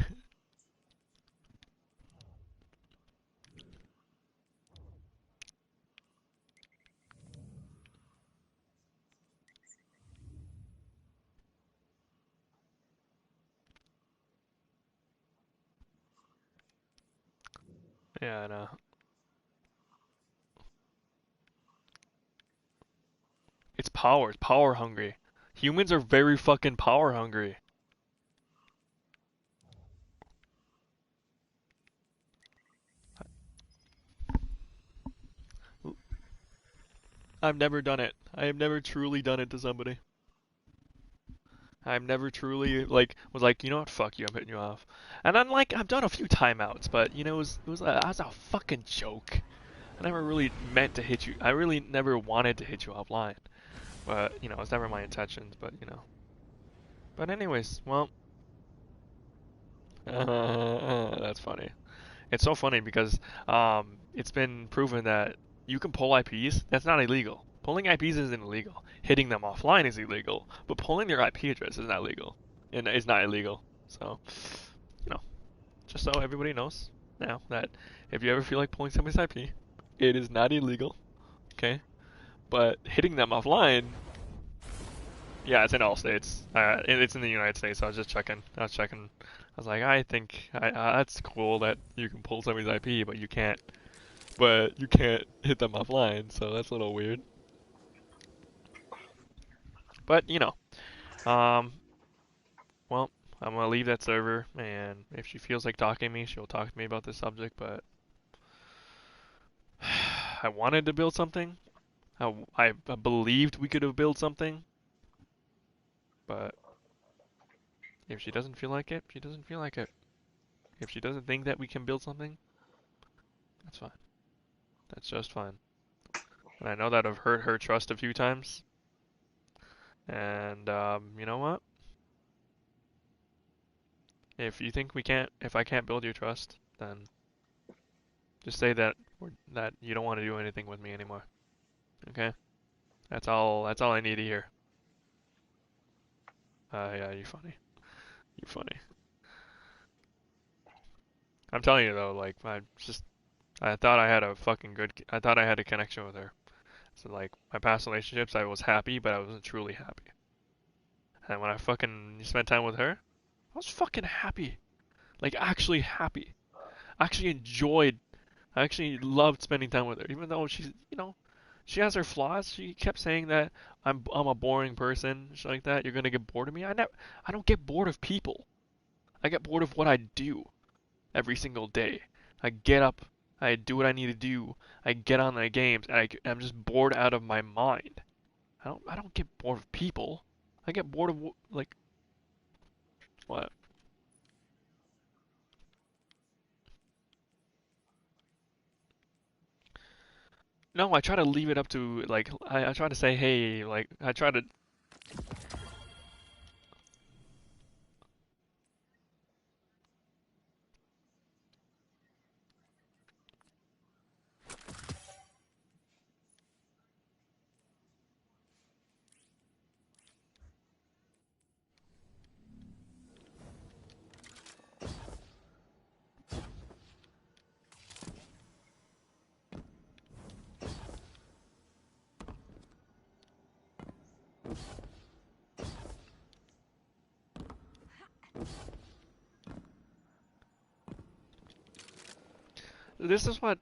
yeah, no. It's power. It's power hungry. Humans are very fucking power hungry. I've never done it. I have never truly done it to somebody. I've never truly was like, you know what, fuck you, I'm hitting you off. And I'm like, I've done a few timeouts, but it was a fucking joke. I never really meant to hit you. I really never wanted to hit you offline. But it's never my intentions. But But anyways, well, that's funny. It's so funny because it's been proven that you can pull IPs. That's not illegal. Pulling IPs isn't illegal. Hitting them offline is illegal, but pulling their IP address is not legal, and is not illegal. So, you know, just so everybody knows now that if you ever feel like pulling somebody's IP, It is not illegal, okay? But hitting them offline, yeah, it's in all states. It's in the United States. I was just checking. I was checking. I was like, I think that's cool that you can pull somebody's IP, but you can't. But you can't hit them offline, so that's a little weird. But you know, um, well, I'm gonna leave that server, and if she feels like talking to me, she'll talk to me about this subject. But I wanted to build something. I believed we could have built something, but if she doesn't feel like it, she doesn't feel like it. If she doesn't think that we can build something, that's fine. That's just fine. And I know that I've hurt her trust a few times. And you know what? If you think if I can't build your trust, then just say that that you don't want to do anything with me anymore. Okay? That's all. That's all I need to hear. Yeah, you're funny. You're funny. I'm telling you though, like I thought I had a fucking good. I thought I had a connection with her. So like my past relationships, I was happy, but I wasn't truly happy. And when I fucking spent time with her, I was fucking happy. Like actually happy. I actually enjoyed. I actually loved spending time with her, even though she's, she has her flaws. She kept saying that I'm a boring person, shit like that. You're gonna get bored of me. I don't get bored of people. I get bored of what I do every single day. I get up, I do what I need to do. I get on the games, and I'm just bored out of my mind. I don't get bored of people. I get bored of like what? No, I try to leave it up to like I try to say hey, like I try to. This is what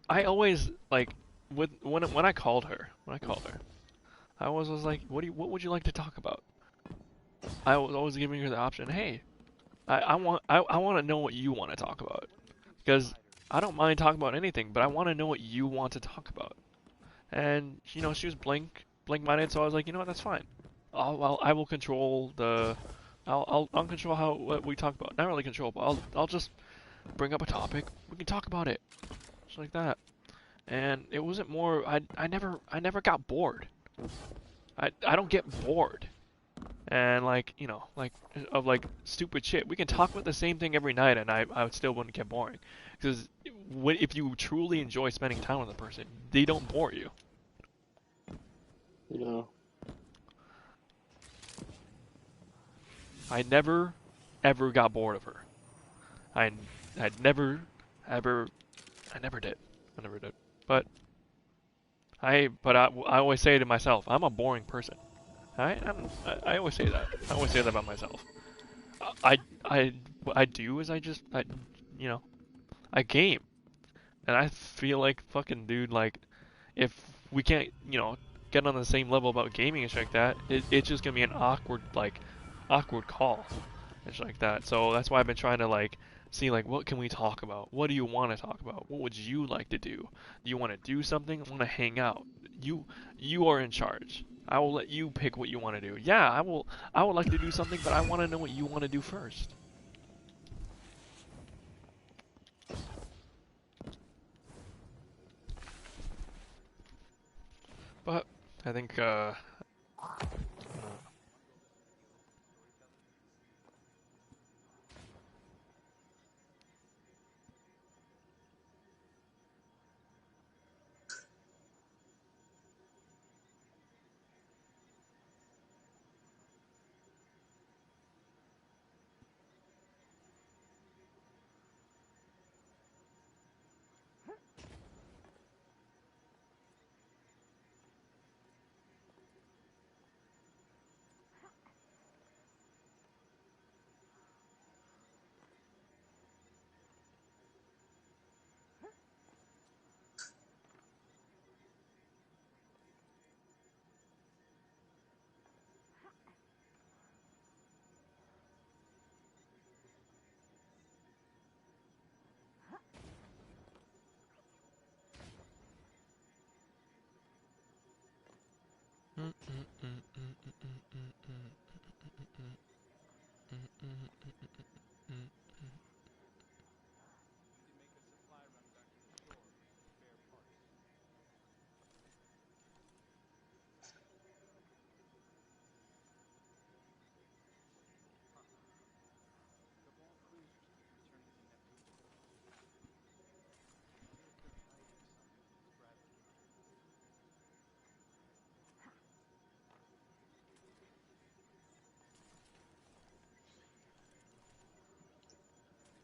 I always like with when I called her. I always was like, what would you like to talk about? I was always giving her the option. Hey, I want to know what you want to talk about because I don't mind talking about anything, but I want to know what you want to talk about. And she was blank minded, so I was like, you know what, that's fine. I will control the. I'll control what we talk about. Not really control, but I'll just bring up a topic. We can talk about it, just like that. And it wasn't more. I never got bored. I don't get bored. And like of like stupid shit. We can talk about the same thing every night, and I would still wouldn't get boring. Because if you truly enjoy spending time with a person, they don't bore you. You know. I never, ever got bored of her. I never, ever, I never did. I never did. But I always say to myself, I'm a boring person. I always say that. I always say that about myself. What I do is you know, I game, and I feel like fucking dude. Like, if we can't, get on the same level about gaming and shit like that, it's just gonna be an awkward call and shit like that. So that's why I've been trying to like see like what can we talk about? What do you want to talk about? What would you like to do? Do you want to do something? I want to hang out. You are in charge. I will let you pick what you want to do. Yeah, I would like to do something, but I want to know what you want to do first. But I think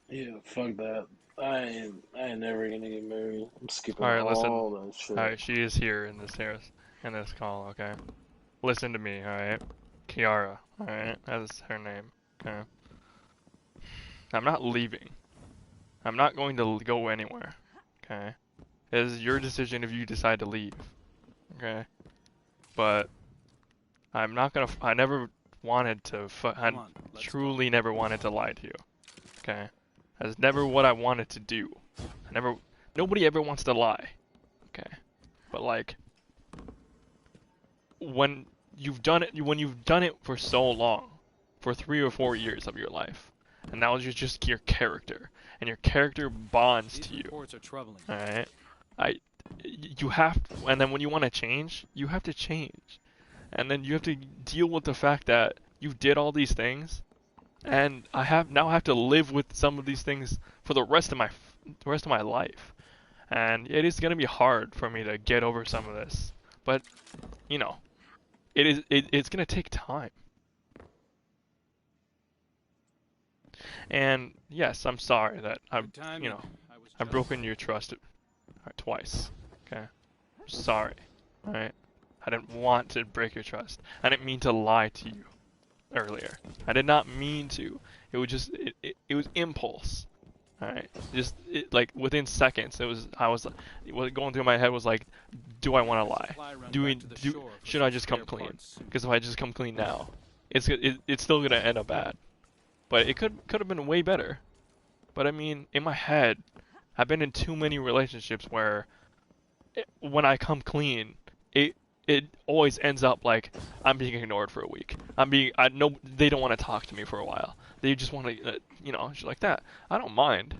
Yeah, fuck that. I ain't never gonna get married. I'm skipping Alright, listen. all that shit. Alright, she is here in in this call, okay? Listen to me, alright? Kiara, alright? That's her name, okay? I'm not leaving. I'm not going to go anywhere, okay? It is your decision if you decide to leave, okay? But I'm not gonna. I never wanted to. I Come on, let's truly never wanted to lie to you, okay? That's never what I wanted to do. I never. Nobody ever wants to lie, okay? But like, when you've done it for so long, for 3 or 4 years of your life, and now you're just your character, and your character bonds These to you. reports are troubling. All right, you have, and then when you want to change, you have to change, and then you have to deal with the fact that you did all these things, and I have to live with some of these things for the rest of my life, and it is gonna be hard for me to get over some of this, but you know, it's gonna take time. And yes, I'm sorry that I've Good timing. you know I was I've just- broken your trust twice. Okay, I'm sorry. All right, I didn't want to break your trust. I didn't mean to lie to you earlier. I did not mean to. It was just it was impulse. All right, just like within seconds, what going through my head was like, do I want to lie? Supply run back to the shore for Should I some just come spare clean? parts. Because if I just come clean now, it's still gonna end up bad. But it could have been way better. But I mean, in my head, I've been in too many relationships where when I come clean, it always ends up like I'm being ignored for a week. I know they don't want to talk to me for a while. They just want to, shit like that. I don't mind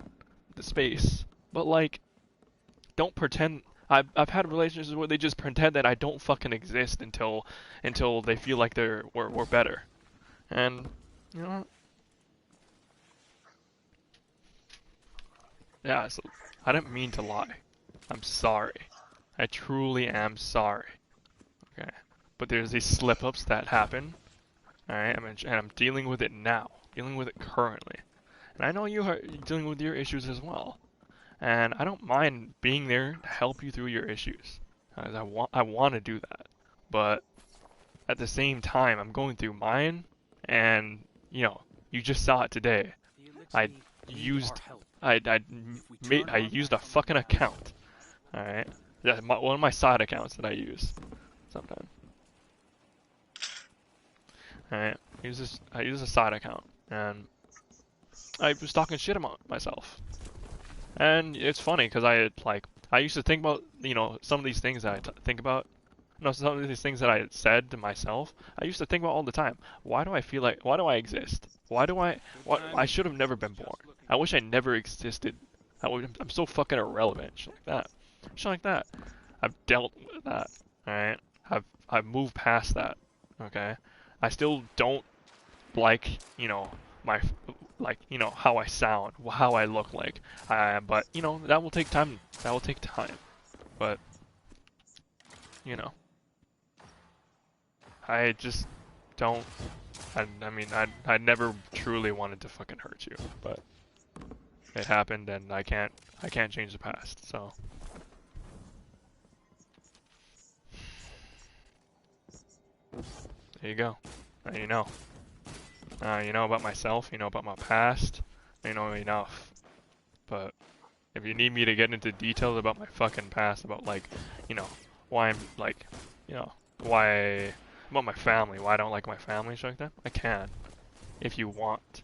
the space, but like, don't pretend. I've had relationships where they just pretend that I don't fucking exist until they feel like we're better, and you know, yeah. So I didn't mean to lie. I'm sorry. I truly am sorry. Okay, but there's these slip-ups that happen. All right, and I'm dealing with it now, dealing with it currently, and I know you are dealing with your issues as well. And I don't mind being there to help you through your issues, as I want to do that. But at the same time, I'm going through mine, and you just saw it today. The Elixir I need used our help. I used a fucking account. All right, that's one of my side accounts that I use sometimes. All right, I use a side account, and I was talking shit about myself. And it's funny because I used to think about some of these things that think about. No, some of these things that I said to myself, I used to think about all the time. Why do I exist? I should have never been born. I wish I never existed. I'm so fucking irrelevant. Shit like that. Shit like that. I've dealt with that. Alright? I've moved past that. Okay? I still don't like, my, how I sound, how I look like. But, that will take time. That will take time. But, I just don't. I mean, I never truly wanted to fucking hurt you, but it happened, and I can't change the past. So there you go. Now you know. You know about myself. You know about my past. You know enough. But if you need me to get into details about my fucking past, about why I'm why. About my family, why I don't like my family, shit like that, I can. If you want.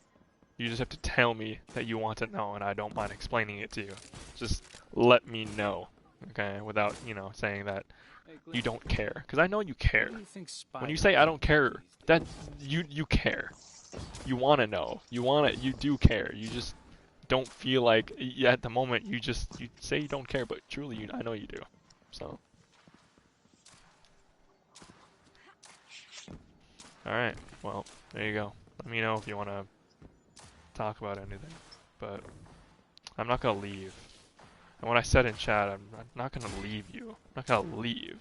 You just have to tell me that you want to know, and I don't mind explaining it to you. Just let me know, okay? Without, saying that you don't care. Because I know you care. When you say I don't care, that you care. You want to know. You do care. You just don't feel like, at the moment, you say you don't care, but truly, I know you do. So. Alright, well, there you go. Let me know if you want to talk about anything. But I'm not going to leave. And what I said in chat, I'm not going to leave you. I'm not going to leave.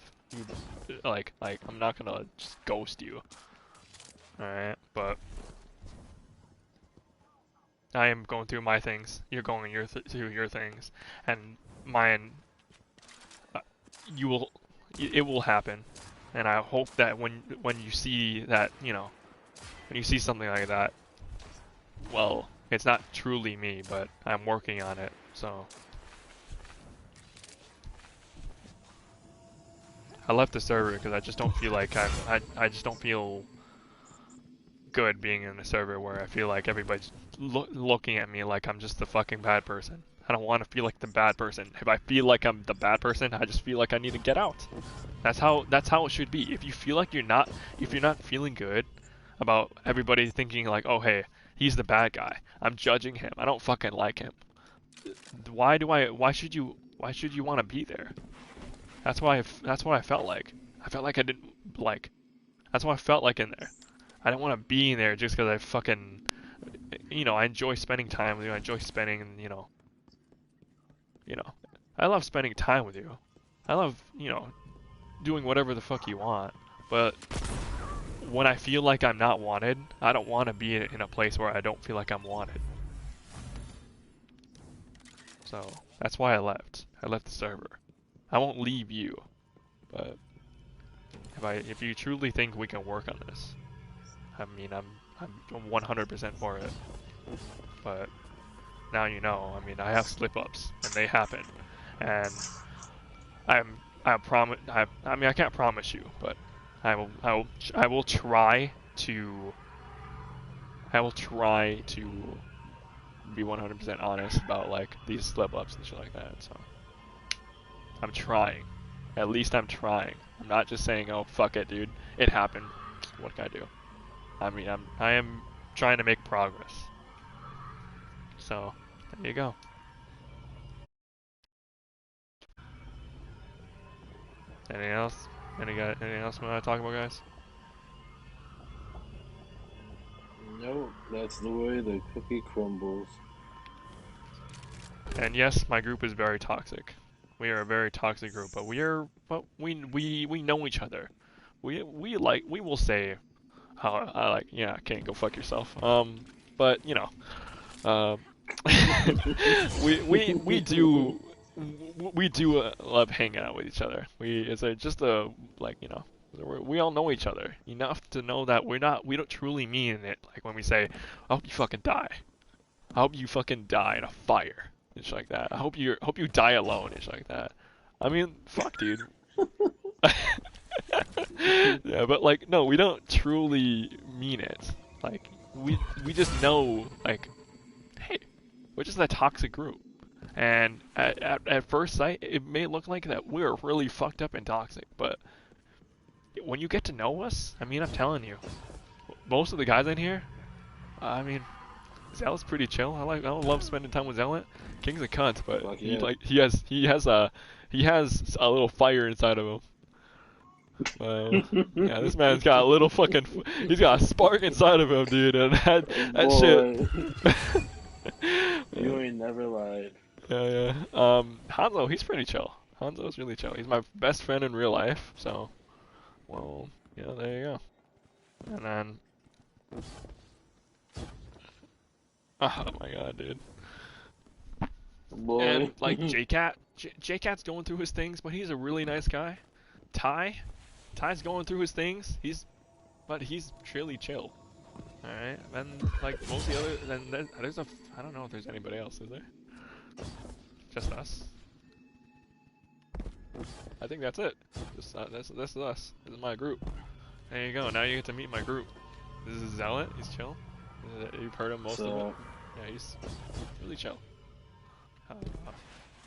I'm not going to just ghost you. Alright, but I am going through my things. You're going through your things, and mine. You will. It will happen, and I hope that when you see that, you know, when you see something like that, well, it's not truly me, but I'm working on it. So I left the server because I just don't feel like I just don't feel good being in a server where I feel like everybody's looking at me like I'm just the fucking bad person. I don't want to feel like the bad person. If I feel like I'm the bad person, I just feel like I need to get out. That's how it should be. If you feel like you're not feeling good about everybody thinking like, oh hey, he's the bad guy, I'm judging him, I don't fucking like him. Why should you want to be there? That's what I felt like. I felt like I didn't like. That's what I felt like in there. I didn't want to be in there just because I fucking, you know, I enjoy spending time with you. I enjoy spending, you know, I love spending time with you. I love, you know, doing whatever the fuck you want. But when I feel like I'm not wanted, I don't want to be in a place where I don't feel like I'm wanted. So that's why I left. I left the server. I won't leave you, but if you truly think we can work on this, I mean, I'm 100% for it. But now you know. I mean, I have slip-ups, and they happen, and I mean, I can't promise you, but I will try to be 100% honest about like these slip-ups and shit like that. So I'm trying. At least I'm trying. I'm not just saying, oh fuck it, dude, it happened. What can I do? I mean, I am trying to make progress. So there you go. Anything else? Anything else we want to talk about, guys? Nope, that's the way the cookie crumbles. And yes, my group is very toxic. We are a very toxic group, but we know each other. We will say how I like, yeah, can't go fuck yourself. But you know, we do love hanging out with each other. It's just a like, you know, we all know each other enough to know that we don't truly mean it. Like when we say, I hope you fucking die. I hope you fucking die in a fire. It's like that. I hope you die alone. It's like that. I mean, fuck, dude. Yeah, but like, no, we don't truly mean it. Like, we just know, like, hey, we're just a toxic group. And at first sight, it may look like that we're really fucked up and toxic, but when you get to know us, I mean, I'm telling you, most of the guys in here, I mean, Zealot's pretty chill. I love spending time with Zealot. King's a cunt, but he has a little fire inside of him. Yeah, this man's got a little fucking, he's got a spark inside of him, dude, and that shit. You ain't never lied. Yeah. Hanzo, he's pretty chill. Hanzo's really chill. He's my best friend in real life, so, well, yeah, there you go. And then, oh my god, dude. Boy. And like J-Cat's going through his things, but he's a really nice guy. Ty's going through his things. He's really chill. All right, then like most of the other, then there's I don't know if there's anybody else, is there? Just us. I think that's it. Just this is us. This is my group. There you go. Now you get to meet my group. This is Zealot. He's chill. You've heard him most of it. Yeah, he's really chill.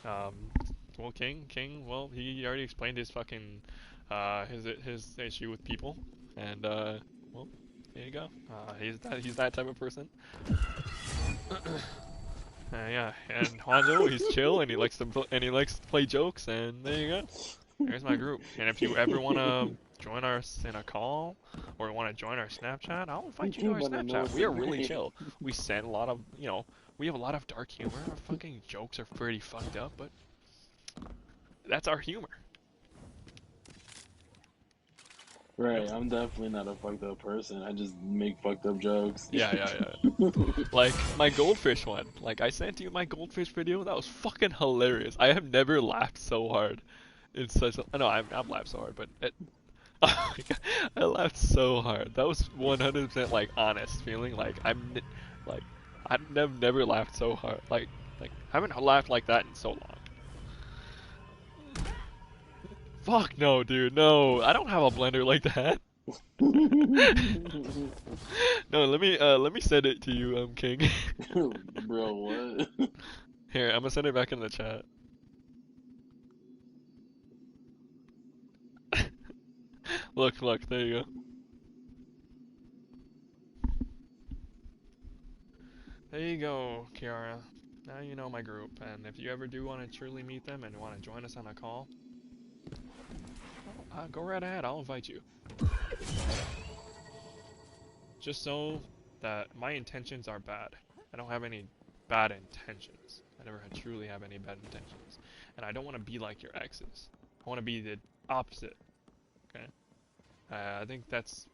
Well, King. Well, he already explained his fucking his issue with people, and well, there you go. He's that type of person. Yeah, and Hanzo, he's chill and he likes to play jokes, and there you go. There's my group. And if you ever wanna join us in a call or want to join our Snapchat, I'll invite you to our Snapchat. We are really chill. We send a lot of, you know, we have a lot of dark humor. Our fucking jokes are pretty fucked up, but that's our humor. Right, I'm definitely not a fucked up person. I just make fucked up jokes. Yeah, yeah, yeah. Like my goldfish one. Like I sent you my goldfish video. That was fucking hilarious. I have never laughed so hard. In such a, no, I've laughed so hard, but oh my God, I laughed so hard. That was 100% like honest feeling. Like like I've never laughed so hard. Like I haven't laughed like that in so long. Fuck no, dude. No, I don't have a blender like that. No, let me send it to you, King. Bro, what? Here, I'm gonna send it back in the chat. Look, there you go. There you go, Kiara. Now you know my group, and if you ever do want to truly meet them and want to join us on a call, go right ahead, I'll invite you. Just so that my intentions are bad. I don't have any bad intentions. I never truly have any bad intentions. And I don't want to be like your exes. I want to be the opposite. Okay? I think that's,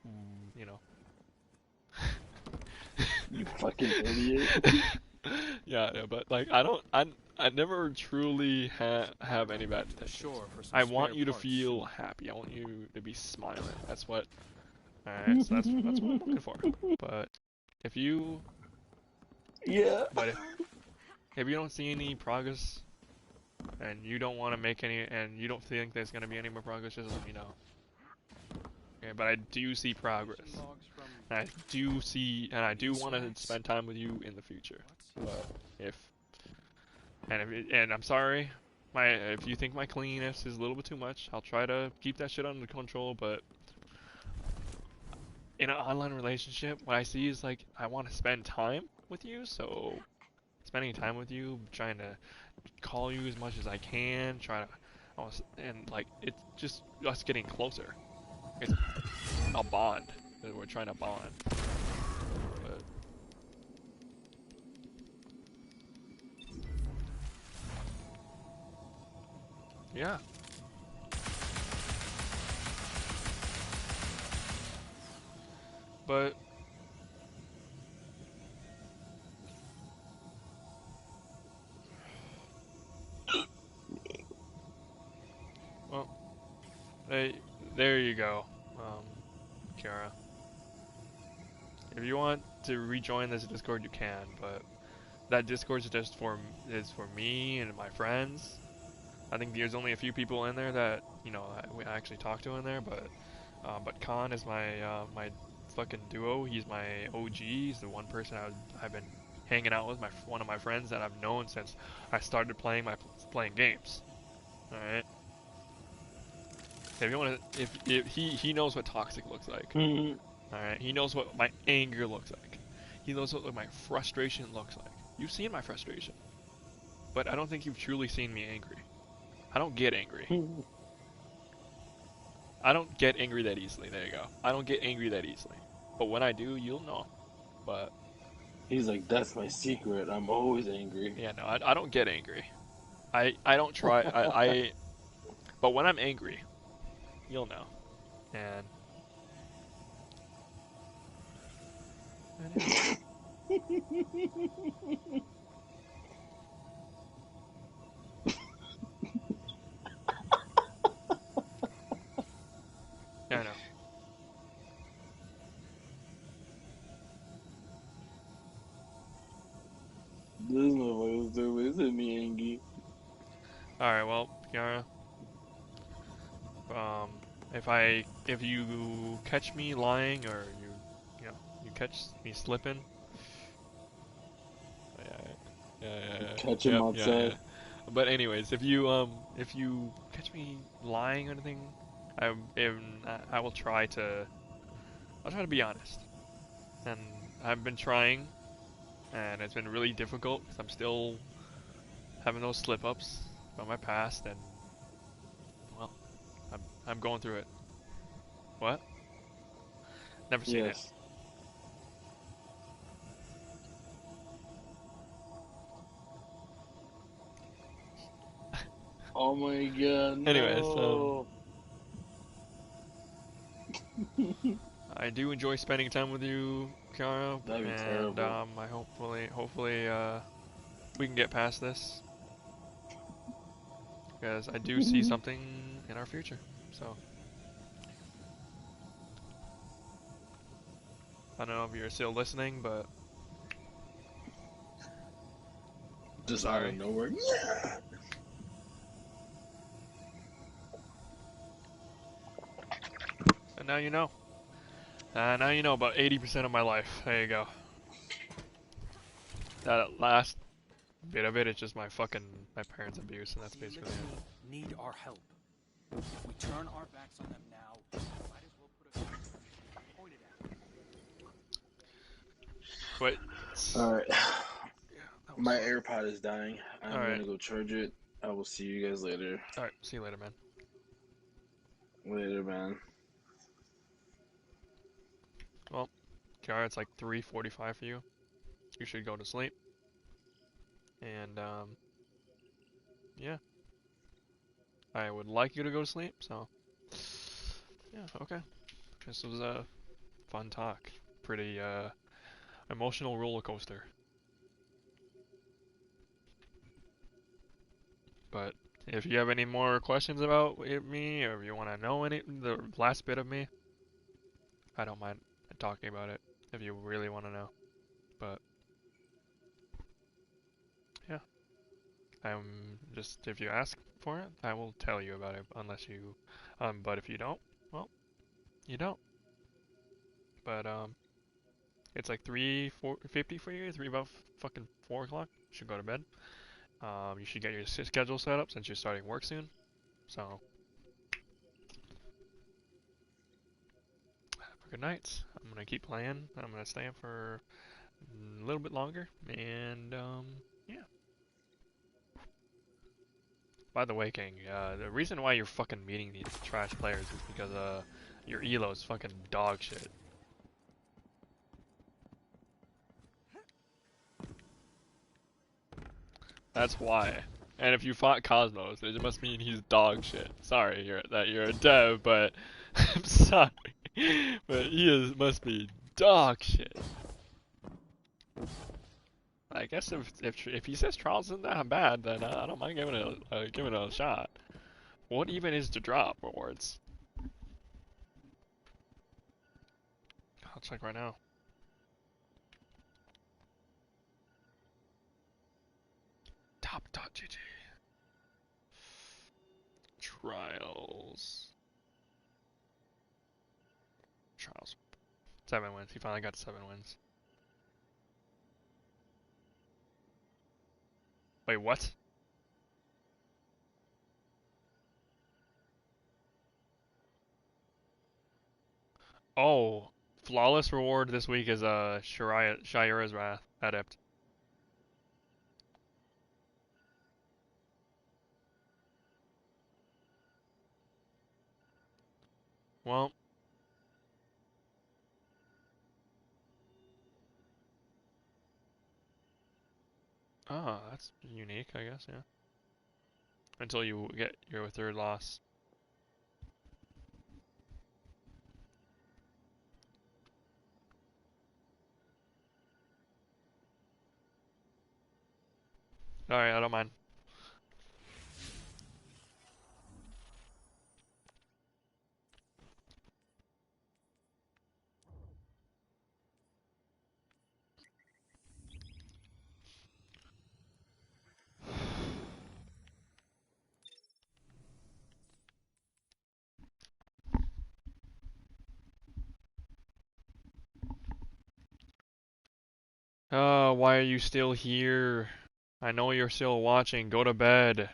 you know. You fucking idiot. Yeah, but like I never truly have any bad intentions. I want you to feel happy. I want you to be smiling. That's what. Alright, so that's what I'm looking for. But if you Yeah. But if you don't see any progress and you don't want to make any and you don't think there's gonna be any more progress, just let me know. Okay, but I do see progress. And I do want to spend time with you in the future. But and I'm sorry, if you think my cleanliness is a little bit too much, I'll try to keep that shit under control, but in an online relationship, what I see is like, I want to spend time with you, so spending time with you, trying to call you as much as I can, and like, it's just us getting closer. It's a bond, we're trying to bond. But yeah. But well, there you go, Kiara. If you want to rejoin this Discord, you can, but that Discord is just for me and my friends. I think there's only a few people in there that I actually talk to in there, but Khan is my fucking duo. He's my OG. He's the one person I've been hanging out with, one of my friends that I've known since I started playing games. All right. If you want to, if he knows what toxic looks like. Mhm. All right. He knows what my anger looks like. He knows what my frustration looks like. You've seen my frustration, but I don't think you've truly seen me angry. I don't get angry. I don't get angry that easily. There you go. I don't get angry that easily. But when I do, you'll know. But He's like, that's my secret. I'm always angry. yeah, no, I don't get angry. I don't try. But when I'm angry, you'll know. And yeah, I know. This motherfucker's stupid. This is me angry. Alright, well, Kiara. If you catch me lying or you catch me slipping. Yeah. Catch him outside. Yeah. But anyways, if you catch me lying or anything, I will try to be honest. And I've been trying, and it's been really difficult because I'm still having those slip-ups from my past, and well, I'm going through it. What? Never seen it. Oh my god, no. Anyways, I do enjoy spending time with you, Kiara, That'd be and terrible. I hopefully we can get past this because I do see something in our future. So I don't know if you're still listening, but Just out of sorry. nowhere. Yeah. And now you know. Now you know about 80% of my life. There you go. That last bit of it is just my parents' abuse, and that's These basically it. need our help. If we turn our backs on them now, might as well put a gun pointed at them. But All right. yeah, that was My fun. AirPod is dying. All I'm right, gonna go charge it. I will see you guys later. all right. See you later, man. Later, man. Well, Kiara, it's like 3:45 for you. You should go to sleep. And yeah, I would like you to go to sleep. So yeah, okay. This was a fun talk. Pretty emotional roller coaster. But if you have any more questions about me, or if you want to know the last bit of me, I don't mind talking about it if you really want to know. But yeah, if you ask for it, I will tell you about it. Unless you, but if you don't, well, you don't. But it's like 3:50 for you. About fucking 4 o'clock. You should go to bed. You should get your schedule set up since you're starting work soon. So, have a good night. I'm gonna keep playing. I'm gonna stay up for a little bit longer. And yeah. By the way, King, the reason why you're fucking meeting these trash players is because your elo is fucking dog shit. That's why. And if you fought Cosmos, it must mean he's dog shit. Sorry, you're a dev, but I'm sorry, but must be dog shit. I guess if he says Charles isn't that bad, then I don't mind giving it a shot. What even is the drop rewards? I'll check right now. Top.gg. Trials. 7 wins. He finally got 7 wins. Wait, what? Oh, flawless reward this week is Shayura's Wrath Adept. Well, that's unique, I guess, yeah. Until you get your third loss. Alright, I don't mind. Why are you still here? I know you're still watching. Go to bed.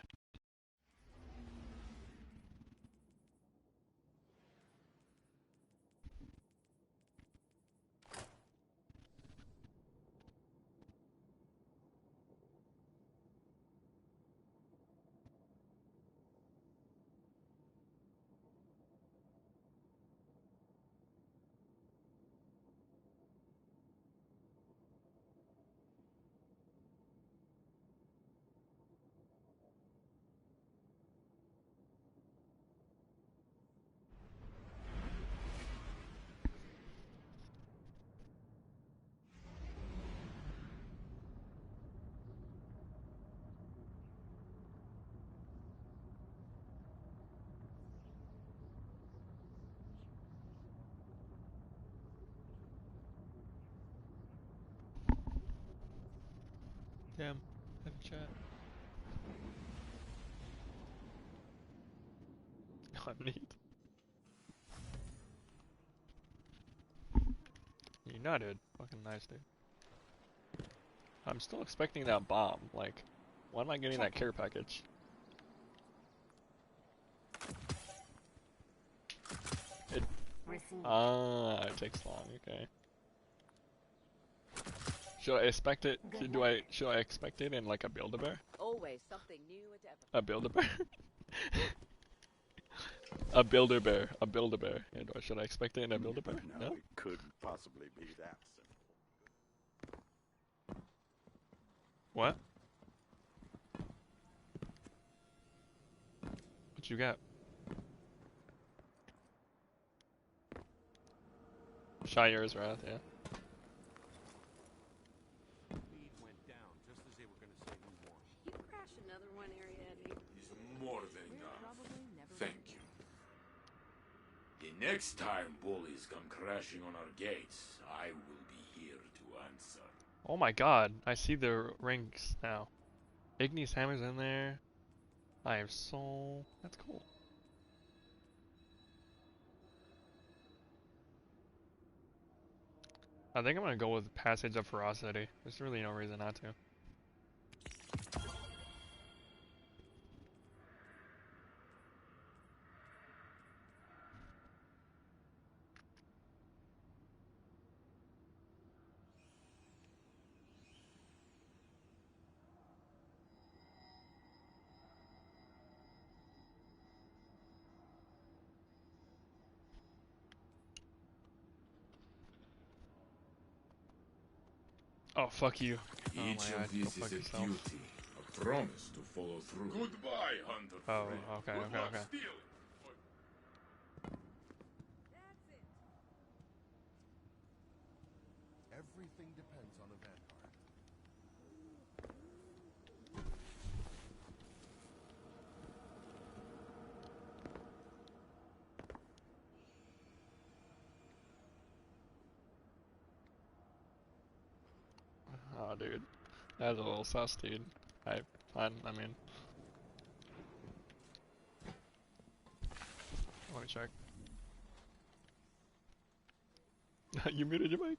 Damn. Have a chat. Oh, neat. You nutted. Fucking nice, dude. I'm still expecting that bomb. Like, when am I getting that care package? It. Received. Ah, it takes long. Okay. Should I expect it? Should I expect it in like a Build-A-Bear? Always something new at ever. A Build-A-Bear? A Build-A-Bear. A Build-A-Bear. Yeah, should I expect it in a Build-A-Bear? No, No? it couldn't possibly be that simple. What? What you got? Shire's Wrath, yeah. Lead went down just as they were going to say we won. You crash another one, Ariadne. Is more than We're enough. probably never. Thank you. The next time bullies come crashing on our gates, I will be here to answer. Oh my god, I see the rings now. Ignis Hammer's in there. I have soul. That's cool. I think I'm gonna go with Passage of Ferocity. There's really no reason not to. Oh, fuck you. Oh my Each god, of go these fuck is a yourself. duty, a promise to follow through. Goodbye, Hunter. Oh, friend. okay, Good okay, luck okay. stealing. Everything depends on a Vanguard. Oh, dude. That's a little sus, dude. I mean... Let me check. You muted your mic?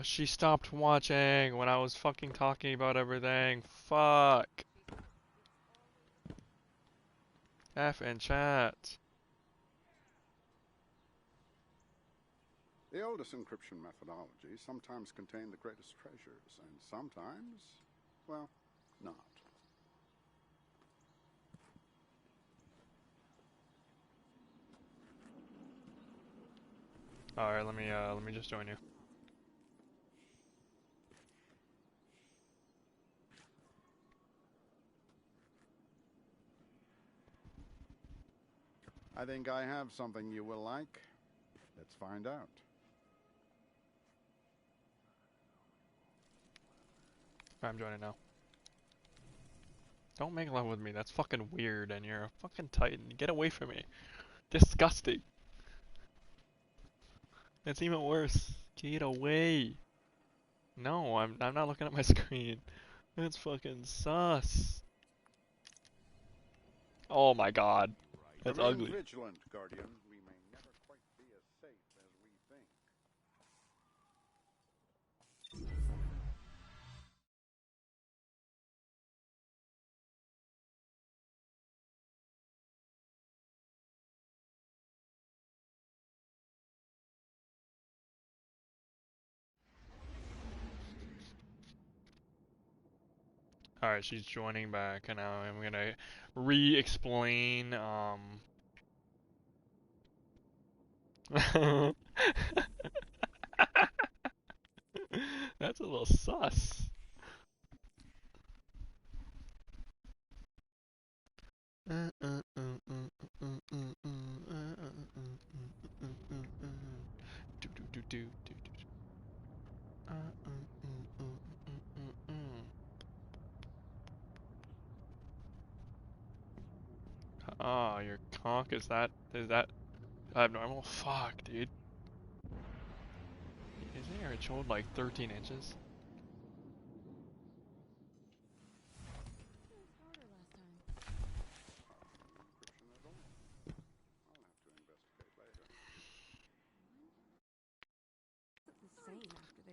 She stopped watching when I was fucking talking about everything. Fuck. F in chat. The oldest encryption methodologies sometimes contain the greatest treasures, and sometimes, well, not. Alright, let me just join you. I think I have something you will like. Let's find out. I'm joining now. Don't make love with me, that's fucking weird, and you're a fucking titan. Get away from me. Disgusting. That's even worse. Get away. No, I'm not looking at my screen. That's fucking sus. Oh my god. That's Remain ugly. vigilant, Guardian. We may never quite be as safe as we think. Alright, she's joining back, and now I'm gonna re-explain, That's a little sus. Oh, your conch is that abnormal? Fuck, dude. Isn't your controlled like 13 inches?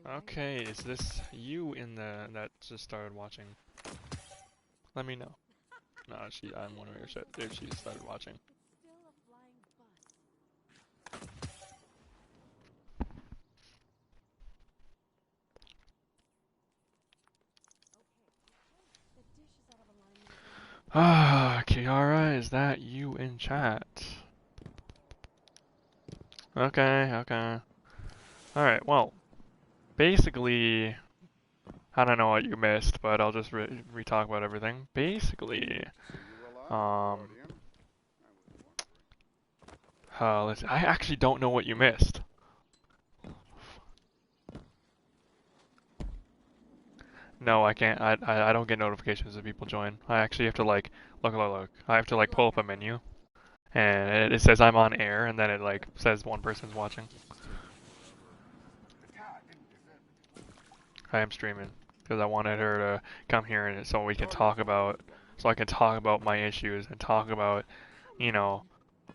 Okay, is this you in the that just started watching? Let me know. No, I'm wondering if she started watching. Ah, Kiara, is that you in chat? Okay, okay. Alright, well, basically, I don't know what you missed, but I'll just re-talk about everything. Basically, listen, I actually don't know what you missed. No, I can't. I don't get notifications if people join. I actually have to like look. I have to like pull up a menu, and it says I'm on air, and then it like says one person's watching. I am streaming because I wanted her to come here and so we can talk about, so I can talk about my issues and talk about, you know,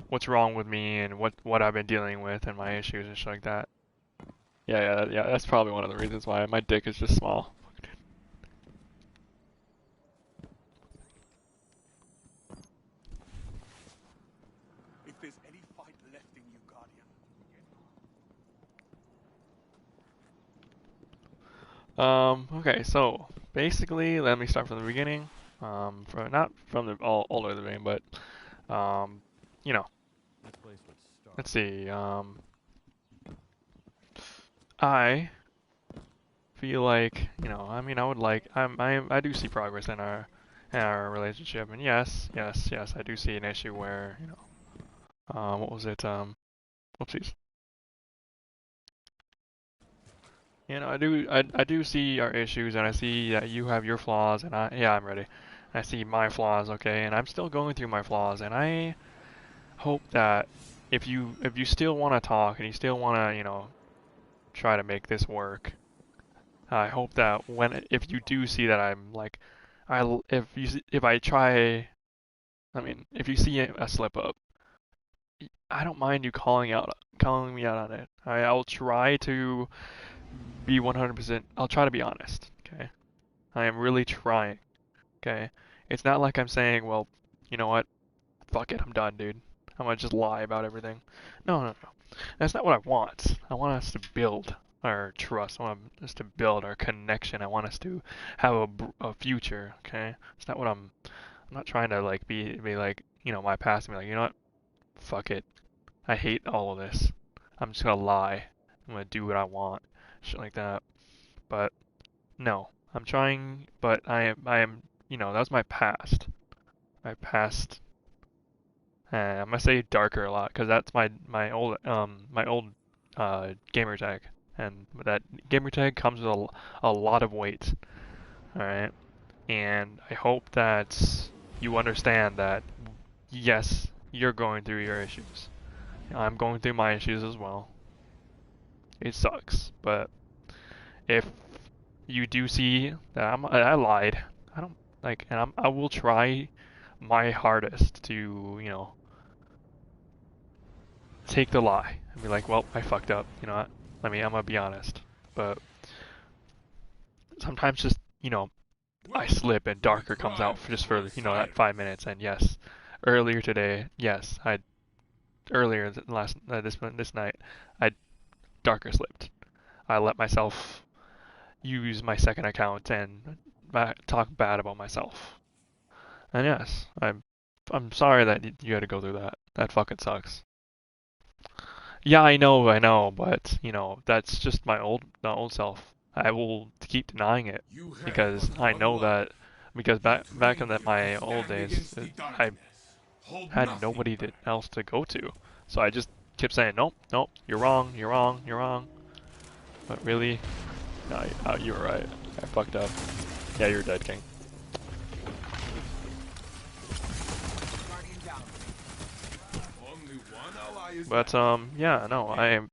what's wrong with me and what I've been dealing with and my issues and shit like that. Yeah. That's probably one of the reasons why my dick is just small. If there's any fight left in you, Guardian. Okay, so basically, let me start from the beginning. Not from the all the beginning, but you know, let's see. I feel like, you know, I mean, I would like, I do see progress in our relationship, and yes, I do see an issue where, you know, what was it? Whoopsies. You know, I do see our issues, and I see that you have your flaws, and I'm ready. I see my flaws, okay, and I'm still going through my flaws, and I hope that if you still want to talk and you still want to, you know, try to make this work, I hope that if you do see that I'm like, if I try, I mean, if you see a slip up, I don't mind you calling me out on it. I'll try to be 100%. I'll try to be honest. Okay, I am really trying. Okay, it's not like I'm saying, well, you know what, fuck it, I'm done, dude. I'm gonna just lie about everything. No. That's not what I want. I want us to build our trust. I want us to build our connection. I want us to have a future. Okay, it's not what I'm not trying to like be like, you know, my past and be like, you know what, fuck it. I hate all of this. I'm just gonna lie. I'm gonna do what I want. Shit like that. But no, I'm trying. But I am. You know, that was my past. My past. I'm gonna say darker a lot because that's my old gamer tag, and that gamer tag comes with a lot of weight. All right, and I hope that you understand that yes, you're going through your issues. I'm going through my issues as well. It sucks, but if you do see that I lied, I don't like, and I will try my hardest to, you know, take the lie and be like, well, I fucked up, you know what? I'm gonna be honest. But sometimes just, you know, I slip and darker comes out for you know, that 5 minutes. And yes, earlier today, yes, earlier this night, I darker slipped. I let myself use my second account and talk bad about myself. And yes, I'm sorry that you had to go through that. That fucking sucks. Yeah, I know, but you know, that's just my old self. I will keep denying it because I know that because back in my old days, had nobody else to go to. So I just kept saying, nope, nope, you're wrong, you're wrong, you're wrong. But really, no, you were right. I fucked up. Yeah, you're dead, King. But yeah, no, I am.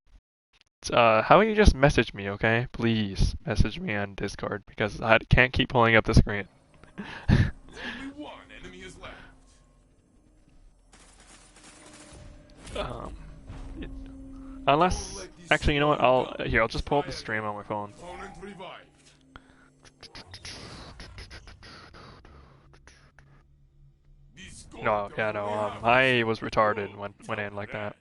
How about you just message me, okay? Please message me on Discord because I can't keep pulling up the screen. Only one enemy is left. Unless, actually, you know what? I'll just pull up the stream on my phone. Opponent revived. No, yeah, no, I was retarded when went in like that.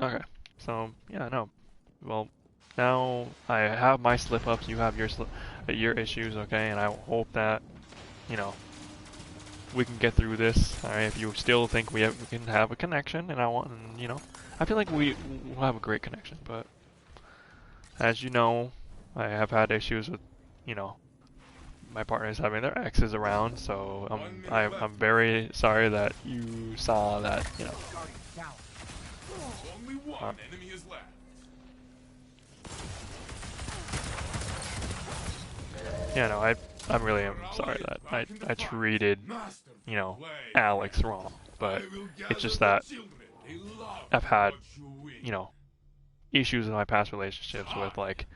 Okay, so, yeah, no. Well, now I have my slip-ups, you have your issues, okay? And I hope that, you know, we can get through this, alright? If you still think we can have a connection, and you know, I feel like we'll have a great connection, but as you know, I have had issues with, you know, my partners having their exes around, so I'm very sorry that you saw that, you know. Only one enemy is left. Yeah, no, I really am sorry that I treated, you know, Alex wrong, but it's just that I've had, you know, issues in my past relationships with, like,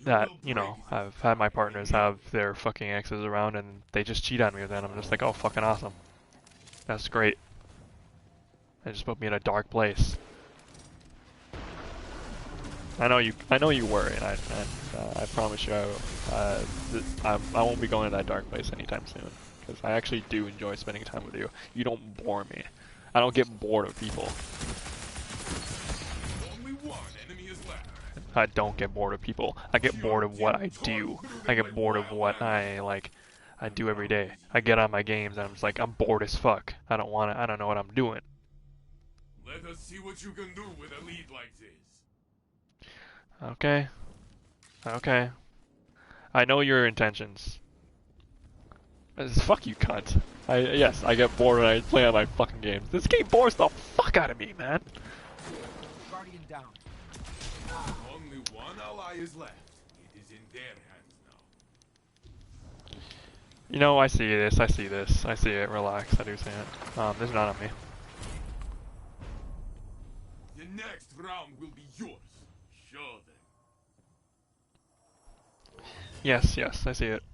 that, you know, I've had my partners have their fucking exes around and they just cheat on me with that. I'm just like, oh, fucking awesome. That's great. It just put me in a dark place. I know you worry, and I promise you, I won't be going to that dark place anytime soon. Because I actually do enjoy spending time with you. You don't bore me. I don't get bored of people. Only one enemy is left. I don't get bored of people. I get bored of what I do. I get bored of what I do every day. I get on my games and I'm just like, I'm bored as fuck. I don't know what I'm doing. Let us see what you can do with a lead like this. Okay. Okay. I know your intentions. Fuck you, cunt. Yes, I get bored when I play on my fucking games. This game bores the fuck out of me, man. Guardian down. Only one ally is left. It is in their hands now. You know, I see this. I see this. I see it. Relax. I do see it. There's none on me. The next round will be yours. Show them. Yes, yes, I see it.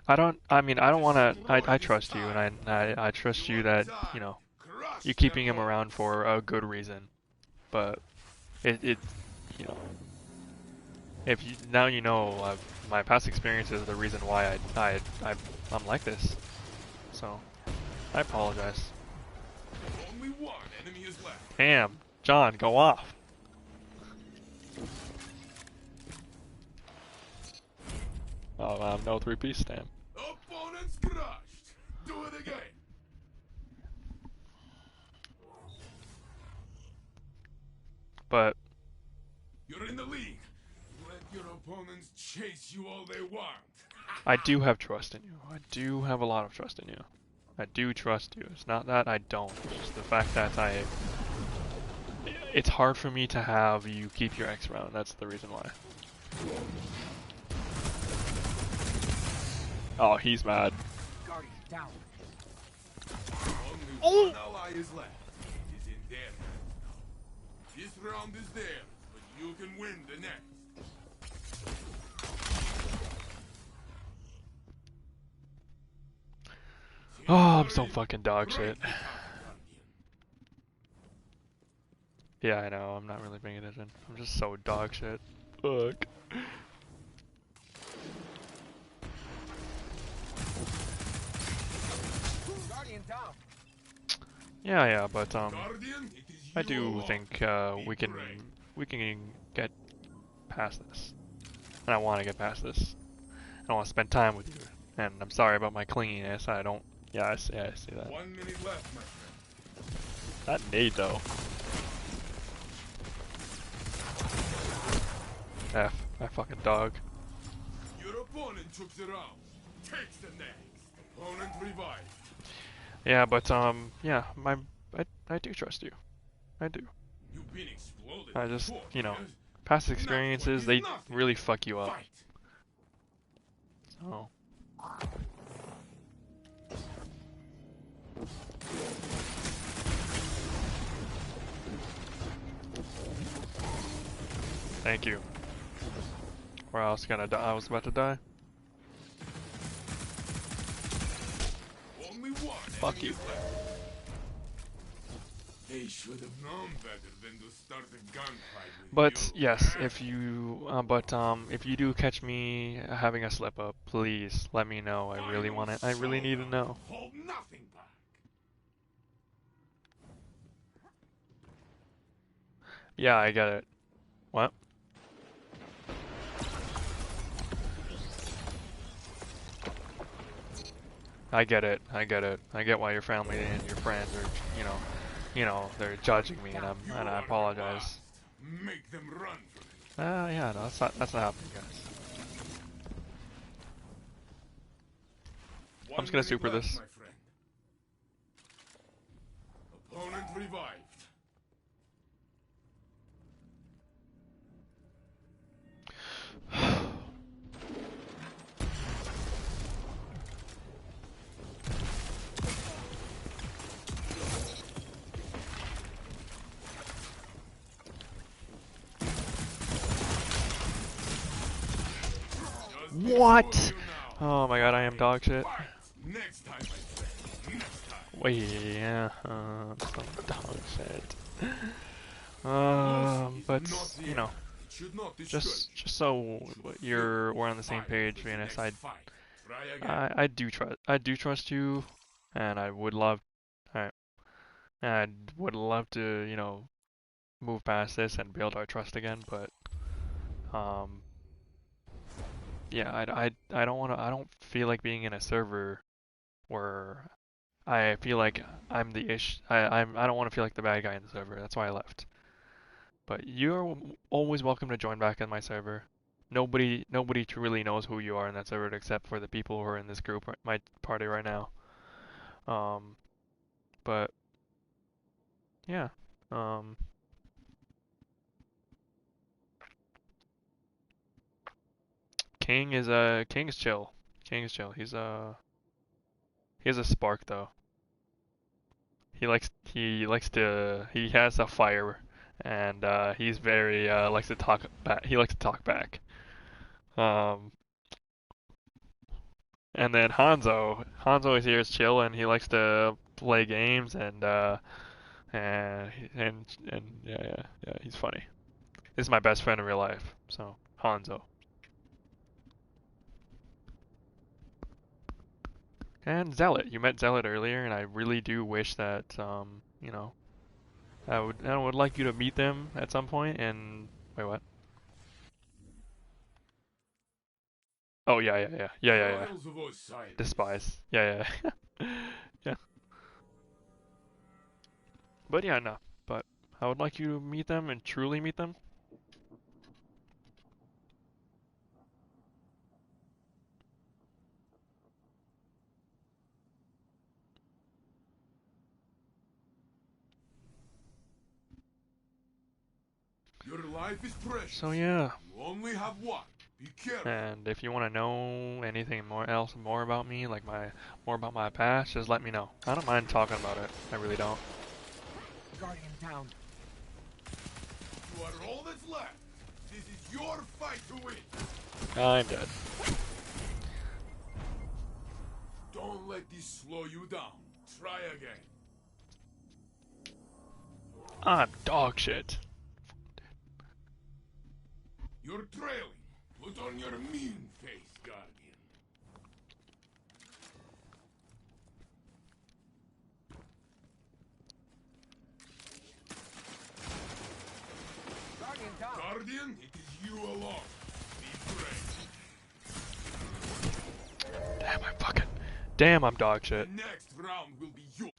I don't wanna, I trust you, and I trust you that, you know, you're keeping him around for a good reason. But, you know, if you, now you know, my past experiences are the reason why I'm like this. So, I apologize. Only one enemy is left. Damn, John, go off. Oh, no 3-piece, damn. Opponents crushed. Do it again. But You're in the league. Let your opponents chase you all they want. I do have trust in you. I do have a lot of trust in you. I do trust you. It's not that I don't. It's just the fact that it's hard for me to have you keep your ex around. That's the reason why. Oh, he's mad. Guardian down. Only one ally is left. It is in their hands now. This round is theirs, but you can win the next. Oh, I'm so fucking dog shit. Yeah, I know. I'm not really paying attention. I'm just so dog shit. Fuck. Guardian down. Yeah, but I do think we can get past this, and I want to get past this. I want to spend time with you, and I'm sorry about my clinginess. I don't. Yeah, I see that. 1 minute left, my friend. That nade though. F, my fucking dog. Your opponent took the round. Takes the next. Opponent revived. Yeah, but yeah, I do trust you. I do. You've been exploded I just, before, you know, yes? past Nothing experiences, is they nothing. really fuck you up. Fight. So. Thank you. Or I was gonna die. I was about to die. Only one. Fuck you. They should have known better than to start a gunfight with But you. yes, if you do catch me having a slip up, please let me know. I really want it. I really need to know. Hold nothing back. Yeah, I get it. What? I get it. I get it. I get why your family and your friends are, you know, they're judging me, and I apologize. Make them run from you. Yeah, no, that's not happening, guys. I'm just gonna super left, this. my friend. Opponent revived. What? Oh my god, I am dog shit. Next time, my friend. Next time. Wait, yeah, some dog shit. But you know, just so we're on the same page, Venus. I do trust you, and I would love to, you know, move past this and build our trust again. But yeah, I don't feel like being in a server where I feel like I'm the I don't want to feel like the bad guy in the server. That's why I left. But you're always welcome to join back in my server. Nobody truly knows who you are in that server except for the people who are in this group, my party right now. But yeah. King is chill. King is chill. He has a spark though. He has a fire, and he's very likes to talk back. He likes to talk back. And then Hanzo is here is chill, and he likes to play games, and yeah, he's funny. This is my best friend in real life, so Hanzo. And Zealot, you met Zealot earlier, and I really do wish that you know, I would like you to meet them at some point. And wait, what? Oh yeah. Despise. Yeah. Yeah. But yeah, no. But I would like you to meet them and truly meet them. Your life is precious. So yeah. You only have one. Be careful. And if you want to know anything more about me, like more about my past, just let me know. I don't mind talking about it. I really don't. Guardian down. You are all that's left. This is your fight to win. I'm dead. Don't let this slow you down. Try again. I'm dog shit. You're trailing. Put on your mean face, Guardian. Guardian down. Guardian, it is you alone. Be brave. Damn, I'm dog shit. The next round will be yours.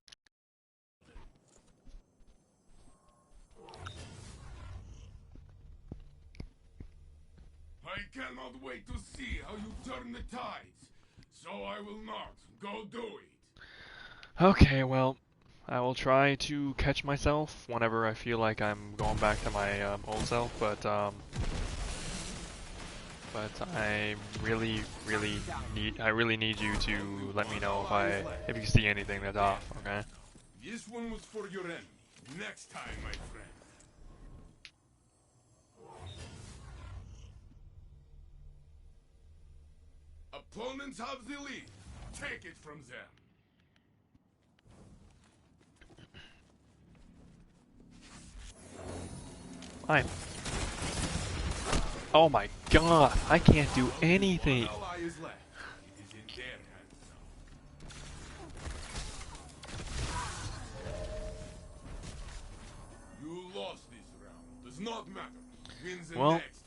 I cannot wait to see how you turn the tides. So I will not go do it. Okay, well, I will try to catch myself whenever I feel like I'm going back to my old self, but I really need you to let me know if you see anything that's off, okay? This one was for your enemy. Next time, my friend. Opponents have the lead. Take it from them. Oh my god, I can't do anything. One ally is left. It is in their hands now. You lost this round. Does not matter. Wins the Well, next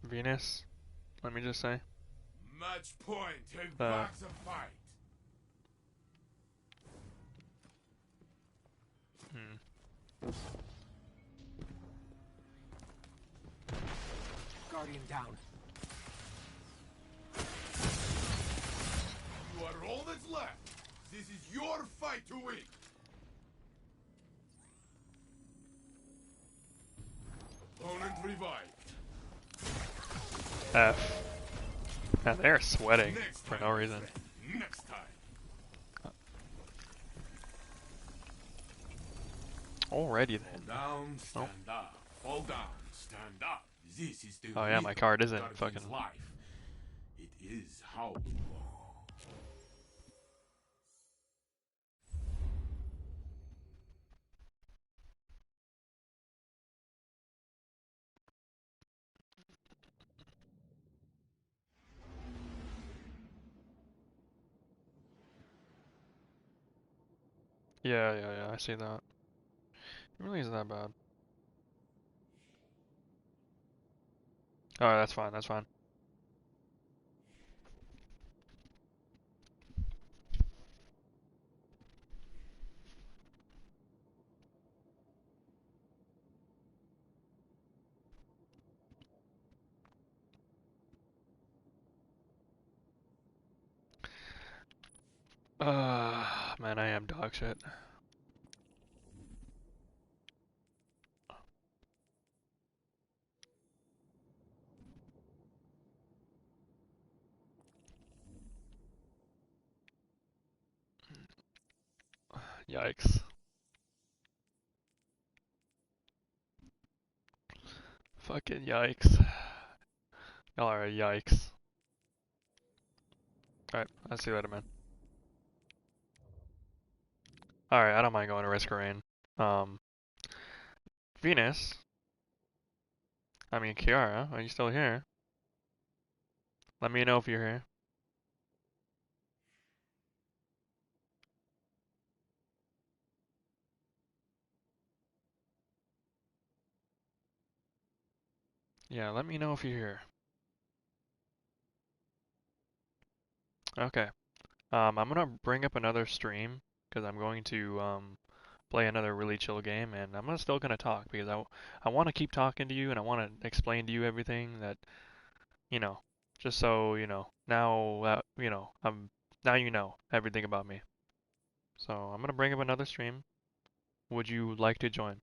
one. Venus, let me just say. Match point. Take back the fight. Guardian down. You are all that's left. This is your fight to win. Opponent revived. F. Yeah, they're sweating Next for time, no my reason. friend. Next time. Alrighty Fall then. down, stand up. Fall down, stand up. This is the Oh yeah, my rhythm card of isn't Guardian's fucking... life. It is how we walk. Yeah, I see that. It really isn't that bad. Alright, that's fine. Man, I am dog shit. Yikes. Fucking yikes. Y'all are a yikes. Alright, I'll see you later, man. Alright, I don't mind going to Risk Rain. Venus? I mean, Kiara, are you still here? Let me know if you're here. Yeah, let me know if you're here. Okay. I'm gonna bring up another stream because I'm going to play another really chill game, and I'm still gonna talk because I want to keep talking to you and I want to explain to you everything that you know, just so you know. Now now you know everything about me. So I'm gonna bring up another stream. Would you like to join?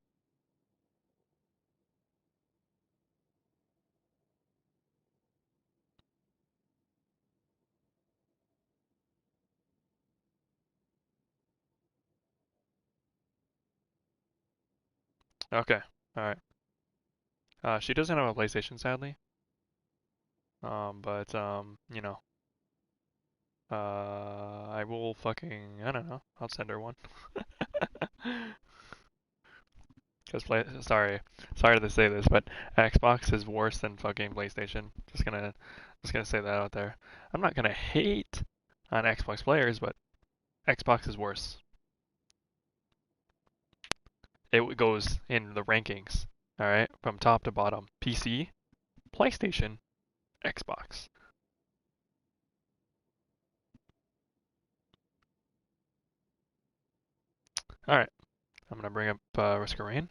Okay. All right. She doesn't have a PlayStation, sadly. But you know, I will fucking I don't know. I'll send her one. Cause sorry to say this, but Xbox is worse than fucking PlayStation. Just gonna say that out there. I'm not gonna hate on Xbox players, but Xbox is worse. It goes in the rankings, all right, from top to bottom. PC, PlayStation, Xbox. All right, I'm gonna bring up Risk of Rain.